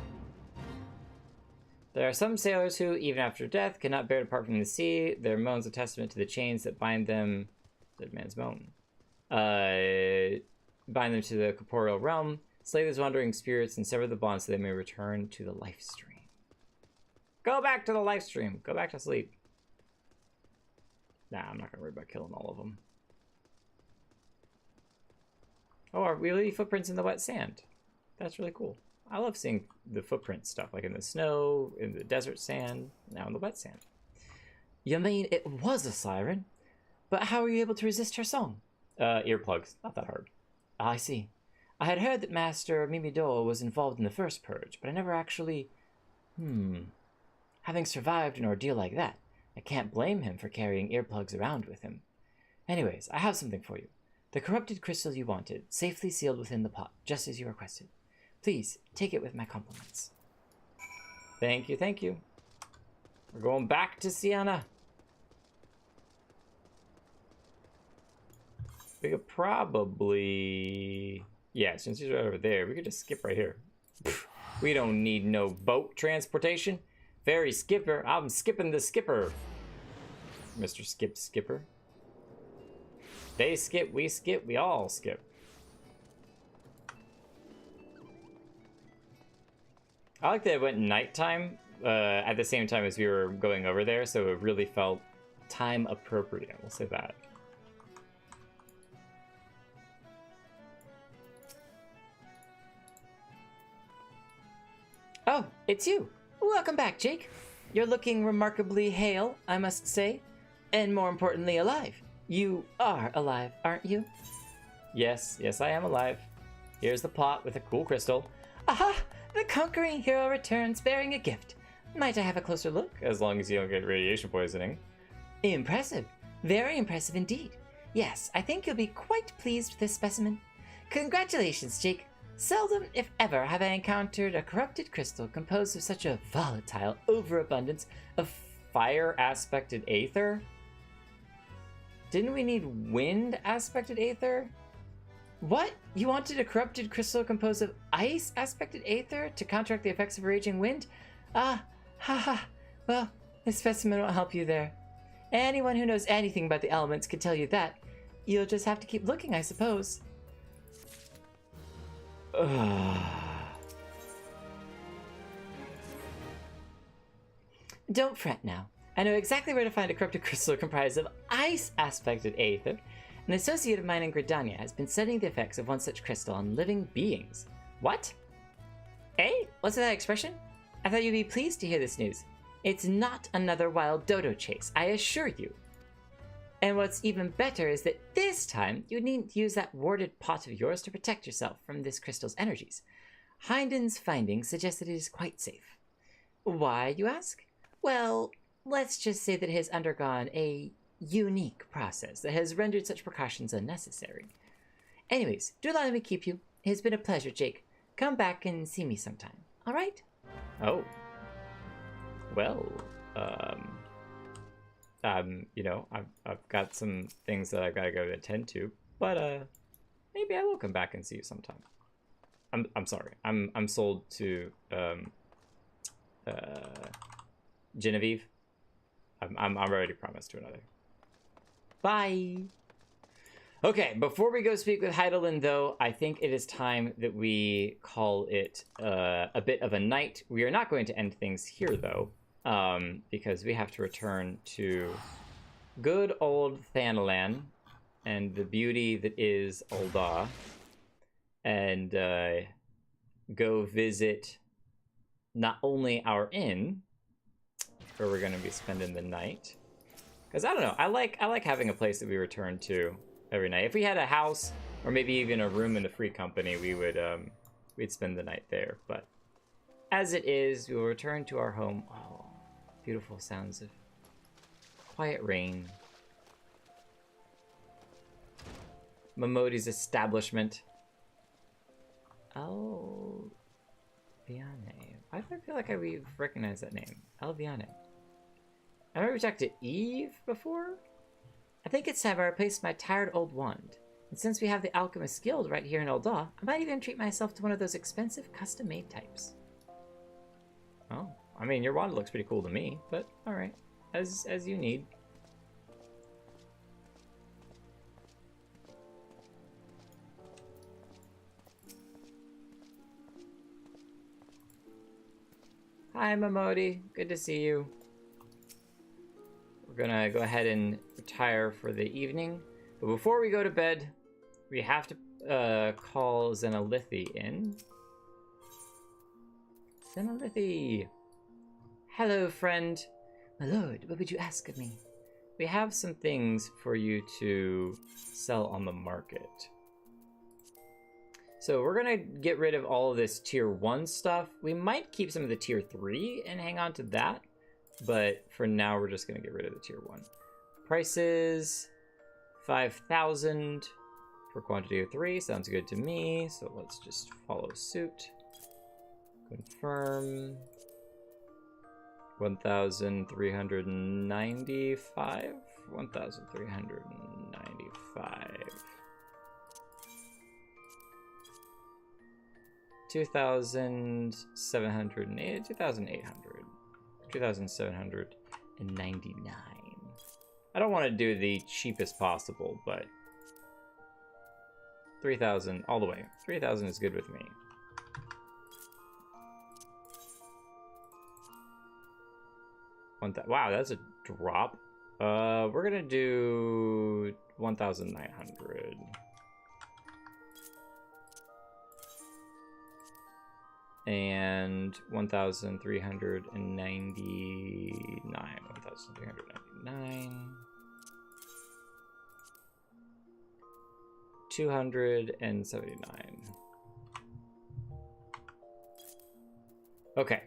There are some sailors who, even after death, cannot bear to part from the sea. Their moans a testament to the chains that bind them. Dead man's moan. Bind them to the corporeal realm. Slay those wandering spirits and sever the bonds so they may return to the life stream. Go back to the life stream. Go back to sleep. Nah, I'm not gonna worry about killing all of them. Oh, we leave footprints in the wet sand. That's really cool. I love seeing the footprint stuff, like in the snow, in the desert sand, now in the wet sand. You mean it was a siren? But how were you able to resist her song? Earplugs. Not that hard. I see. I had heard that Master Mimidor was involved in the first purge, but I never actually... Having survived an ordeal like that, I can't blame him for carrying earplugs around with him. Anyways, I have something for you. The corrupted crystal you wanted, safely sealed within the pot, just as you requested. Please, take it with my compliments. Thank you, thank you. We're going back to Sienna. We could probably... Yeah, since he's right over there, we could just skip right here. We don't need no boat transportation. Ferry skipper. I'm skipping the skipper. Mr. Skipper. They skip, we all skip. I like that it went nighttime at the same time as we were going over there, so it really felt time appropriate. We'll say that. Oh, it's you. Welcome back, Jake. You're looking remarkably hale, I must say. And more importantly, alive. You are alive, aren't you? Yes, I am alive. Here's the pot with a cool crystal. Aha! The conquering hero returns bearing a gift. Might I have a closer look? As long as you don't get radiation poisoning. Impressive. Very impressive indeed. Yes, I think you'll be quite pleased with this specimen. Congratulations, Jake. Seldom, if ever, have I encountered a corrupted crystal composed of such a volatile overabundance of fire-aspected Aether? Didn't we need wind-aspected Aether? What? You wanted a corrupted crystal composed of ice-aspected Aether to counteract the effects of raging wind? Ah, haha. Well, this specimen won't help you there. Anyone who knows anything about the elements could tell you that. You'll just have to keep looking, I suppose. Don't fret now. I know exactly where to find a corrupted crystal comprised of ice-aspected Aether. An associate of mine in Gridania has been studying the effects of one such crystal on living beings. What? Eh? What's that expression? I thought you'd be pleased to hear this news. It's not another wild dodo chase, I assure you. And what's even better is that this time you needn't use that warded pot of yours to protect yourself from this crystal's energies. Heinden's findings suggest that it is quite safe. Why, you ask? Well, let's just say that it has undergone a unique process that has rendered such precautions unnecessary. Anyways, do let me keep you. It's been a pleasure, Jake. Come back and see me sometime, all right? Oh. Well, you know, I've got some things that I've got to go attend to, but maybe I will come back and see you sometime. I'm sorry. I'm sold to Genevieve. I'm already promised to another. Bye. Okay, before we go speak with Heidelin, though, I think it is time that we call it a bit of a night. We are not going to end things here, though, because we have to return to good old Thanalan and the beauty that is Ul'dah, and go visit not only our inn, where we're going to be spending the night, because I don't know, I like having a place that we return to every night. If we had a house or maybe even a room in the Free Company, we would we'd spend the night there. But as it is, we will return to our home. Oh, beautiful sounds of quiet rain. Momodi's establishment. Oh, Viane. Why do I feel like we've recognized that name? Elviane. I remember we talked to Eve before? I think it's time I replaced my tired old wand. And since we have the Alchemist Guild right here in Ul'dah, I might even treat myself to one of those expensive custom-made types. Oh, I mean, your wand looks pretty cool to me, but alright. As you need. Hi, Momodi. Good to see you. We're gonna go ahead and retire for the evening. But before we go to bed, we have to call Zenalithi in. Zenalithi! Hello, friend. My lord, what would you ask of me? We have some things for you to sell on the market. So we're gonna get rid of all of this tier 1 stuff. We might keep some of the tier 3 and hang on to that, but for now we're just gonna get rid of the tier 1. Prices, 5,000 for quantity of 3, sounds good to me. So let's just follow suit. Confirm. 1,395? 1,395. 2,780, 2,800, 2,799. I don't want to do the cheapest possible, but 3,000 all the way. 3,000 is good with me. Wow, that's a drop. We're gonna do 1,900. And 1,399. 1,399. 279. Okay.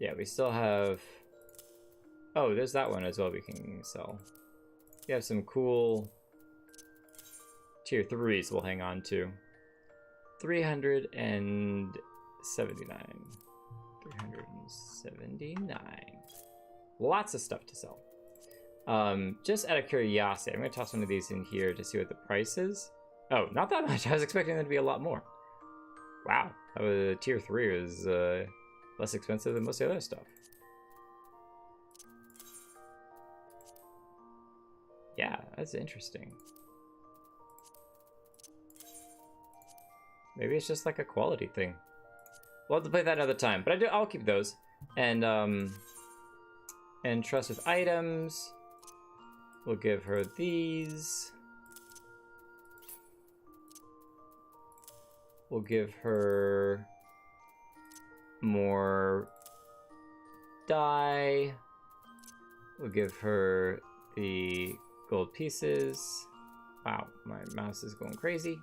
Yeah, we still have... Oh, there's that one as well we can sell. We have some cool tier 3s we'll hang on to. 379. 379. Lots of stuff to sell. Just out of curiosity, I'm going to toss one of these in here to see what the price is. Oh, not that much. I was expecting them to be a lot more. Wow. Tier 3 was less expensive than most of the other stuff. Yeah, that's interesting. Maybe it's just like a quality thing. We'll have to play that another time, but I'll keep those. And trust with items. We'll give her these. We'll give her more dye. We'll give her the gold pieces. Wow, my mouse is going crazy.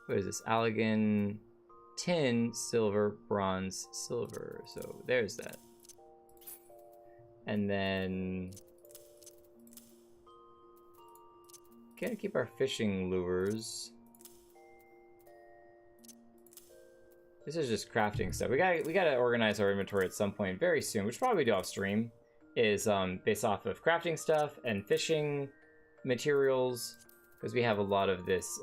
What is this? Allegan, tin, silver, bronze, silver. So there's that. And then gotta keep our fishing lures. This is just crafting stuff. We gotta organize our inventory at some point very soon, which probably do off stream. Is based off of crafting stuff and fishing materials, because we have a lot of this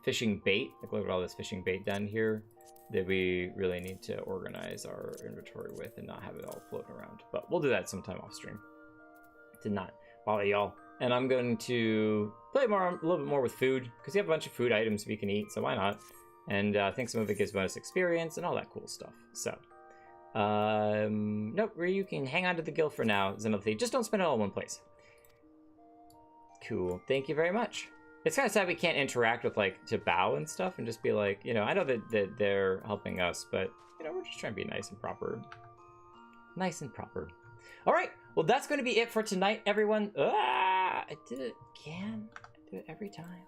fishing bait. Like, look at all this fishing bait down here that we really need to organize our inventory with and not have it all floating around. But we'll do that sometime off stream to not bother y'all. And I'm going to play a little bit more with food, because we have a bunch of food items we can eat, so why not? And I think some of it gives bonus experience and all that cool stuff. So, nope, you can hang on to the guild for now. Is another thing. Just don't spend it all in one place. Cool. Thank you very much. It's kind of sad we can't interact with, like, to bow and stuff and just be like, you know, I know that they're helping us, but, you know, we're just trying to be nice and proper. Nice and proper. All right. Well, that's going to be it for tonight, everyone. I did it again. I do it every time.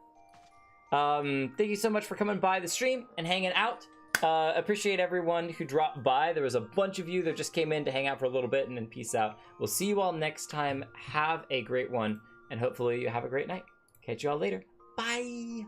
Thank you so much for coming by the stream and hanging out. Appreciate everyone who dropped by. There was a bunch of you that just came in to hang out for a little bit and then peace out. We'll see you all next time. Have a great one, and hopefully you have a great night. Catch you all later. Bye.